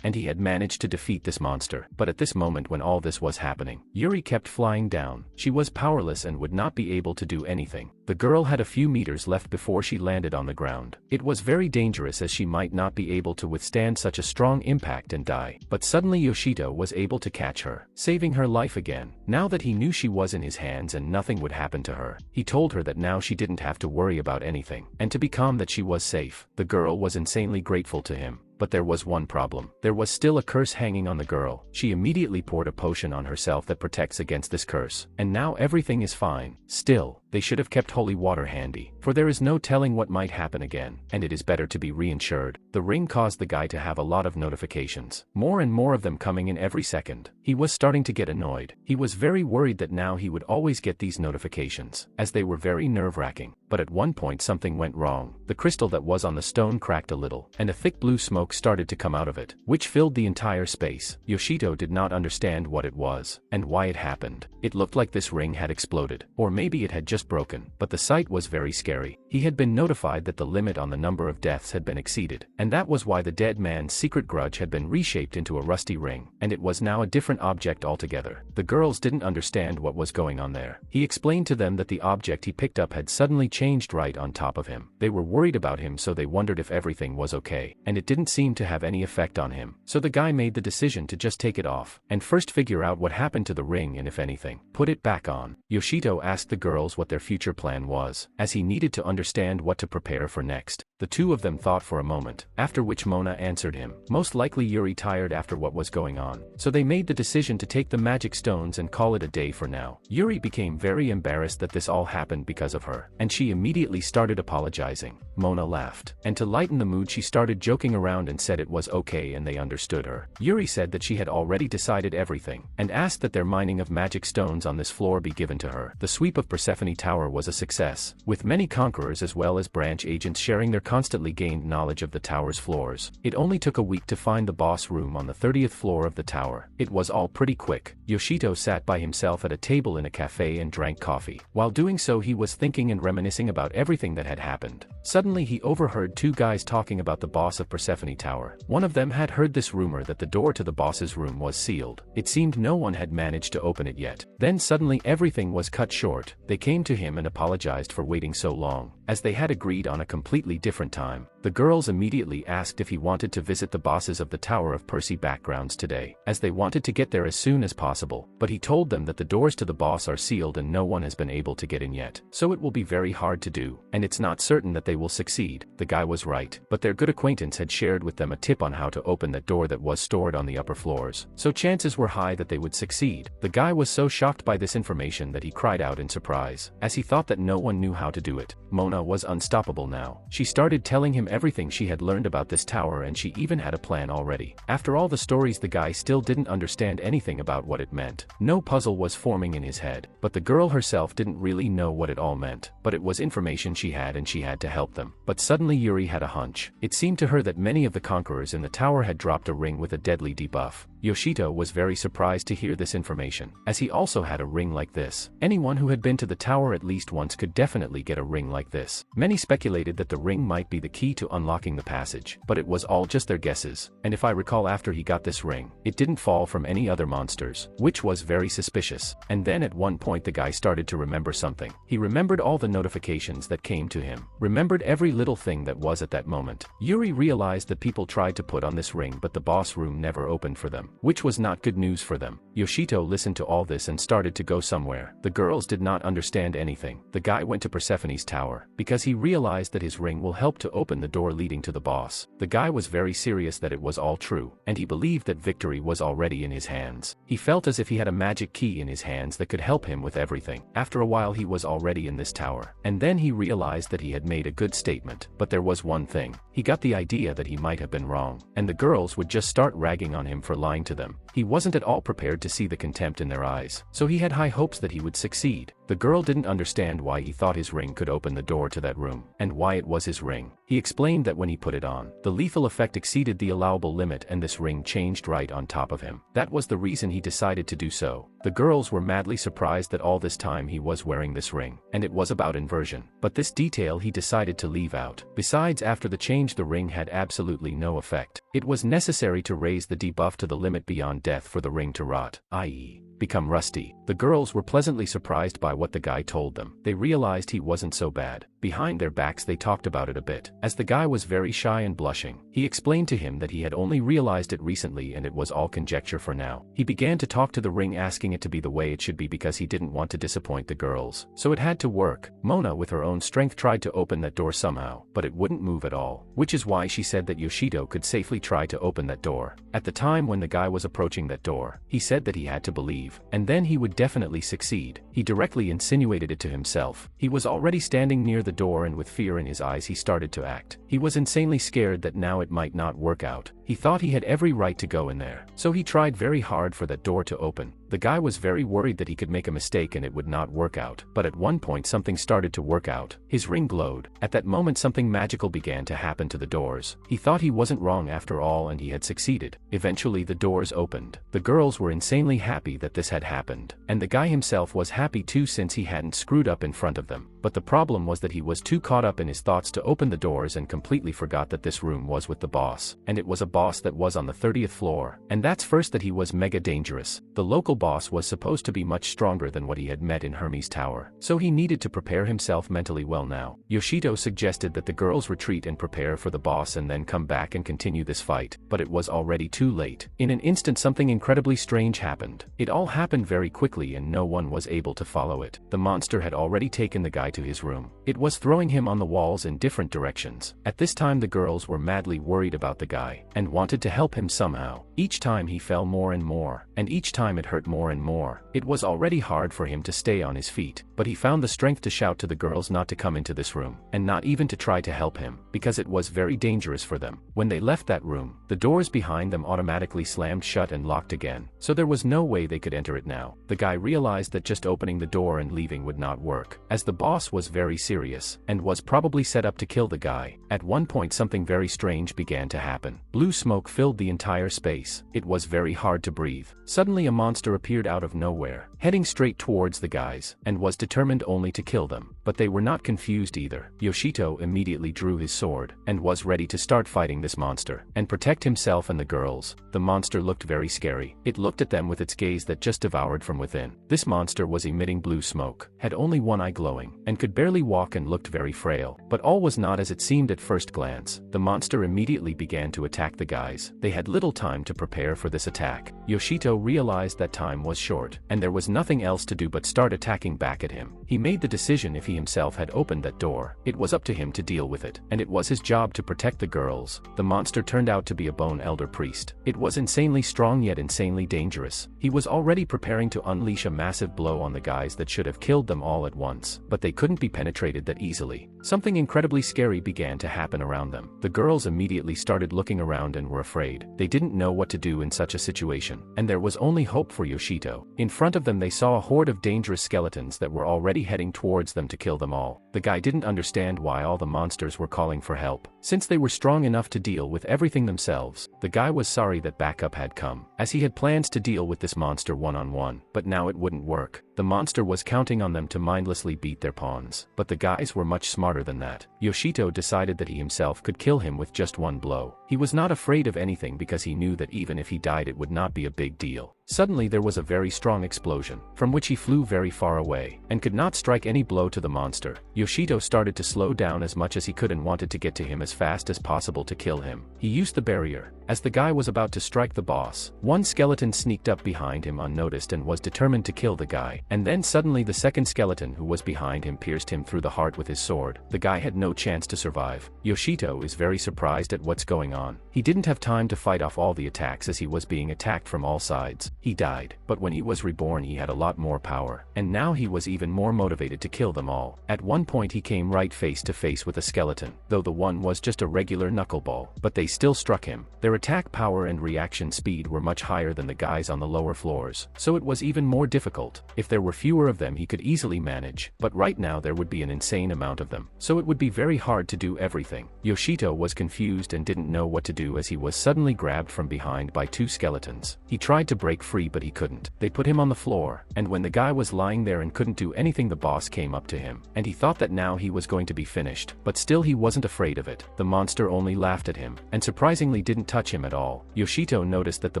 and he had managed to defeat this monster. But at this moment when all this was happening, Yuri kept flying down. She was powerless and would not be able to do anything. The girl had a few meters left before she landed on the ground. It was very dangerous as she might not be able to withstand such a strong impact and die. But suddenly Yoshito was able to catch her, saving her life again. Now that he knew she was in his hands and nothing would happen to her, he told her that now she didn't have to worry about anything, and to be calm that she was safe. The girl was insanely grateful to him. But there was one problem. There was still a curse hanging on the girl. She immediately poured a potion on herself that protects against this curse, and now everything is fine. Still, they should have kept holy water handy, for there is no telling what might happen again, and it is better to be reinsured. The ring caused the guy to have a lot of notifications, more and more of them coming in every second. He was starting to get annoyed. He was very worried that now he would always get these notifications, as they were very nerve-wracking. But at one point something went wrong. The crystal that was on the stone cracked a little, and a thick blue smoke started to come out of it, which filled the entire space. Yoshito did not understand what it was, and why it happened. It looked like this ring had exploded, or maybe it had just broken, but the sight was very scary. He had been notified that the limit on the number of deaths had been exceeded, and that was why the dead man's secret grudge had been reshaped into a rusty ring, and it was now a different object altogether. The girls didn't understand what was going on there. He explained to them that the object he picked up had suddenly changed right on top of him. They were worried about him, so they wondered if everything was okay, and it didn't seem to have any effect on him. So the guy made the decision to just take it off, and first figure out what happened to the ring and if anything, put it back on. Yoshito asked the girls what their future plan was, as he needed to understand what to prepare for next. The two of them thought for a moment, after which Mona answered him. Most likely Yuri tired after what was going on, so they made the decision to take the magic stones and call it a day for now. Yuri became very embarrassed that this all happened because of her, and she immediately started apologizing. Mona laughed, and to lighten the mood she started joking around and said it was okay and they understood her. Yuri said that she had already decided everything, and asked that their mining of magic stones on this floor be given to her. The sweep of Persephone Tower was a success, with many conquerors as well as branch agents sharing their constantly gained knowledge of the tower's floors. It only took a week to find the boss room on the 30th floor of the tower. It was all pretty quick. Yoshito sat by himself at a table in a cafe and drank coffee. While doing so, he was thinking and reminiscing about everything that had happened. Suddenly he overheard two guys talking about the boss of Persephone Tower. One of them had heard this rumor that the door to the boss's room was sealed. It seemed no one had managed to open it yet. Then suddenly everything was cut short. They came to him and apologized for waiting so long, as they had agreed on a completely different time. The girls immediately asked if he wanted to visit the bosses of the Tower of Percy backgrounds today, as they wanted to get there as soon as possible, but he told them that the doors to the boss are sealed and no one has been able to get in yet, so it will be very hard to do, and it's not certain that they will succeed. The guy was right, but their good acquaintance had shared with them a tip on how to open that door that was stored on the upper floors, so chances were high that they would succeed. The guy was so shocked by this information that he cried out in surprise, as he thought that no one knew how to do it. Mona Mona was unstoppable now. She started telling him everything she had learned about this tower, and she even had a plan already. After all the stories, the guy still didn't understand anything about what it meant. No puzzle was forming in his head, but the girl herself didn't really know what it all meant. But it was information she had, and she had to help them. But suddenly Yuri had a hunch. It seemed to her that many of the conquerors in the tower had dropped a ring with a deadly debuff. Yoshito was very surprised to hear this information, as he also had a ring like this. Anyone who had been to the tower at least once could definitely get a ring like this. Many speculated that the ring might be the key to unlocking the passage, but it was all just their guesses. And if I recall, after he got this ring, it didn't fall from any other monsters, which was very suspicious. And then at one point the guy started to remember something. He remembered all the notifications that came to him, remembered every little thing that was at that moment. Yuri realized that people tried to put on this ring, but the boss room never opened for them, which was not good news for them. Yoshito listened to all this and started to go somewhere. The girls did not understand anything. The guy went to Persephone's tower, because he realized that his ring will help to open the door leading to the boss. The guy was very serious that it was all true, and he believed that victory was already in his hands. He felt as if he had a magic key in his hands that could help him with everything. After a while he was already in this tower, and then he realized that he had made a good statement. But there was one thing. He got the idea that he might have been wrong, and the girls would just start ragging on him for lying to them. He wasn't at all prepared to see the contempt in their eyes, so he had high hopes that he would succeed. The girl didn't understand why he thought his ring could open the door to that room, and why it was his ring. He explained that when he put it on, the lethal effect exceeded the allowable limit and this ring changed right on top of him. That was the reason he decided to do so. The girls were madly surprised that all this time he was wearing this ring, and it was about inversion. But this detail he decided to leave out. Besides, after the change the ring had absolutely no effect. It was necessary to raise the debuff to the limit beyond death for the ring to rot, i.e., become rusty. The girls were pleasantly surprised by what the guy told them. They realized he wasn't so bad. Behind their backs they talked about it a bit. As the guy was very shy and blushing, he explained to him that he had only realized it recently and it was all conjecture for now. He began to talk to the ring, asking it to be the way it should be because he didn't want to disappoint the girls. So it had to work. Mona with her own strength tried to open that door somehow, but it wouldn't move at all, which is why she said that Yoshito could safely try to open that door. At the time when the guy was approaching that door, he said that he had to believe, and then he would definitely succeed. He directly insinuated it to himself. He was already standing near the door, and with fear in his eyes he started to act. He was insanely scared that now it might not work out. He thought he had every right to go in there, so he tried very hard for that door to open. The guy was very worried that he could make a mistake and it would not work out. But at one point something started to work out. His ring glowed. At that moment something magical began to happen to the doors. He thought he wasn't wrong after all and he had succeeded. Eventually the doors opened. The girls were insanely happy that this had happened. And the guy himself was happy too, since he hadn't screwed up in front of them. But the problem was that he was too caught up in his thoughts to open the doors and completely forgot that this room was with the boss. And it was a boss that was on the 30th floor. And that's first that he was mega dangerous. The local boss was supposed to be much stronger than what he had met in Hermes Tower. So he needed to prepare himself mentally well now. Yoshito suggested that the girls retreat and prepare for the boss and then come back and continue this fight. But it was already too late. In an instant something incredibly strange happened. It all happened very quickly and no one was able to follow it. The monster had already taken the guy to his room. It was throwing him on the walls in different directions. At this time the girls were madly worried about the guy and wanted to help him somehow. Each time he fell more and more, and each time it hurt more and more. It was already hard for him to stay on his feet, but he found the strength to shout to the girls not to come into this room, and not even to try to help him, because it was very dangerous for them. When they left that room, the doors behind them automatically slammed shut and locked again, so there was no way they could enter it now. The guy realized that just opening the door and leaving would not work, as the boss was very serious, and was probably set up to kill the guy. At one point something very strange began to happen. Blue smoke filled the entire space. It was very hard to breathe. Suddenly a monster appeared out of nowhere, heading straight towards the guys, and was determined only to kill them. But they were not confused either. Yoshito immediately drew his sword, and was ready to start fighting this monster, and protect himself and the girls. The monster looked very scary. It looked at them with its gaze that just devoured from within. This monster was emitting blue smoke, had only one eye glowing, and could barely walk and looked very frail. But all was not as it seemed at first glance. The monster immediately began to attack the guys. They had little time to prepare for this attack. Yoshito realized that time was short, and there was nothing else to do but start attacking back at him. He made the decision if he himself had opened that door, it was up to him to deal with it, and it was his job to protect the girls. The monster turned out to be a bone elder priest. It was insanely strong yet insanely dangerous. He was already preparing to unleash a massive blow on the guys that should have killed them all at once, but they couldn't be penetrated that easily. Something incredibly scary began to happen around them. The girls immediately started looking around and were afraid. They didn't know what to do in such a situation, and there was only hope for Yoshito. In front of them they saw a horde of dangerous skeletons that were already heading towards them to kill them all. The guy didn't understand why all the monsters were calling for help. Since they were strong enough to deal with everything themselves, the guy was sorry that backup had come, as he had plans to deal with this monster one-on-one, but now it wouldn't work. The monster was counting on them to mindlessly beat their pawns, but the guys were much smarter than that. Yoshito decided that he himself could kill him with just one blow. He was not afraid of anything because he knew that even if he died it would not be a big deal. Suddenly there was a very strong explosion, from which he flew very far away, and could not strike any blow to the monster. Yoshito started to slow down as much as he could and wanted to get to him as fast as possible to kill him. He used the barrier. As the guy was about to strike the boss, one skeleton sneaked up behind him unnoticed and was determined to kill the guy. And then suddenly the second skeleton who was behind him pierced him through the heart with his sword. The guy had no chance to survive. Yoshito is very surprised at what's going on. He didn't have time to fight off all the attacks as he was being attacked from all sides. He died, but when he was reborn he had a lot more power, and now he was even more motivated to kill them all. At one point he came right face to face with a skeleton, though the one was just a regular knuckleball, but they still struck him. Their attack power and reaction speed were much higher than the guys on the lower floors, so it was even more difficult. If there were fewer of them he could easily manage, but right now there would be an insane amount of them, so it would be very hard to do everything. Yoshito was confused and didn't know what to do as he was suddenly grabbed from behind by two skeletons. He tried to break free but he couldn't. They put him on the floor, and when the guy was lying there and couldn't do anything the boss came up to him, and he thought that now he was going to be finished, but still he wasn't afraid of it. The monster only laughed at him, and surprisingly didn't touch him at all. Yoshito noticed that the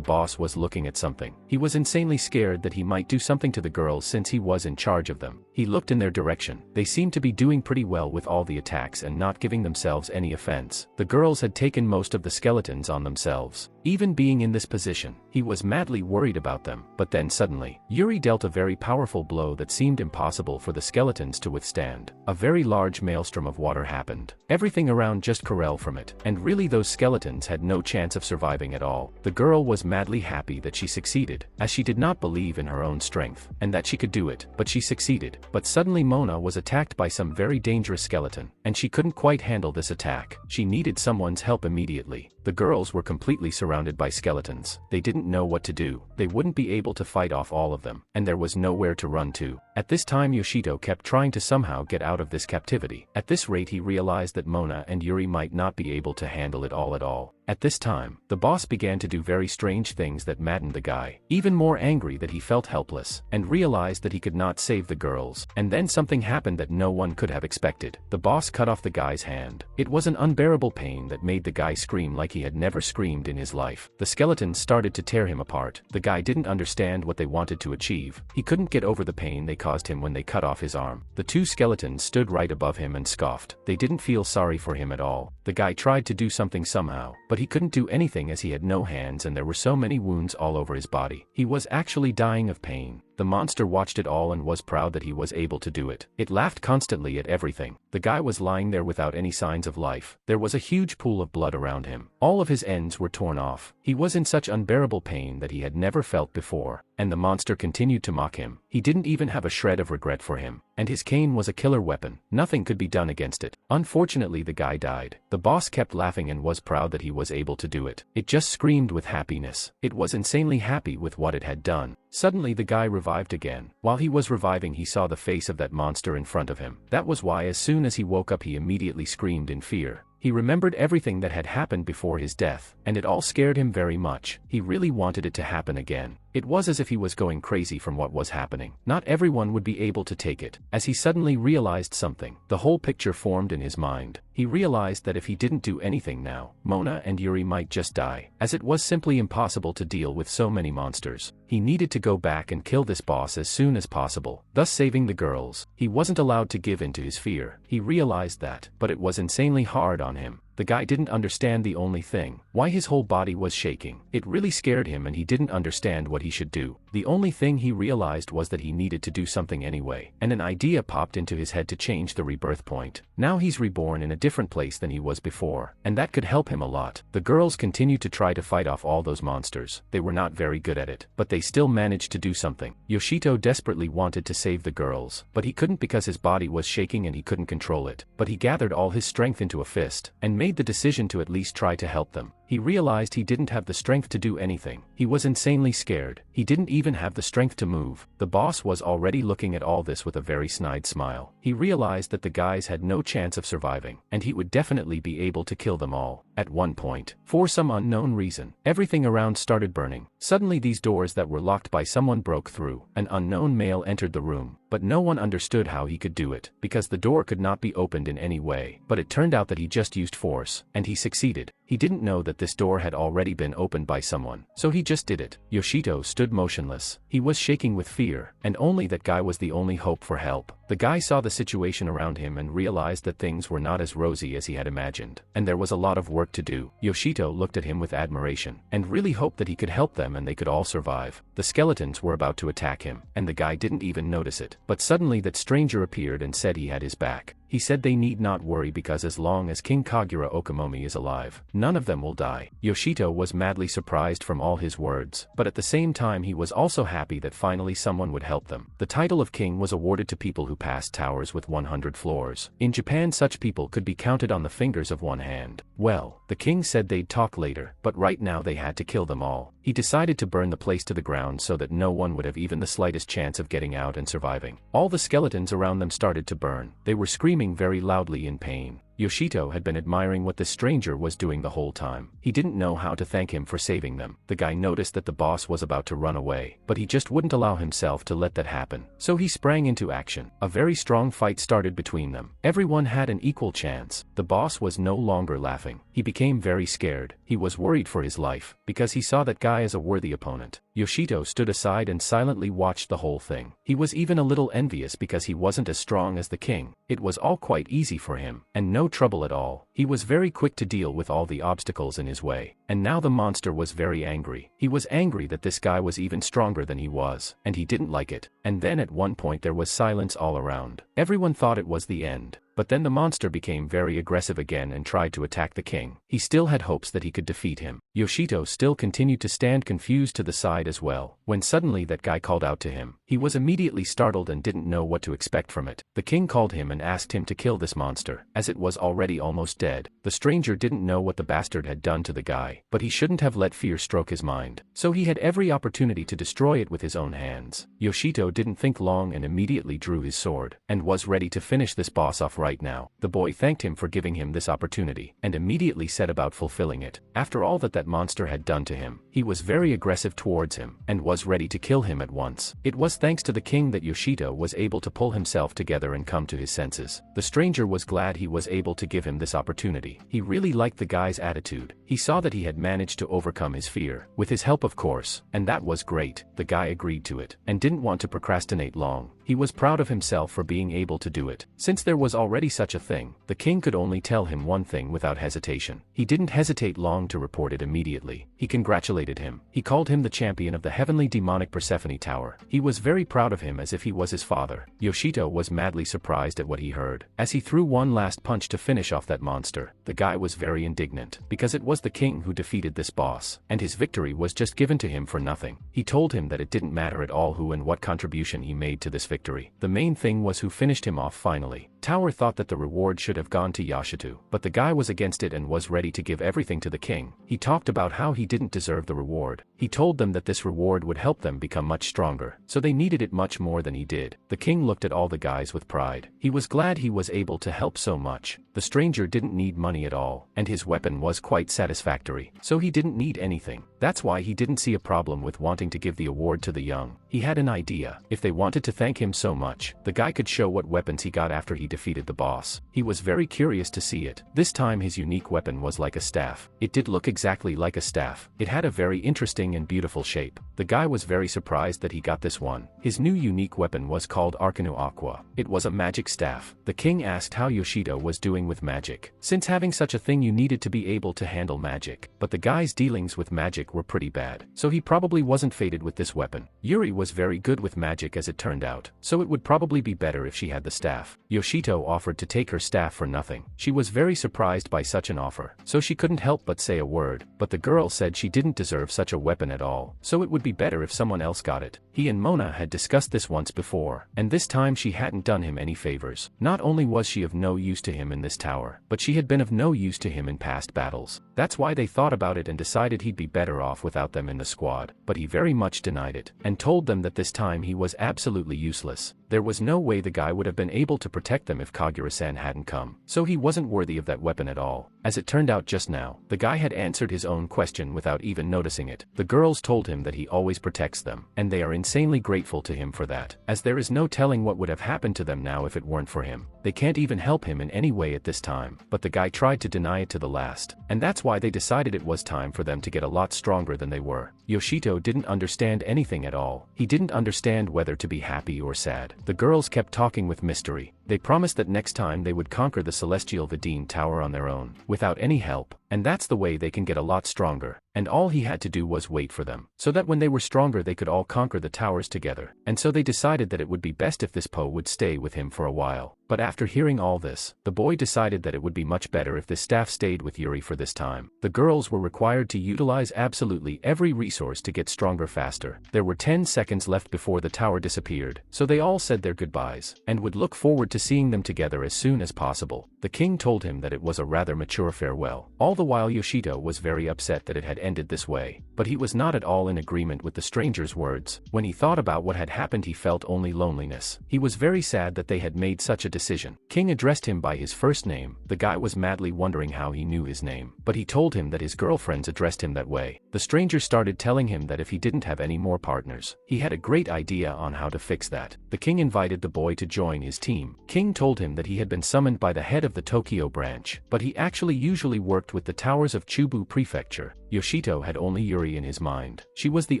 boss was looking at something. He was insanely scared that he might do something to the girls since he was in charge of them. He looked in their direction. They seemed to be doing pretty well with all the attacks and not giving themselves any offense. The girls had taken most of the skeletons on themselves. Even being in this position, he was madly worried about them, but then suddenly, Yuri dealt a very powerful blow that seemed impossible for the skeletons to withstand. A very large maelstrom of water happened. Everything around just corralled from it, and really those skeletons had no chance of surviving at all. The girl was madly happy that she succeeded, as she did not believe in her own strength, and that she could do it, but she succeeded. But suddenly Mona was attacked by some very dangerous skeleton, and she couldn't quite handle this attack. She needed someone's help immediately. The girls were completely surrounded by skeletons. They didn't know what to do. They wouldn't be able to fight off all of them, and there was nowhere to run to. At this time Yoshito kept trying to somehow get out of this captivity. At this rate he realized that Mona and Yuri might not be able to handle it all at all. At this time, the boss began to do very strange things that maddened the guy, even more angry that he felt helpless, and realized that he could not save the girls. And then something happened that no one could have expected. The boss cut off the guy's hand. It was an unbearable pain that made the guy scream like he had never screamed in his life. The skeletons started to tear him apart. The guy didn't understand what they wanted to achieve. He couldn't get over the pain they caused him when they cut off his arm. The two skeletons stood right above him and scoffed. They didn't feel sorry for him at all. The guy tried to do something somehow, but he couldn't do anything as he had no hands and there were so many wounds all over his body. He was actually dying of pain. The monster watched it all and was proud that he was able to do it. It laughed constantly at everything. The guy was lying there without any signs of life. There was a huge pool of blood around him. All of his ends were torn off. He was in such unbearable pain that he had never felt before, and the monster continued to mock him. He didn't even have a shred of regret for him, and his cane was a killer weapon. Nothing could be done against it. Unfortunately the guy died. The boss kept laughing and was proud that he was able to do it. It just screamed with happiness. It was insanely happy with what it had done. Suddenly the guy revived again. While he was reviving he saw the face of that monster in front of him. That was why as soon as he woke up he immediately screamed in fear. He remembered everything that had happened before his death, and it all scared him very much. He really wanted it to happen again. It was as if he was going crazy from what was happening. Not everyone would be able to take it. As he suddenly realized something, the whole picture formed in his mind. He realized that if he didn't do anything now, Mona and Yuri might just die, as it was simply impossible to deal with so many monsters. He needed to go back and kill this boss as soon as possible, thus saving the girls. He wasn't allowed to give in to his fear. He realized that, but it was insanely hard on him. The guy didn't understand the only thing, why his whole body was shaking. It really scared him and he didn't understand what he should do. The only thing he realized was that he needed to do something anyway, and an idea popped into his head to change the rebirth point. Now he's reborn in a different place than he was before, and that could help him a lot. The girls continued to try to fight off all those monsters. They were not very good at it, but they still managed to do something. Yoshito desperately wanted to save the girls, but he couldn't because his body was shaking and he couldn't control it. But he gathered all his strength into a fist, and made the decision to at least try to help them. He realized he didn't have the strength to do anything. He was insanely scared. He didn't even have the strength to move. The boss was already looking at all this with a very snide smile. He realized that the guys had no chance of surviving, and he would definitely be able to kill them all. At one point, for some unknown reason, everything around started burning. Suddenly these doors that were locked by someone broke through. An unknown male entered the room, but no one understood how he could do it, because the door could not be opened in any way. But it turned out that he just used force, and he succeeded. He didn't know that this door had already been opened by someone, so he just did it. Yoshito stood motionless. He was shaking with fear, and only that guy was the only hope for help. The guy saw the situation around him and realized that things were not as rosy as he had imagined, and there was a lot of work to do. Yoshito looked at him with admiration, and really hoped that he could help them and they could all survive. The skeletons were about to attack him, and the guy didn't even notice it. But suddenly that stranger appeared and said he had his back. He said they need not worry because as long as King Kagura Okamomi is alive, none of them will die. Yoshito was madly surprised from all his words, but at the same time he was also happy that finally someone would help them. The title of king was awarded to people who passed towers with 100 floors. In Japan such people could be counted on the fingers of one hand. Well, the king said they'd talk later, but right now they had to kill them all. He decided to burn the place to the ground so that no one would have even the slightest chance of getting out and surviving. All the skeletons around them started to burn. They were screaming very loudly in pain. Yoshito had been admiring what the stranger was doing the whole time. He didn't know how to thank him for saving them. The guy noticed that the boss was about to run away, but he just wouldn't allow himself to let that happen. So he sprang into action. A very strong fight started between them. Everyone had an equal chance. The boss was no longer laughing. He became very scared. He was worried for his life, because he saw that guy as a worthy opponent. Yoshito stood aside and silently watched the whole thing. He was even a little envious because he wasn't as strong as the king. It was all quite easy for him, and no trouble at all. He was very quick to deal with all the obstacles in his way. And now the monster was very angry. He was angry that this guy was even stronger than he was, and he didn't like it. And then at one point there was silence all around. Everyone thought it was the end. But then the monster became very aggressive again and tried to attack the king. He still had hopes that he could defeat him. Yoshito still continued to stand confused to the side as well, when suddenly that guy called out to him. He was immediately startled and didn't know what to expect from it. The king called him and asked him to kill this monster, as it was already almost dead. The stranger didn't know what the bastard had done to the guy, but he shouldn't have let fear stroke his mind. So he had every opportunity to destroy it with his own hands. Yoshito didn't think long and immediately drew his sword, and was ready to finish this boss off right now. The boy thanked him for giving him this opportunity, and immediately set about fulfilling it. After all that monster had done to him, he was very aggressive towards him, and was ready to kill him at once. It was thanks to the king that Yoshito was able to pull himself together and come to his senses. The stranger was glad he was able to give him this opportunity. He really liked the guy's attitude. He saw that he had managed to overcome his fear, with his help of course, and that was great. The guy agreed to it, and didn't want to procrastinate long. He was proud of himself for being able to do it. Since there was already such a thing, the king could only tell him one thing without hesitation. He didn't hesitate long to report it immediately. He congratulated him. He called him the champion of the heavenly demonic Persephone Tower. He was very proud of him as if he was his father. Yoshito was madly surprised at what he heard. As he threw one last punch to finish off that monster, the guy was very indignant, because it was the king who defeated this boss, and his victory was just given to him for nothing. He told him that it didn't matter at all who and what contribution he made to this victory. The main thing was who finished him off finally. Tower thought that the reward should have gone to Yashitu, but the guy was against it and was ready to give everything to the king. He talked about how he didn't deserve the reward. He told them that this reward would help them become much stronger, so they needed it much more than he did. The king looked at all the guys with pride. He was glad he was able to help so much. The stranger didn't need money at all, and his weapon was quite satisfactory, so he didn't need anything. That's why he didn't see a problem with wanting to give the award to the young. He had an idea. If they wanted to thank him so much, the guy could show what weapons he got after he defeated the boss. He was very curious to see it. This time his unique weapon was like a staff. It did look exactly like a staff. It had a very interesting and beautiful shape. The guy was very surprised that he got this one. His new unique weapon was called Arcano Aqua. It was a magic staff. The king asked how Yoshito was doing with magic, since having such a thing you needed to be able to handle magic. But the guy's dealings with magic were pretty bad, so he probably wasn't fated with this weapon. Yuri was very good with magic as it turned out, so it would probably be better if she had the staff. Yoshito offered to take her staff for nothing. She was very surprised by such an offer, so she couldn't help but say a word, but the girl said she didn't deserve such a weapon at all, so it would be better if someone else got it. He and Mona had discussed this once before, and this time she hadn't done him any favors. Not only was she of no use to him in this tower, but she had been of no use to him in past battles. That's why they thought about it and decided he'd be better off without them in the squad, but he very much denied it, and told them that this time he was absolutely useless. There was no way the guy would have been able to protect them if Kagura-san hadn't come, so he wasn't worthy of that weapon at all. As it turned out just now, the guy had answered his own question without even noticing it. The girls told him that he always protects them, and they are insanely grateful to him for that, as there is no telling what would have happened to them now if it weren't for him. They can't even help him in any way at this time, but the guy tried to deny it to the last, and that's why they decided it was time for them to get a lot stronger than they were. Yoshito didn't understand anything at all. He didn't understand whether to be happy or sad. The girls kept talking with mystery. They promised that next time they would conquer the Celestial Vidine Tower on their own, without any help, and that's the way they can get a lot stronger. And all he had to do was wait for them, so that when they were stronger they could all conquer the towers together. And so they decided that it would be best if this Po would stay with him for a while. But after hearing all this, the boy decided that it would be much better if this staff stayed with Yuri for this time. The girls were required to utilize absolutely every resource to get stronger faster. There were 10 seconds left before the tower disappeared, so they all said their goodbyes, and would look forward to seeing them together as soon as possible. The king told him that it was a rather mature farewell. All the while Yoshito was very upset that it had ended this way, but he was not at all in agreement with the stranger's words. When he thought about what had happened he felt only loneliness. He was very sad that they had made such a decision. King addressed him by his first name. The guy was madly wondering how he knew his name, but he told him that his girlfriends addressed him that way. The stranger started telling him that if he didn't have any more partners, he had a great idea on how to fix that. The king invited the boy to join his team. King told him that he had been summoned by the head of the Tokyo branch, but he actually usually worked with the towers of Chubu Prefecture. Yoshito had only Yuri in his mind. She was the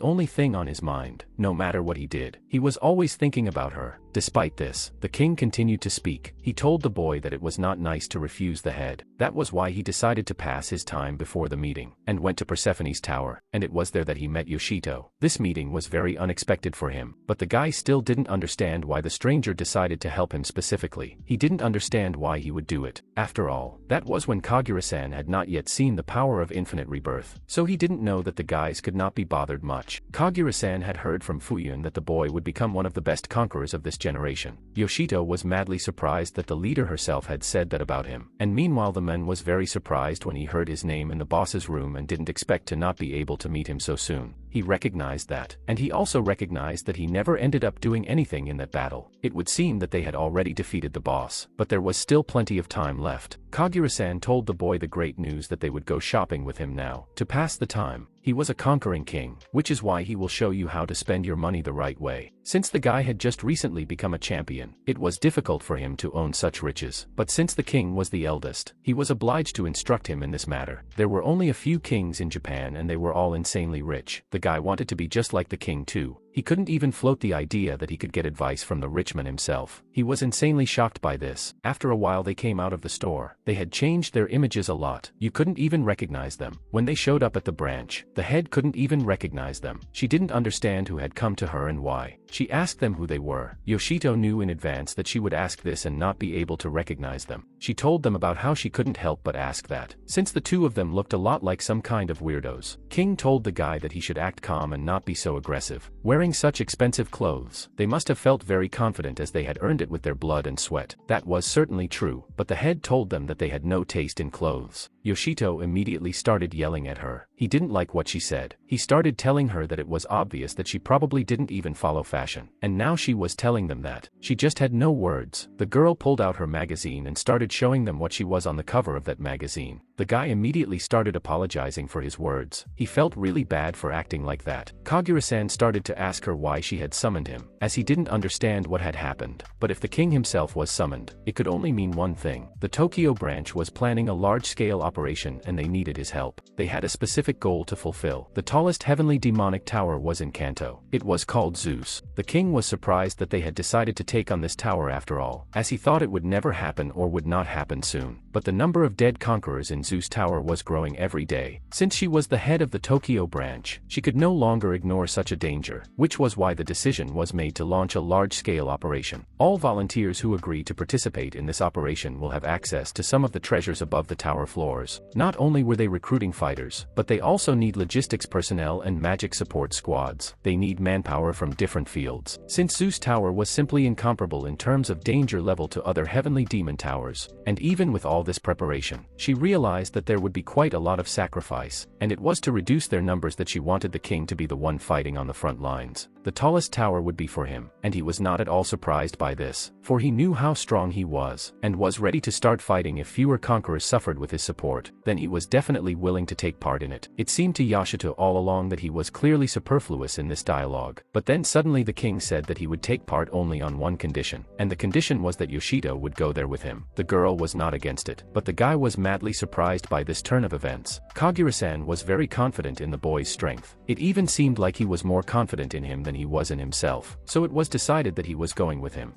only thing on his mind. No matter what he did, he was always thinking about her. Despite this, the king continued to speak. He told the boy that it was not nice to refuse the head. That was why he decided to pass his time before the meeting, and went to Persephone's tower, and it was there that he met Yoshito. This meeting was very unexpected for him, but the guy still didn't understand why the stranger decided to help him specifically. He didn't understand why he would do it. After all, that was when Kagura-san had not yet seen the power of infinite rebirth, so he didn't know that the guys could not be bothered much. Kagura-san had heard from Fuyun that the boy would become one of the best conquerors of this generation. Yoshito was madly surprised that the leader herself had said that about him, and meanwhile the man was very surprised when he heard his name in the boss's room and didn't expect to not be able to meet him so soon. He recognized that, and he also recognized that he never ended up doing anything in that battle. It would seem that they had already defeated the boss, but there was still plenty of time left. Kagura-san told the boy the great news that they would go shopping with him now, to pass the time. He was a conquering king, which is why he will show you how to spend your money the right way. Since the guy had just recently become a champion, it was difficult for him to own such riches, but since the king was the eldest, he was obliged to instruct him in this matter. There were only a few kings in Japan and they were all insanely rich. The guy wanted to be just like the king too. He couldn't even float the idea that he could get advice from the rich man himself. He was insanely shocked by this. After a while they came out of the store. They had changed their images a lot. You couldn't even recognize them. When they showed up at the branch, the head couldn't even recognize them. She didn't understand who had come to her and why. She asked them who they were. Yoshito knew in advance that she would ask this and not be able to recognize them. She told them about how she couldn't help but ask that, since the two of them looked a lot like some kind of weirdos. King told the guy that he should act calm and not be so aggressive. Wearing such expensive clothes, they must have felt very confident as they had earned it with their blood and sweat. That was certainly true, but the head told them that they had no taste in clothes. Yoshito immediately started yelling at her. He didn't like what she said. He started telling her that it was obvious that she probably didn't even follow fashion. And now she was telling them that she just had no words. The girl pulled out her magazine and started showing them what she was on the cover of that magazine. The guy immediately started apologizing for his words. He felt really bad for acting like that. Kagura-san started to ask her why she had summoned him, as he didn't understand what had happened. But if the king himself was summoned, it could only mean one thing. The Tokyo branch was planning a large-scale operation and they needed his help. They had a specific goal to fulfill. The tallest heavenly demonic tower was in Kanto. It was called Zeus. The king was surprised that they had decided to take on this tower after all, as he thought it would never happen or would not happen soon. But the number of dead conquerors in Zeus Tower was growing every day. Since she was the head of the Tokyo branch, she could no longer ignore such a danger, which was why the decision was made to launch a large-scale operation. All volunteers who agree to participate in this operation will have access to some of the treasures above the tower floors. Not only were they recruiting fighters, but they also need logistics personnel and magic support squads. They need manpower from different fields. Since Zeus Tower was simply incomparable in terms of danger level to other heavenly demon towers, and even with all this preparation, she realized that there would be quite a lot of sacrifice, and it was to reduce their numbers that she wanted the king to be the one fighting on the front lines. The tallest tower would be for him, and he was not at all surprised by this, for he knew how strong he was, and was ready to start fighting if fewer conquerors suffered with his support. Then he was definitely willing to take part in it. It seemed to Yashito all along that he was clearly superfluous in this dialogue, but then suddenly the king said that he would take part only on one condition, and the condition was that Yoshito would go there with him. The girl was not against it, but the guy was madly surprised by this turn of events. Kagura-san was very confident in the boy's strength. It even seemed like he was more confident in him than he was in himself, so it was decided that he was going with him.